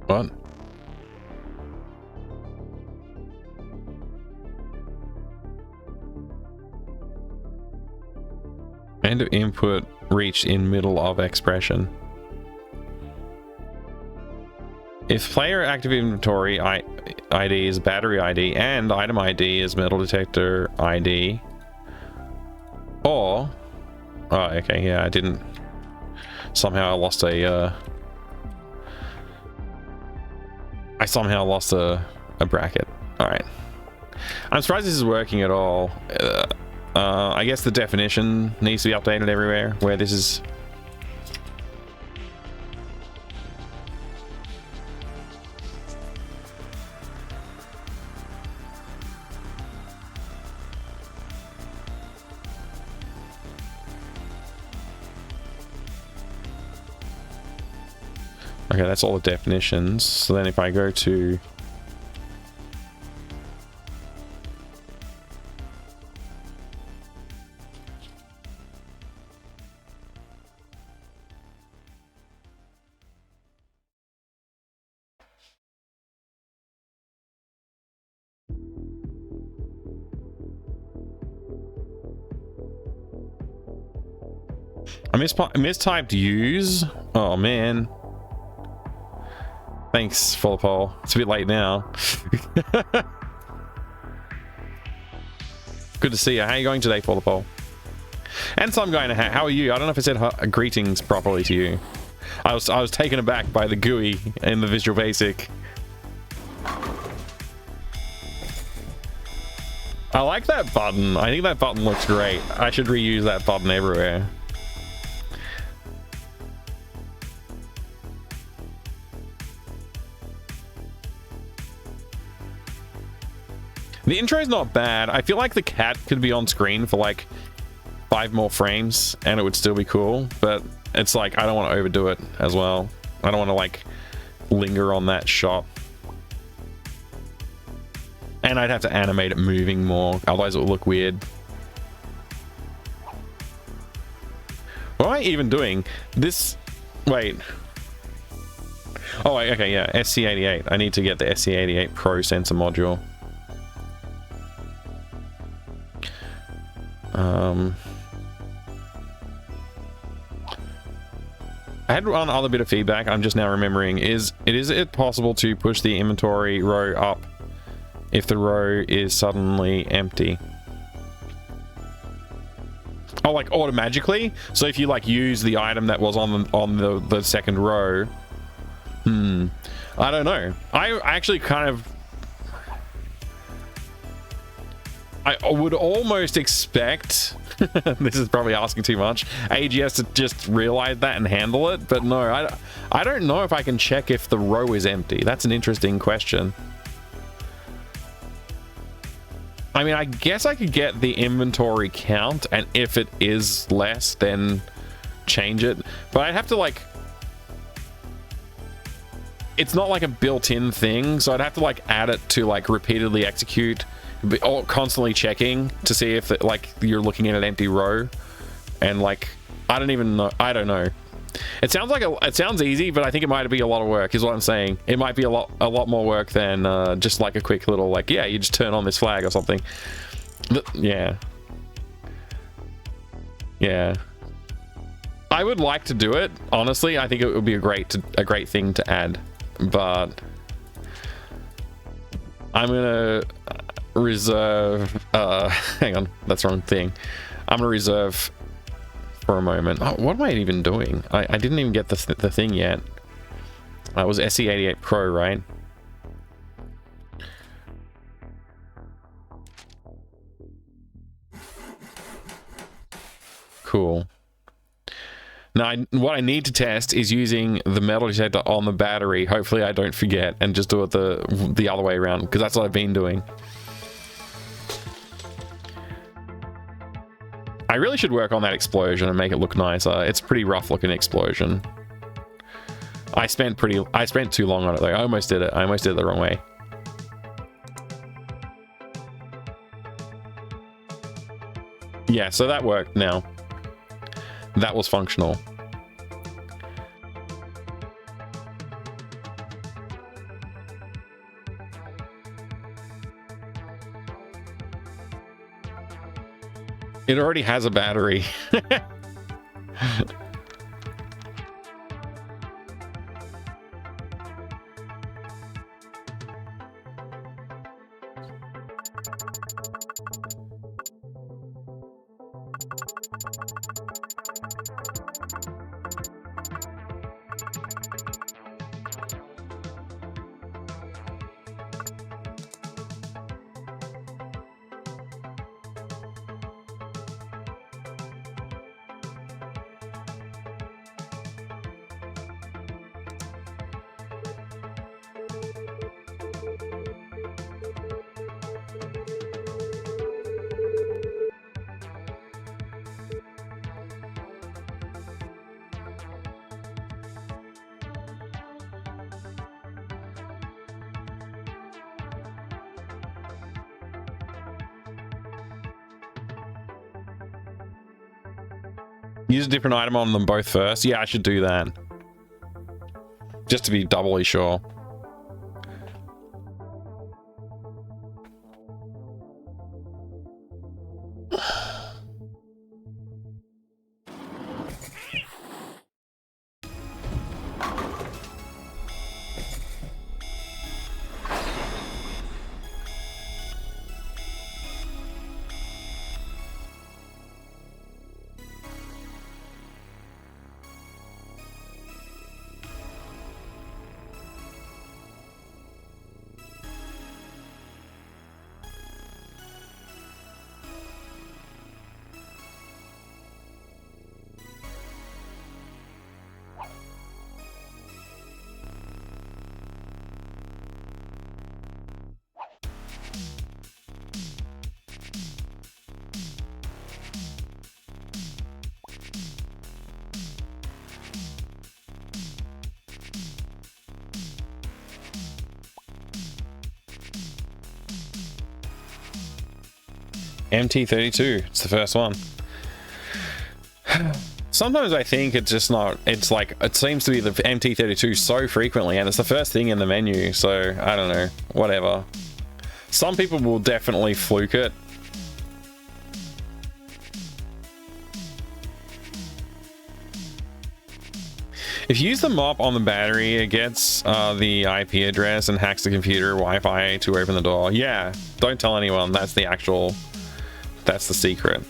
What? End of input reached in middle of expression. If player active inventory ID is battery ID and item ID is metal detector ID, or oh, okay, yeah, I didn't. Somehow I lost a. I somehow lost a bracket. All right. I'm surprised this is working at all. I guess the definition needs to be updated everywhere where this is. Okay, that's all the definitions. So then if I go to I mistyped use. Oh man. Thanks, Folopole. It's a bit late now. Good to see you. How are you going today, Folopole? And some guy in a hat. How are you? I don't know if I said greetings properly to you. I was taken aback by the GUI in the Visual Basic. I like that button. I think that button looks great. I should reuse that button everywhere. The intro is not bad. I feel like the cat could be on screen for like 5 more frames and it would still be cool, but it's like I don't want to overdo it as well. I don't want to like linger on that shot. And I'd have to animate it moving more, otherwise it would look weird. What am I even doing? This... Wait. Oh, okay, yeah, SC88. I need to get the SC88 Pro sensor module. I had one other bit of feedback I'm just now remembering. Is it possible to push the inventory row up if the row is suddenly empty? Oh, like automatically? So if you like use the item that was on the second row. I don't know. I actually kind of... I would almost expect, this is probably asking too much, AGS to just realize that and handle it, but no, I don't know if I can check if the row is empty. That's an interesting question. I mean, I guess I could get the inventory count, and if it is less, then change it. But I'd have to like... It's not like a built-in thing, so I'd have to like add it to like repeatedly execute, or constantly checking to see if it, like you're looking at an empty row, and like I don't even know. I don't know. It sounds like it sounds easy, but I think it might be a lot of work. Is what I'm saying. It might be a lot more work than just like a quick little like, yeah, you just turn on this flag or something. Yeah. I would like to do it. Honestly, I think it would be a great thing to add, but I'm gonna reserve. Hang on, that's the wrong thing. I'm gonna reserve for a moment. Oh, what am I even doing? I didn't even get the thing yet. That was SE88 Pro, right? Cool. Now, what I need to test is using the metal detector on the battery. Hopefully I don't forget and just do it the other way around, because that's what I've been doing. I really should work on that explosion and make it look nicer. It's a pretty rough looking explosion. I spent too long on it though. I almost did it. I almost did it the wrong way. Yeah, so that worked now. That was functional. It already has a battery. Use a different item on them both first. Yeah, I should do that. Just to be doubly sure. MT32, it's the first one. Sometimes I think it's just not, it's like, it seems to be the MT32 so frequently, and it's the first thing in the menu, so I don't know, whatever. Some people will definitely fluke it. If you use the mop on the battery, it gets the IP address and hacks the computer Wi-Fi to open the door. Yeah, don't tell anyone, that's the actual, that's the secret.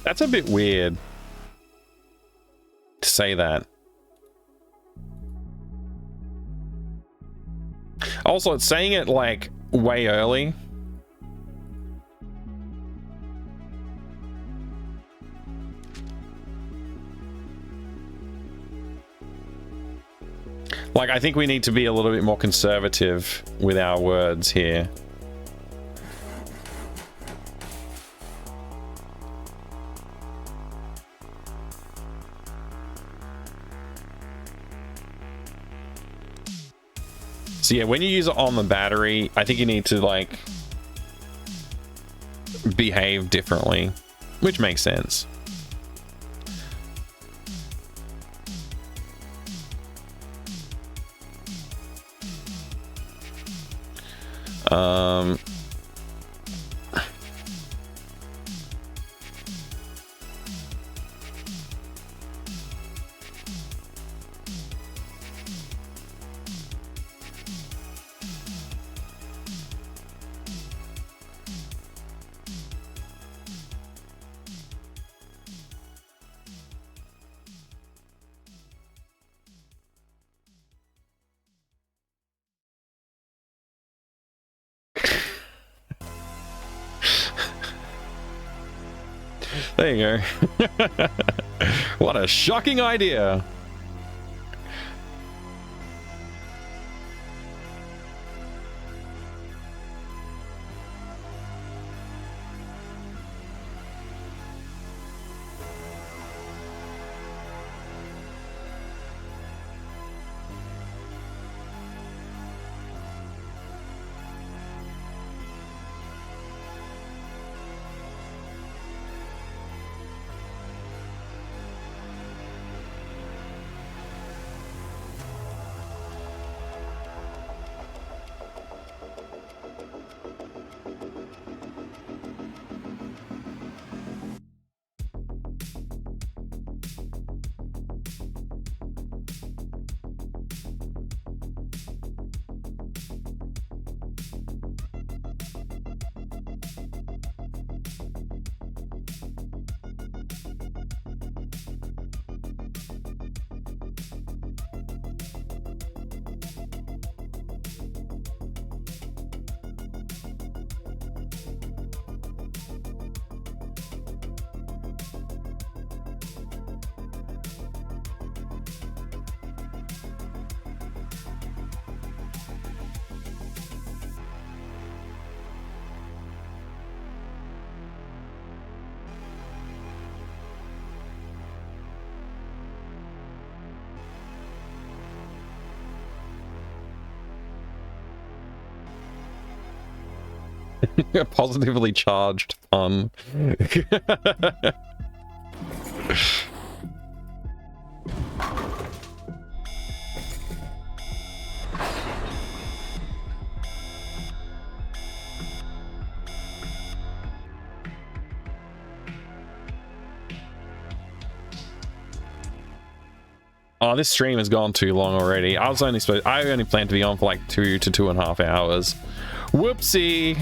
That's a bit weird to say that. Also, it's saying it like way early. Like, I think we need to be a little bit more conservative with our words here. So yeah, when you use it on the battery, I think you need to like behave differently, which makes sense. Um, there you go. What a shocking idea. Positively charged on. Oh, this stream has gone too long already. I only planned to be on for like 2 to 2.5 hours. Whoopsie.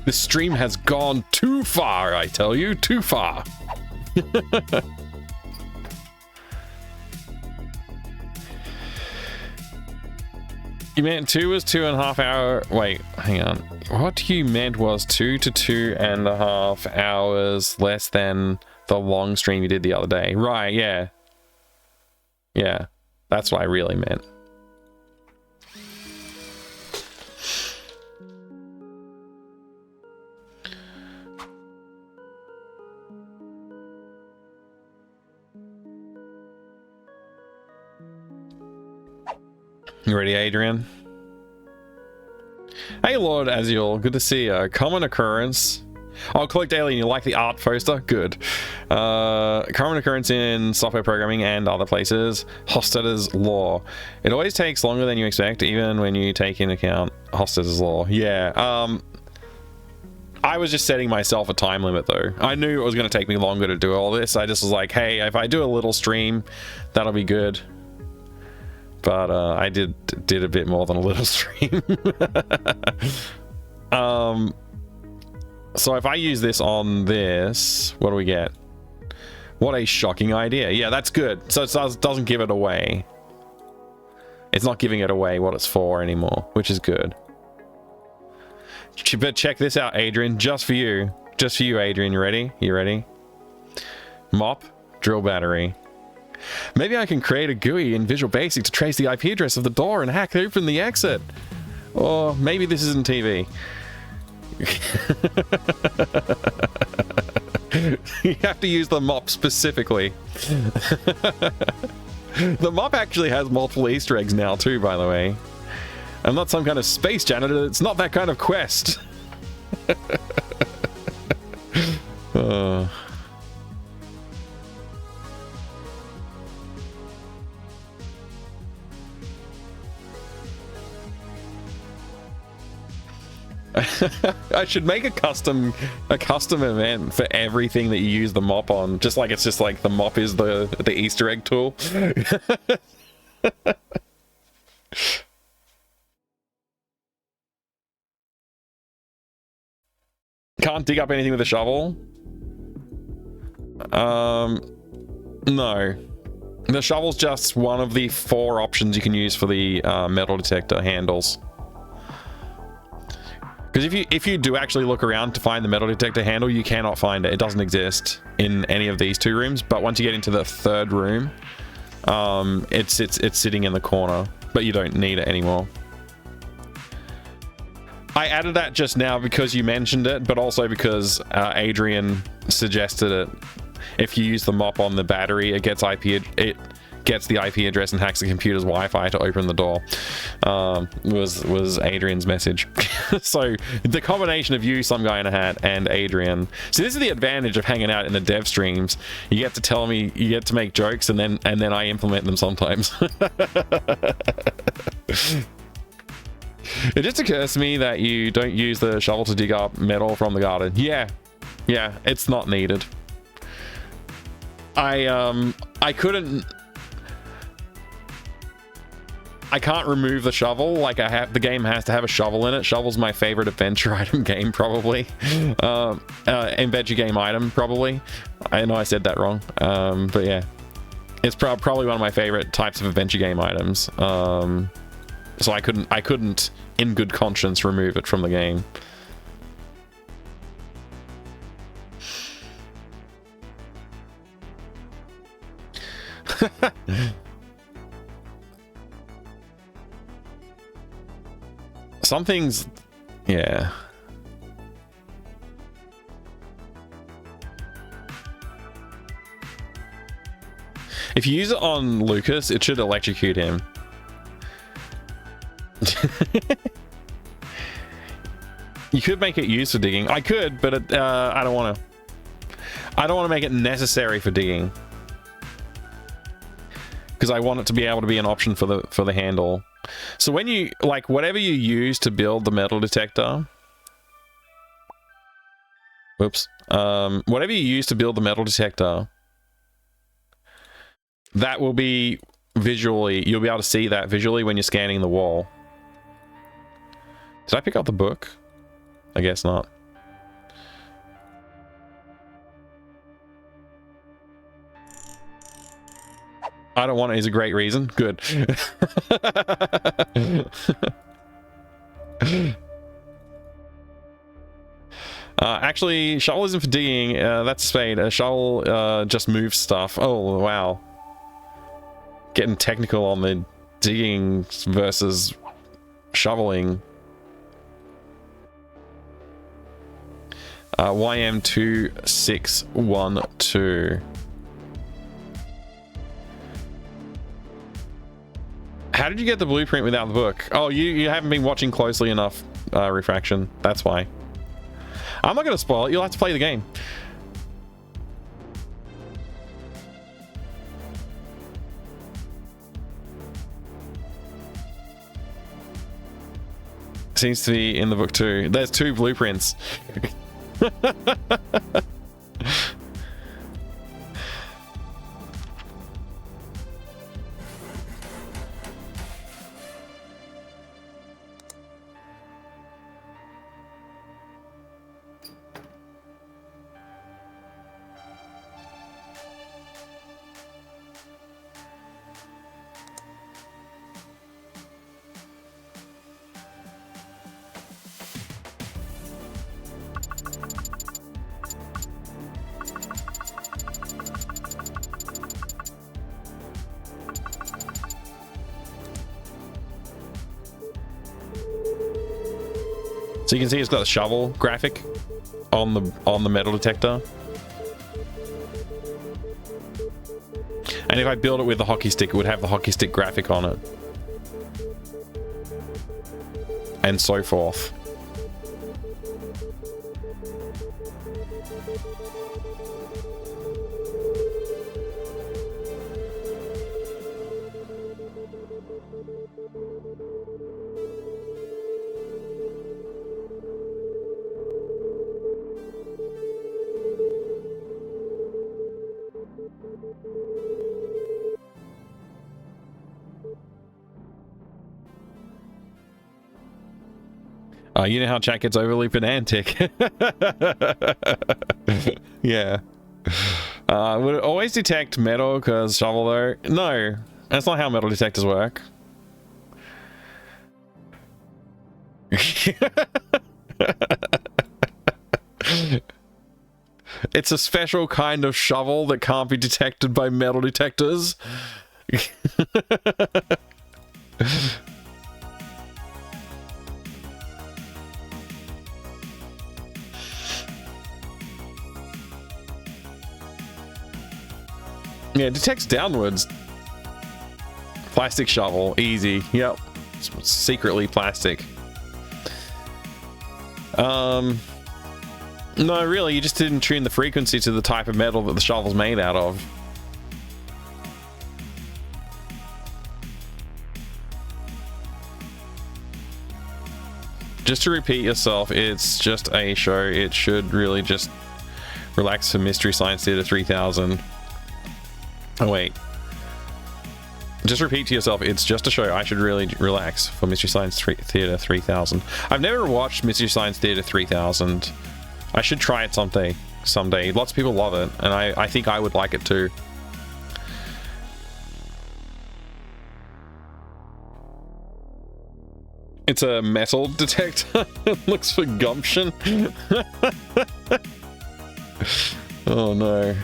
This stream has gone too far, I tell you, too far. You meant 2 was 2.5 hour. Wait, hang on. What you meant was 2 to 2.5 hours less than the long stream you did the other day. Right, yeah. Yeah, that's what I really meant. You ready, Adrian? Hey, Lord Aziel, good to see you. Common occurrence. Oh, collect daily and you like the art poster? Good. Common occurrence in software programming and other places. Hofstadter's law. It always takes longer than you expect, even when you take into account Hofstadter's law. Yeah, I was just setting myself a time limit, though. I knew it was going to take me longer to do all this. I just was like, hey, if I do a little stream, that'll be good. But I did a bit more than a little stream. So if I use this on this, what do we get? What a shocking idea. Yeah, that's good. So it doesn't give it away. It's not giving it away what it's for anymore, which is good. But check this out, Adrian, just for you. Just for you, Adrian. You ready? You ready? Mop, drill battery. Maybe I can create a GUI in Visual Basic to trace the IP address of the door and hack open the exit. Or maybe this isn't TV. You have to use the mop specifically. The mop actually has multiple Easter eggs now too, by the way. I'm not some kind of space janitor. It's not that kind of quest. I should make a custom event for everything that you use the mop on. Just like it's just like the mop is the Easter egg tool. Can't dig up anything with a shovel? No. The shovel's just one of the 4 options you can use for the metal detector handles. Because if you do actually look around to find the metal detector handle, you cannot find it. It doesn't exist in any of these 2 rooms. But once you get into the 3rd room, it's sitting in the corner, but you don't need it anymore. I added that just now because you mentioned it, but also because Adrian suggested it. If you use the mop on the battery, it gets the IP address and hacks the computer's Wi-Fi to open the door. Was Adrian's message. So the combination of you, some guy in a hat, and Adrian. So this is the advantage of hanging out in the dev streams. You get to tell me, you get to make jokes, and then I implement them sometimes. It just occurs to me that you don't use the shovel to dig up metal from the garden. Yeah, it's not needed. I can't remove the shovel. Like the game has to have a shovel in it. Shovel's my favorite adventure item game, probably. Adventure game item, probably. I know I said that wrong, but yeah, it's probably one of my favorite types of adventure game items. So I couldn't, in good conscience, remove it from the game. Some things, yeah. If you use it on Lucas, it should electrocute him. You could make it used for digging. I could, but I don't want to make it necessary for digging, because I want it to be able to be an option for the handle. So when you, like, whatever you use to build the metal detector, whatever you use to build the metal detector, that will be visually, you'll be able to see that visually when you're scanning the wall. Did I pick up the book? I guess not. I don't want it is a great reason. Good. Actually, shovel isn't for digging. That's a spade. A shovel just moves stuff. Oh, wow. Getting technical on the digging versus shoveling. YM2612. How did you get the blueprint without the book? Oh, you haven't been watching closely enough, Refraction. That's why. I'm not going to spoil it. You'll have to play the game. Seems to be in the book too. There's 2 blueprints. So you can see it's got the shovel graphic on the metal detector. And if I build it with the hockey stick, it would have the hockey stick graphic on it. And so forth. You know how chat gets overly pedantic. Yeah. Would it always detect metal because shovel though? No, that's not how metal detectors work. It's a special kind of shovel that can't be detected by metal detectors. Yeah, it detects downwards. Plastic shovel, easy. Yep, it's secretly plastic. No, really, you just didn't tune the frequency to the type of metal that the shovel's made out of. Just to repeat yourself, it's just a show. It should really just relax for Mystery Science Theater 3000. Oh wait. Just repeat to yourself, it's just a show. I should really relax for Mystery Science Theater 3000. I've never watched Mystery Science Theater 3000. I should try it someday. Lots of people love it, and I think I would like it too. It's a metal detector. It looks for gumption. Oh no.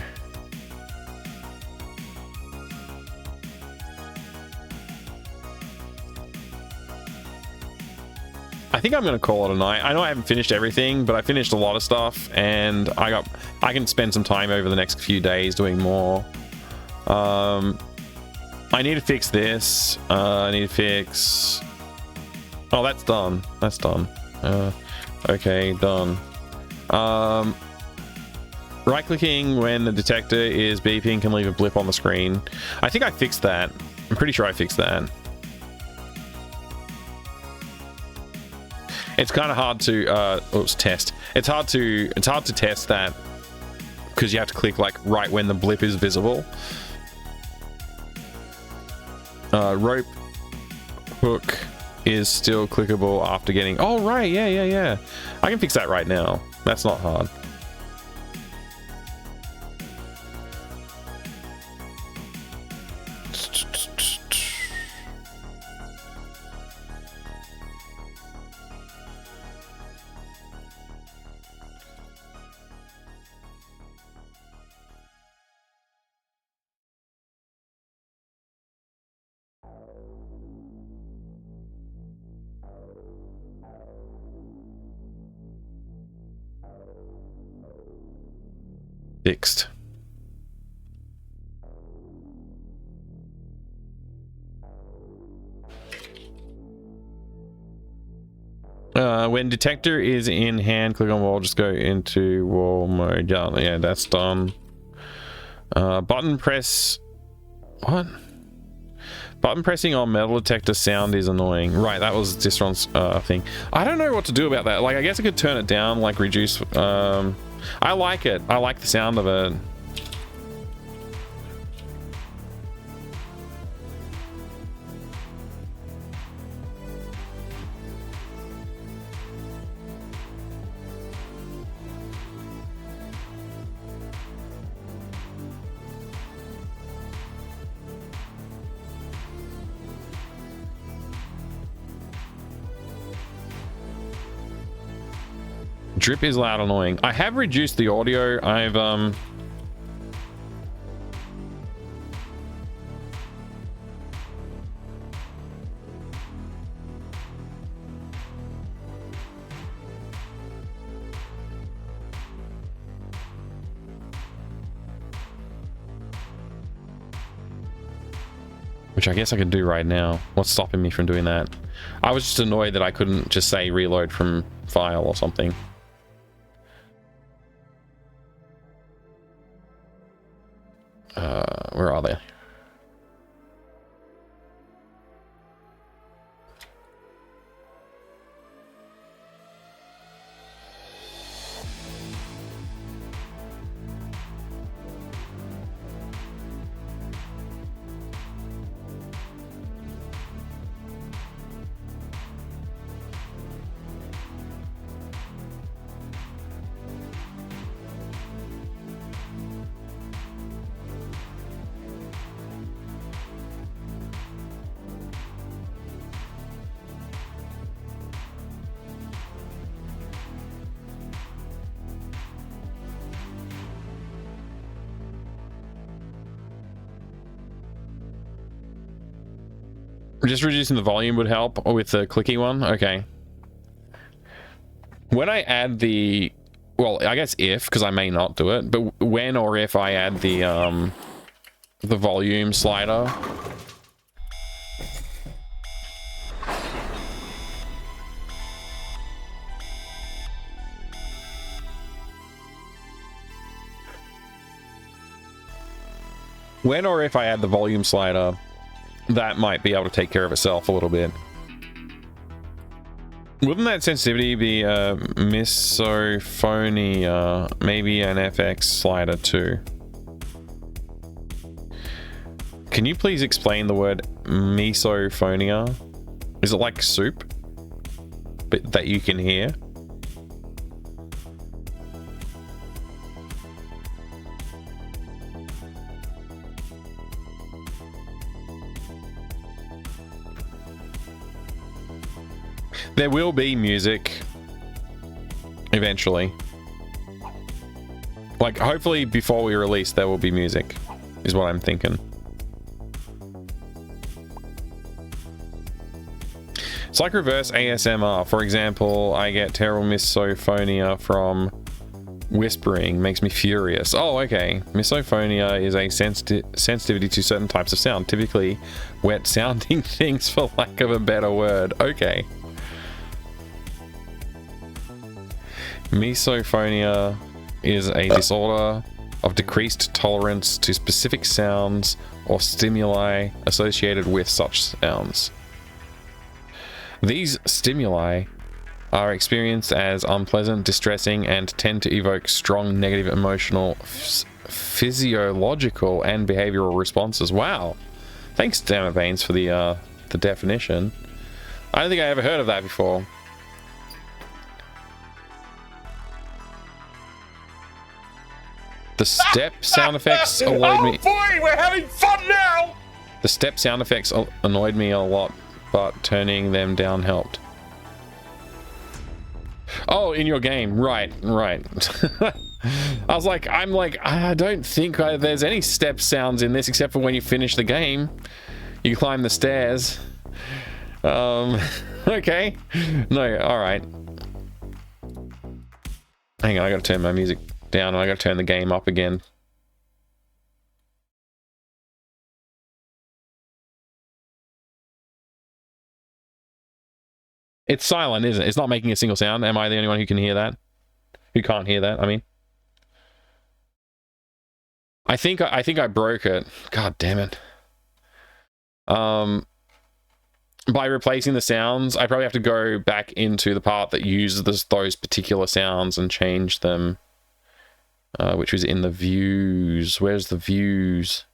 I think I'm gonna call it a night. I know I haven't finished everything, but I finished a lot of stuff, and I can spend some time over the next few days doing more. I need to fix this. I need to fix. Oh, that's done. That's done. Okay, done. Right-clicking when the detector is beeping can leave a blip on the screen. I think I fixed that. I'm pretty sure I fixed that. It's kind of hard to test. It's hard to test that because you have to click like right when the blip is visible. Rope hook is still clickable after getting. Oh right, yeah. I can fix that right now. That's not hard. Fixed. When detector is in hand, click on wall, just go into wall mode. Yeah, that's done. Button press. What? Button pressing on metal detector sound is annoying. Right, that was Distron's thing. I don't know what to do about that. Like, I guess I could turn it down, like reduce. I like it. I like the sound of it. Drip is loud, annoying. I have reduced the audio. I've Which I guess I could do right now. What's stopping me from doing that? I was just annoyed that I couldn't just say reload from file or something. Where are they? Just reducing the volume would help with the clicky one. Okay. When I add the, well, I guess if, because I may not do it, but when or if I add the volume slider, when or if I add the volume slider, that might be able to take care of itself a little bit. Wouldn't that sensitivity be misophonia? Maybe an FX slider too. Can you please explain the word misophonia? Is it like soup, but that you can hear? There will be music eventually. Like, hopefully before we release, there will be music, is what I'm thinking. It's like reverse ASMR. For example, I get terrible misophonia from whispering, makes me furious. Oh, okay. Misophonia is a sensitivity to certain types of sound, typically wet sounding things, for lack of a better word. Okay. Misophonia is a disorder of decreased tolerance to specific sounds or stimuli associated with such sounds. These stimuli are experienced as unpleasant, distressing, and tend to evoke strong negative emotional, physiological, and behavioral responses. Wow. Thanks, Damn It Baines, for the definition. I don't think I ever heard of that before. The step sound effects annoyed me. Oh boy, we're having fun now! The step sound effects annoyed me a lot, but turning them down helped. Oh, in your game. Right. I was like, I don't think there's any step sounds in this except for when you finish the game. You climb the stairs. Okay. No, alright. Hang on, I gotta turn my music down and I gotta turn the game up again. It's silent, isn't it? It's not making a single sound. Am I the only one who can hear that? Who can't hear that, I mean. I think I broke it. God damn it. By replacing the sounds, I probably have to go back into the part that uses those particular sounds and change them. Which was in the views. Where's the views?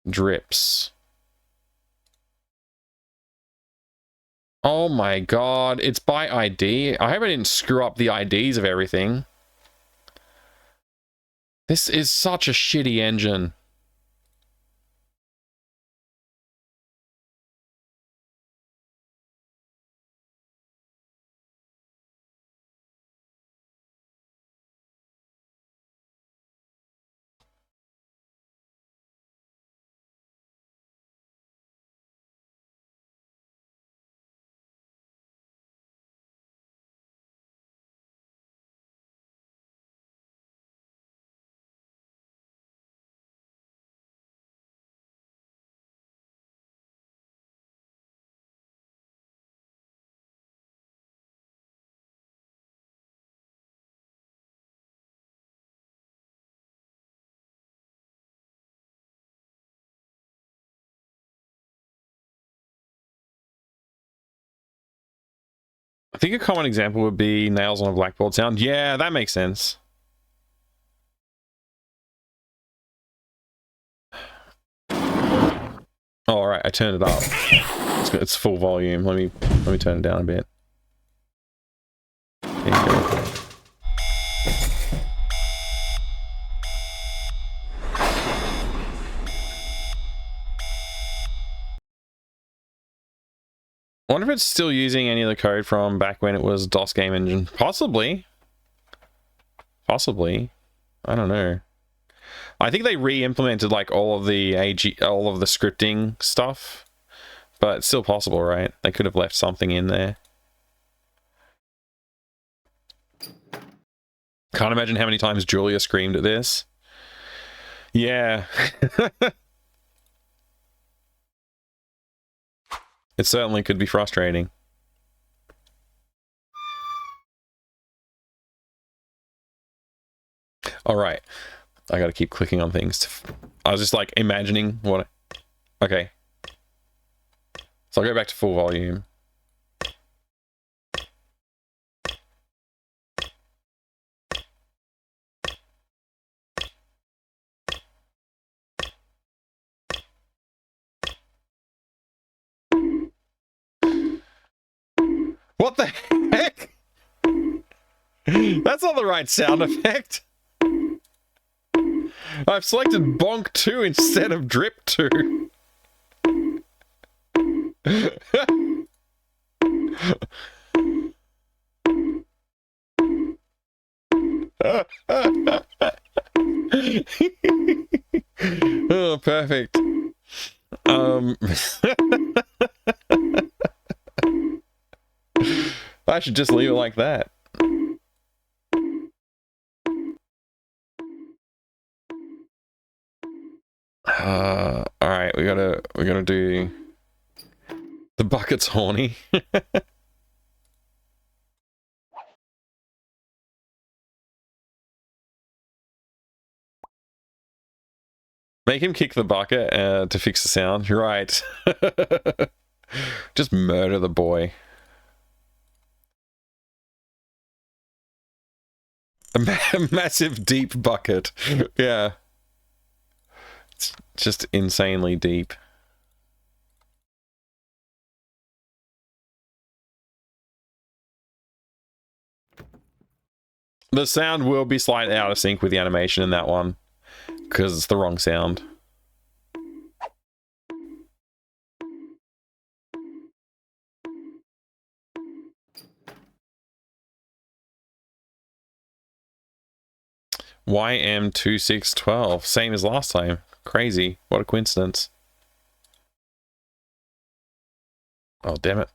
Drips. Oh my god, it's by ID. I hope I didn't screw up the IDs of everything. This is such a shitty engine. I think a common example would be nails on a blackboard sound. Yeah, that makes sense. All right, I turned it up. It's full volume. Let me turn it down a bit. There you go. I wonder if it's still using any of the code from back when it was DOS Game Engine. Possibly. Possibly. I don't know. I think they re-implemented like all of the scripting stuff, but it's still possible, right? They could have left something in there. Can't imagine how many times Julia screamed at this. Yeah. It certainly could be frustrating. All right. I gotta keep clicking on things. I was just like imagining what... Okay. So I'll go back to full volume. What the heck? That's not the right sound effect. I've selected Bonk 2 instead of Drip 2. Oh, perfect. I should just leave it like that. All right, we gotta do the bucket's horny. Make him kick the bucket to fix the sound. You're right. Just murder the boy. A massive deep bucket. Yeah. It's just insanely deep. The sound will be slightly out of sync with the animation in that one, because it's the wrong sound. YM2612, same as last time. Crazy. What a coincidence. Oh, damn it.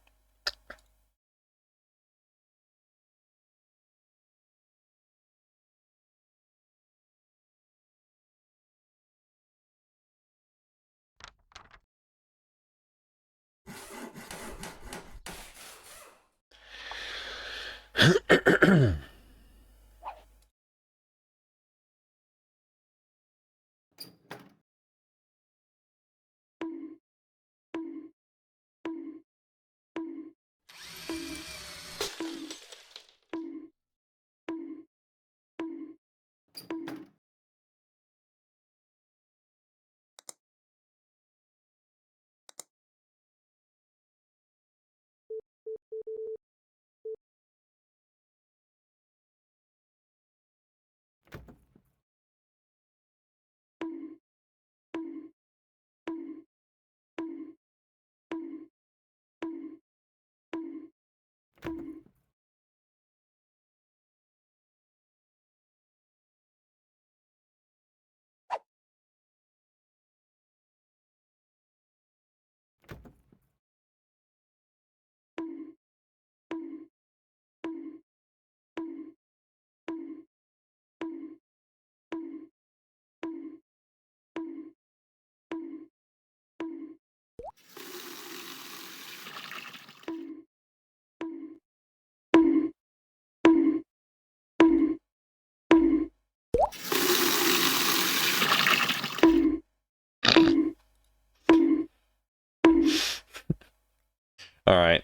All right.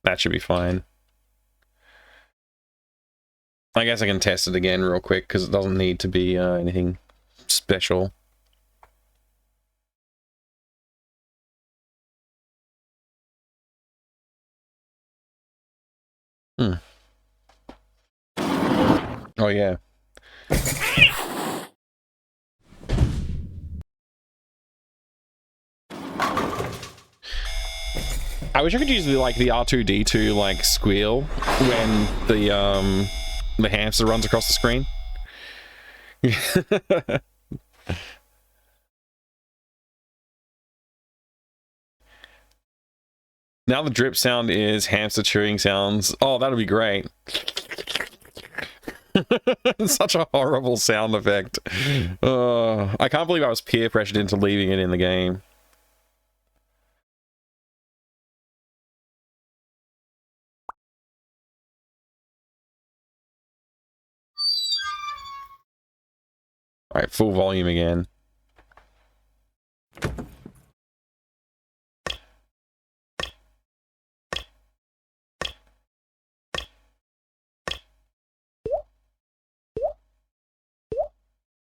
That should be fine. I guess I can test it again real quick because it doesn't need to be anything special. Oh yeah. I wish I could use the R2-D2 like squeal when the hamster runs across the screen. Now the drip sound is hamster chewing sounds. Oh, that'll be great. Such a horrible sound effect. I can't believe I was peer pressured into leaving it in the game. Alright, full volume again.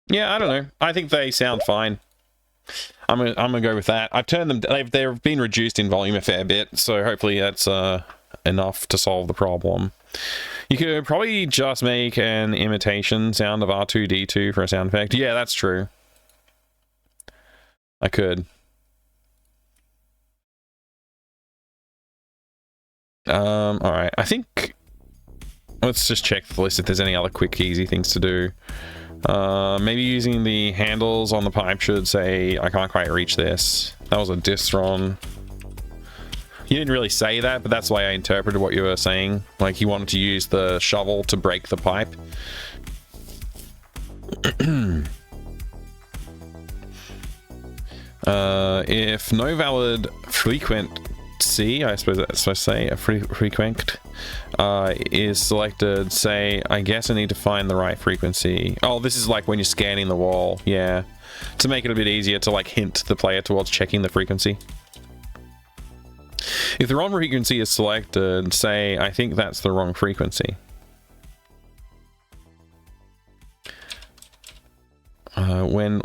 Yeah, I don't know. I think they sound fine. I'm gonna go with that. I've turned them. They've been reduced in volume a fair bit, so hopefully that's enough to solve the problem. You could probably just make an imitation sound of R2-D2 for a sound effect. Yeah, that's true. I could. Alright, I think... Let's just check the list if there's any other quick, easy things to do. Maybe using the handles on the pipe should say, I can't quite reach this. That was a distron. You didn't really say that, but that's the way I interpreted what you were saying. Like, you wanted to use the shovel to break the pipe. If no valid frequency, I suppose that's supposed to say, a frequent, is selected, say, I guess I need to find the right frequency. Oh, this is like when you're scanning the wall, yeah. To make it a bit easier to, like, hint the player towards checking the frequency. If the wrong frequency is selected, say, I think that's the wrong frequency. When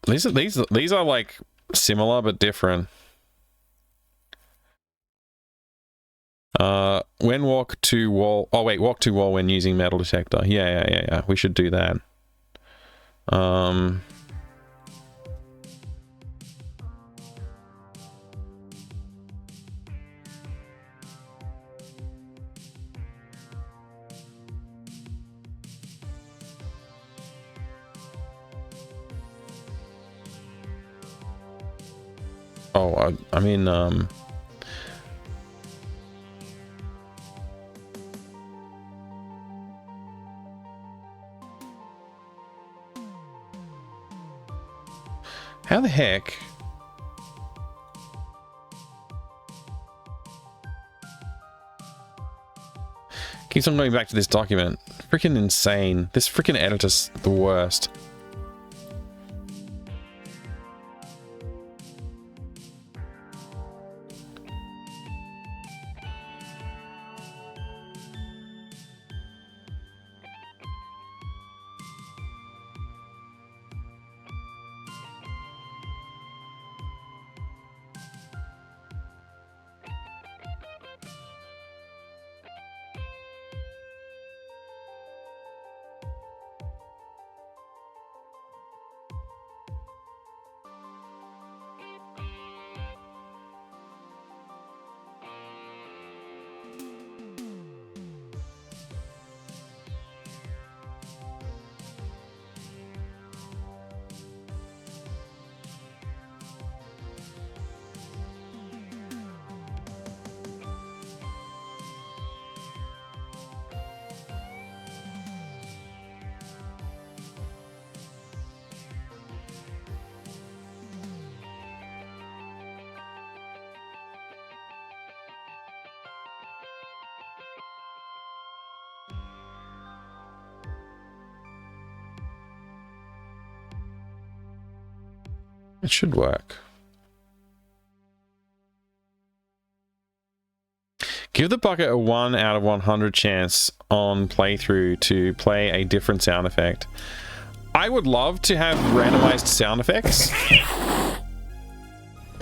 these are like similar but different. When walk to wall. Oh wait, walk to wall when using metal detector. Yeah. We should do that. Oh, I mean, how the heck? Keeps on going back to this document. Freaking insane. This freaking editor's the worst. It should work. Give the bucket a 1 out of 100 chance on playthrough to play a different sound effect. I would love to have randomized sound effects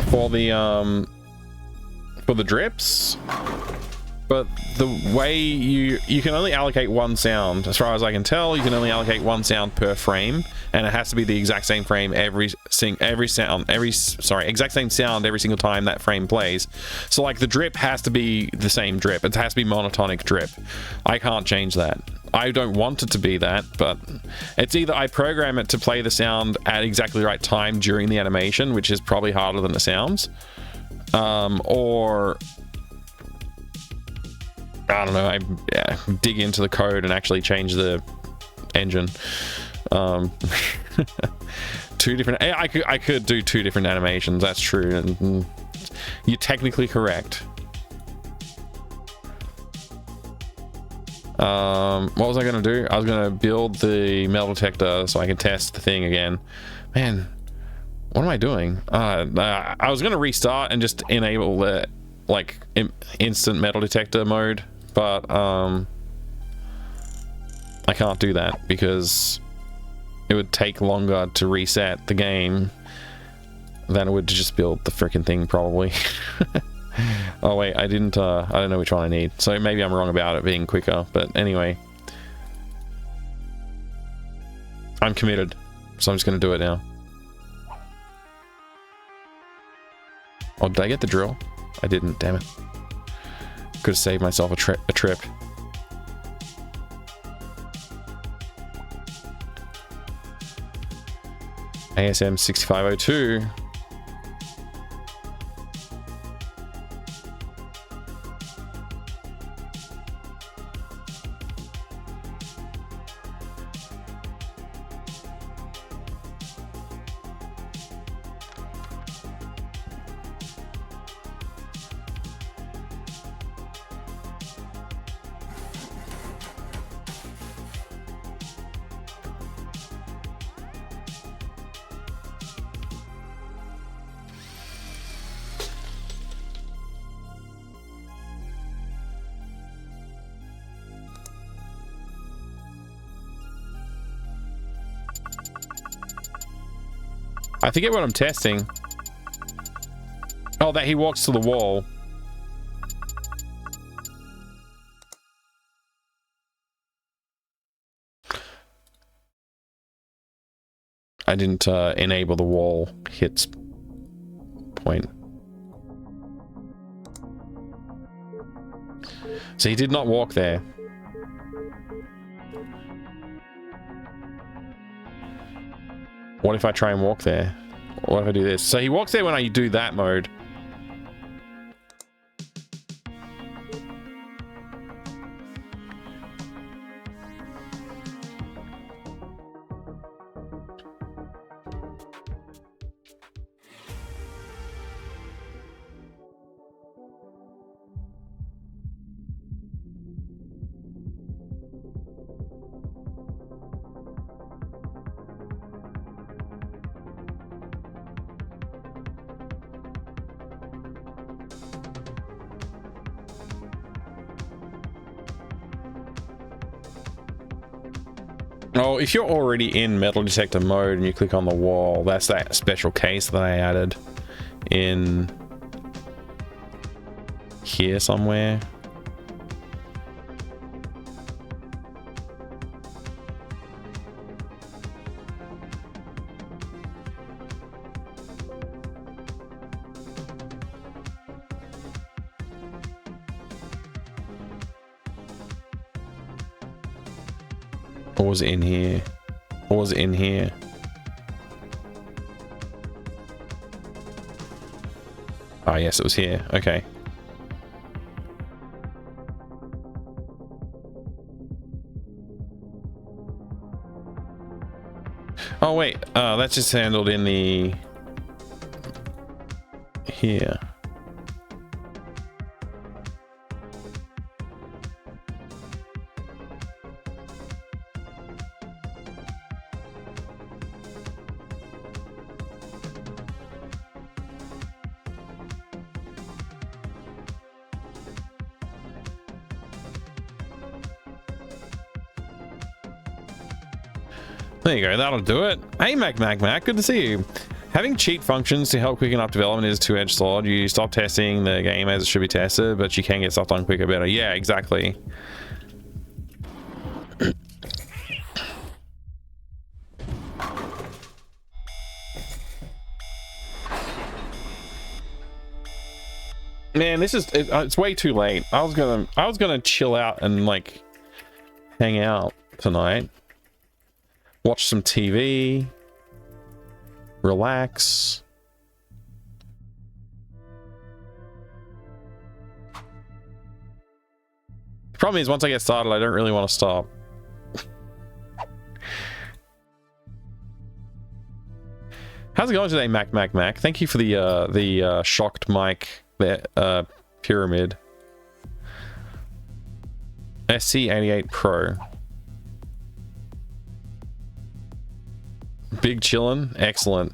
for the drips, but the way you can only allocate one sound, as far as I can tell, you can only allocate one sound per frame, and it has to be the exact same frame exact same sound every single time that frame plays. So like the drip has to be the same drip. It has to be monotonic drip. I can't change that. I don't want it to be that, but it's either I program it to play the sound at exactly the right time during the animation, which is probably harder than it sounds, or I don't know, I dig into the code and actually change the engine. Two different, I could do 2 different animations, that's true, and you're technically correct. What was I gonna do? I was gonna build the metal detector so I can test the thing again. Man, what am I doing? I was gonna restart and just enable the like instant metal detector mode, but I can't do that because it would take longer to reset the game than it would to just build the freaking thing, probably. Oh wait, I don't know which one I need, so maybe I'm wrong about it being quicker, but anyway, I'm committed, so I'm just gonna do it now. Oh, did I get the drill? I didn't, damn it. Could have saved myself a trip. ASM 6502. I forget what I'm testing. Oh, that he walks to the wall. I didn't enable the wall hits point. So he did not walk there. What if I try and walk there? What if I do this? So he walks there when I do that mode. Oh, if you're already in metal detector mode and you click on the wall, that's that special case that I added in here somewhere. Or was it in here? Or was it in here? Oh, yes, it was here. Okay. Oh, wait. That's just handled in the... here. There you go, that'll do it. Hey, Mac, good to see you. Having cheat functions to help quicken up development is a two-edged sword. You stop testing the game as it should be tested, but you can get stuff done quicker, better. Yeah, exactly. Man, this is it's way too late. I was gonna chill out and like hang out tonight. Watch some TV. Relax. The problem is once I get started, I don't really want to stop. How's it going today, Mac? Thank you for the shocked mic, the pyramid. SC88 Pro. Big chillin', excellent.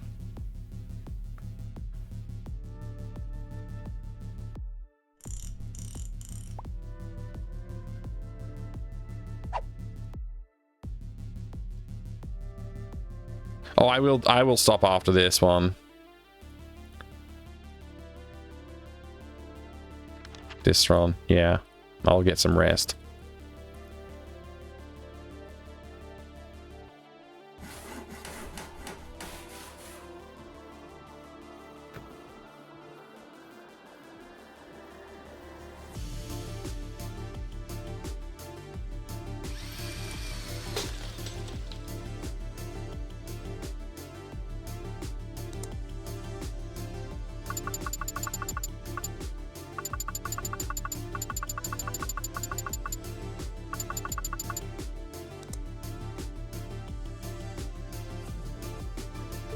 Oh, I will stop after this one. Distron, yeah. I'll get some rest.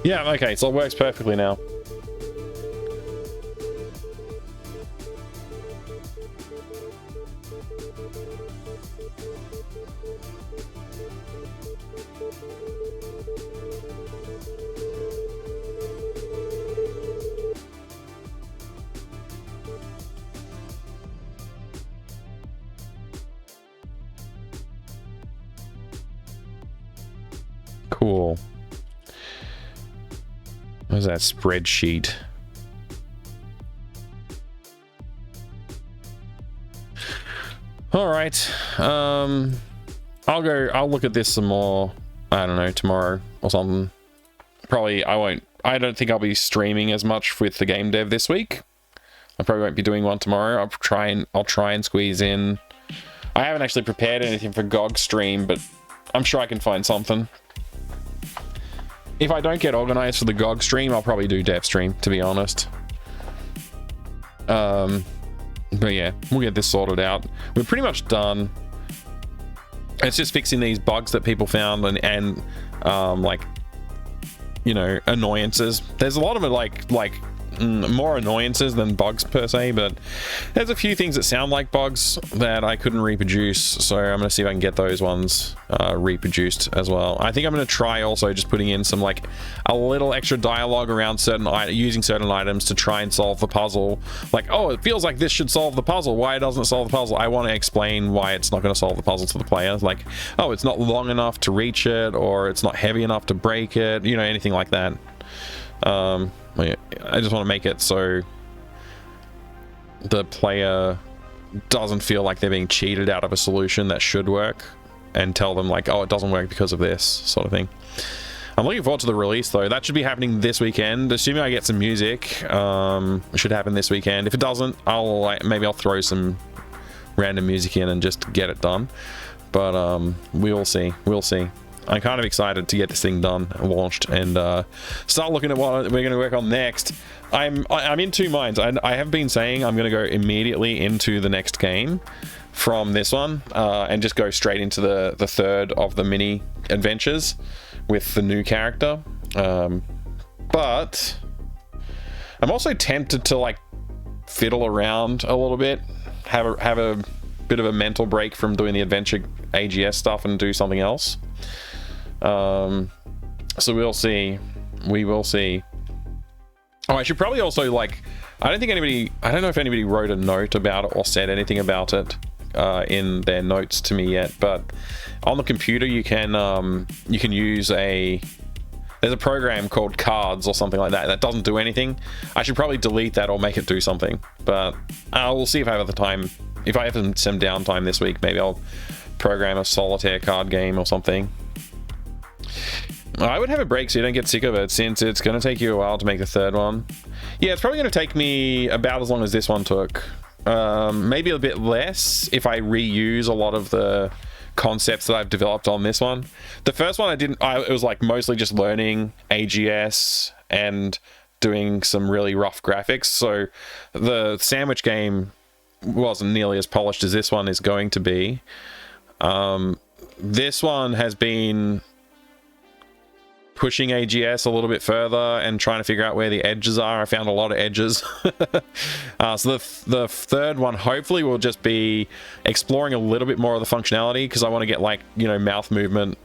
Yeah, okay, so it works perfectly now. Cool. Where's that spreadsheet? All right. I'll look at this some more. I don't know, tomorrow or something. Probably I don't think I'll be streaming as much with the game dev this week. I probably won't be doing one tomorrow. I'll try and squeeze in. I haven't actually prepared anything for GOG stream, but I'm sure I can find something. If I don't get organized for the GOG stream, I'll probably do dev stream, to be honest. But yeah, we'll get this sorted out. We're pretty much done. It's just fixing these bugs that people found and like, you know, annoyances. There's a lot of it like more annoyances than bugs per se, but there's a few things that sound like bugs that I couldn't reproduce, so I'm gonna see if I can get those ones reproduced as well. I think I'm gonna try also just putting in some like a little extra dialogue around using certain items to try and solve the puzzle. Like, oh, it feels like this should solve the puzzle, why doesn't it solve the puzzle? I want to explain why it's not going to solve the puzzle to the player. Like, oh, it's not long enough to reach it, or it's not heavy enough to break it, you know, anything like that. I just want to make it so the player doesn't feel like they're being cheated out of a solution that should work, and tell them like, oh, it doesn't work because of this sort of thing. I'm looking forward to the release though. That should be happening this weekend, assuming I get some music. It should happen this weekend. If it doesn't, maybe I'll throw some random music in and just get it done. But we'll see. I'm kind of excited to get this thing done, launched, and start looking at what we're going to work on next. I'm in two minds. I have been saying I'm going to go immediately into the next game from this one, and just go straight into the third of the mini adventures with the new character. But I'm also tempted to like fiddle around a little bit, have a bit of a mental break from doing the adventure AGS stuff and do something else. So we'll see. We will see. Oh, I should probably also, like, I don't know if anybody wrote a note about it or said anything about it. in their notes to me yet, but on the computer you can use there's a program called Cards or something like that doesn't do anything. I should probably delete that or make it do something, but we'll see if I have the time. If I have some downtime this week, maybe I'll program a solitaire card game or something. I would have a break so you don't get sick of it, since it's going to take you a while to make the third one. Yeah, it's probably going to take me about as long as this one took. Maybe a bit less if I reuse a lot of the concepts that I've developed on this one. The first one it was like mostly just learning AGS and doing some really rough graphics. So the sandwich game wasn't nearly as polished as this one is going to be. This one has been pushing AGS a little bit further and trying to figure out where the edges are. I found a lot of edges. So the third one hopefully will just be exploring a little bit more of the functionality, because I want to get, like, you know, mouth movement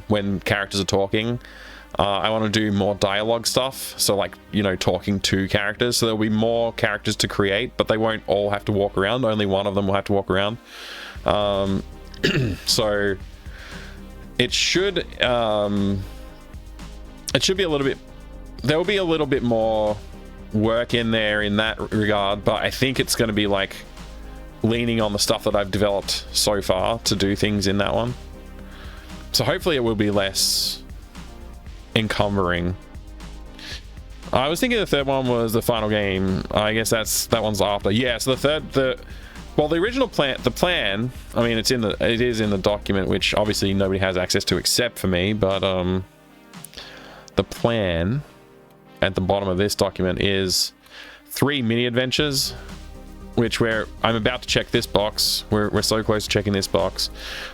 when characters are talking. I want to do more dialogue stuff, so, like, you know, talking to characters. So there'll be more characters to create, but they won't all have to walk around. Only one of them will have to walk around. So it should be a little bit, there will be a little bit more work in there in that regard, but I think it's going to be like leaning on the stuff that I've developed so far to do things in that one. So hopefully it will be less encumbering. I was thinking the third one was the final game. I guess that one's after. Yeah, so the original plan, I mean, it is in the document, which obviously nobody has access to except for me, but the plan at the bottom of this document is 3 mini adventures, which I'm about to check this box. We're so close to checking this box.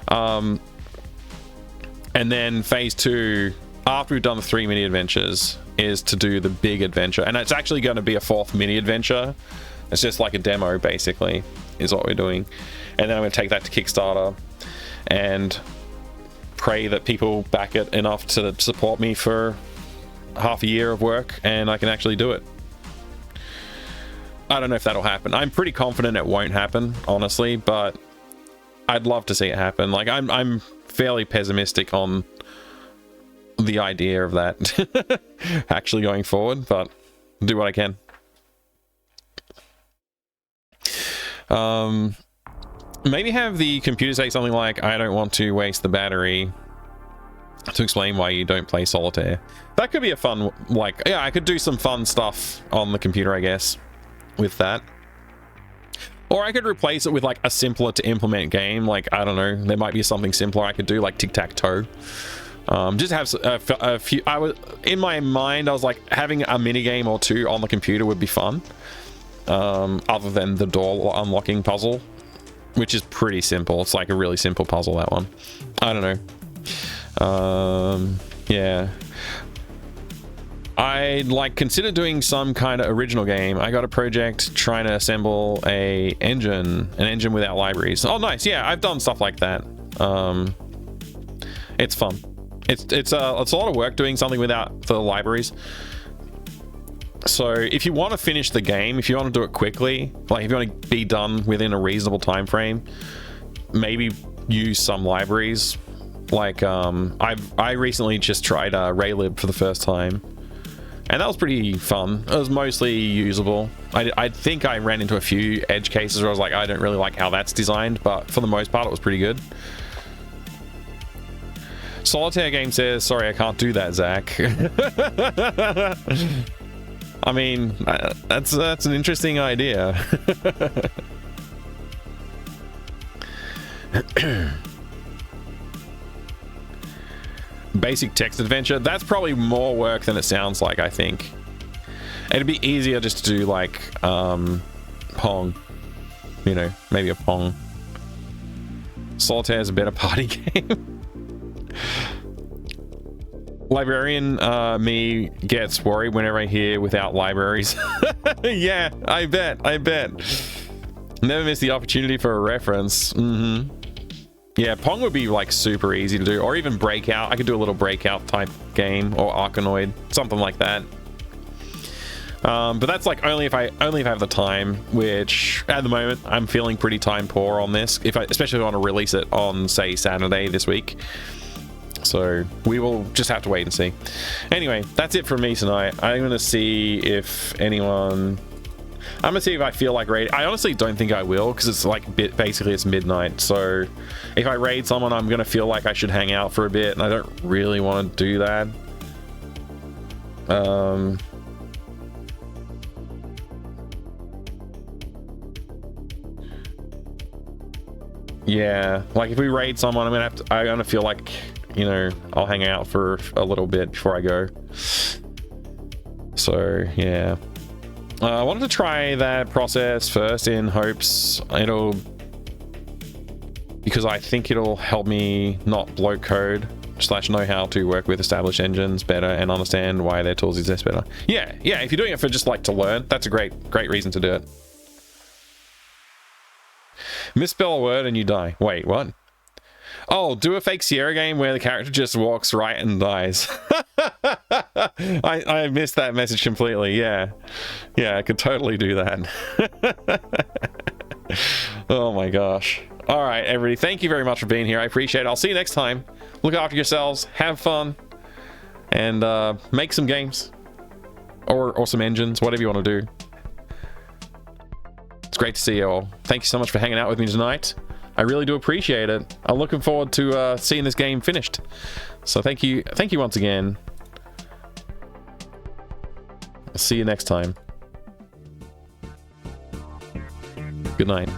And then phase 2, after we've done the 3 mini adventures, is to do the big adventure. And it's actually going to be a 4th mini adventure. It's just like a demo, basically, is what we're doing. And then I'm going to take that to Kickstarter and pray that people back it enough to support me for half a year of work, and I can actually do it. I don't know if that'll happen. I'm pretty confident it won't happen, honestly, but I'd love to see it happen. Like, I'm fairly pessimistic on the idea of that actually going forward, but I'll do what I can. Maybe have the computer say something like, I don't want to waste the battery, to explain why you don't play solitaire. That could be a fun, like, yeah, I could do some fun stuff on the computer, I guess, with that. Or I could replace it with, like, a simpler to implement game. Like, I don't know, there might be something simpler I could do, like tic-tac-toe. Just have a few. In my mind, I was like, having a mini game or two on the computer would be fun. Other than the door unlocking puzzle, which is pretty simple. It's like a really simple puzzle, that one. I don't know. Yeah, I'd like consider doing some kind of original game. I got a project trying to assemble an engine without libraries. Oh, nice. Yeah, I've done stuff like that. It's fun. It's a lot of work doing something without the libraries. So if you want to finish the game, if you want to do it quickly, like if you want to be done within a reasonable time frame, maybe use some libraries. Like I recently just tried Raylib for the first time, and that was pretty fun. It was mostly usable. I think I ran into a few edge cases where I was like, I don't really like how that's designed, but for the most part it was pretty good. Solitaire Game says, sorry, I can't do that, Zach. I mean, that's an interesting idea. Basic text adventure, that's probably more work than it sounds like. I think it'd be easier just to do like Pong, you know, maybe a Pong. Solitaire is a better party game. Librarian me gets worried whenever I hear without libraries. Yeah, I bet. Never miss the opportunity for a reference. Yeah, Pong would be like super easy to do, or even Breakout. I could do a little Breakout type game, or Arkanoid, something like that. But that's like only if I have the time, which at the moment I'm feeling pretty time poor on this. Especially if I want to release it on, say, Saturday this week. So we will just have to wait and see. Anyway, that's it from me tonight. I'm gonna see if anyone. I'm gonna see if I feel like raid. I honestly don't think I will, because it's like basically it's midnight. So if I raid someone, I'm gonna feel like I should hang out for a bit, and I don't really want to do that. Yeah, like if we raid someone, I'm gonna feel like, you know, I'll hang out for a little bit before I go. So yeah. I wanted to try that process first in hopes because I think it'll help me not bloat code / know how to work with established engines better and understand why their tools exist better. Yeah, if you're doing it for just like to learn, that's a great reason to do it. Misspell a word and you die. Wait, what? Oh, do a fake Sierra game where the character just walks right and dies. I missed that message completely. Yeah, I could totally do that. Oh my gosh. All right, everybody, thank you very much for being here. I appreciate it. I'll see you next time. Look after yourselves, have fun, and make some games or some engines, whatever you want to do. It's great to see you all. Thank you so much for hanging out with me tonight. I really do appreciate it. I'm looking forward to seeing this game finished. So thank you once again. I'll see you next time. Good night.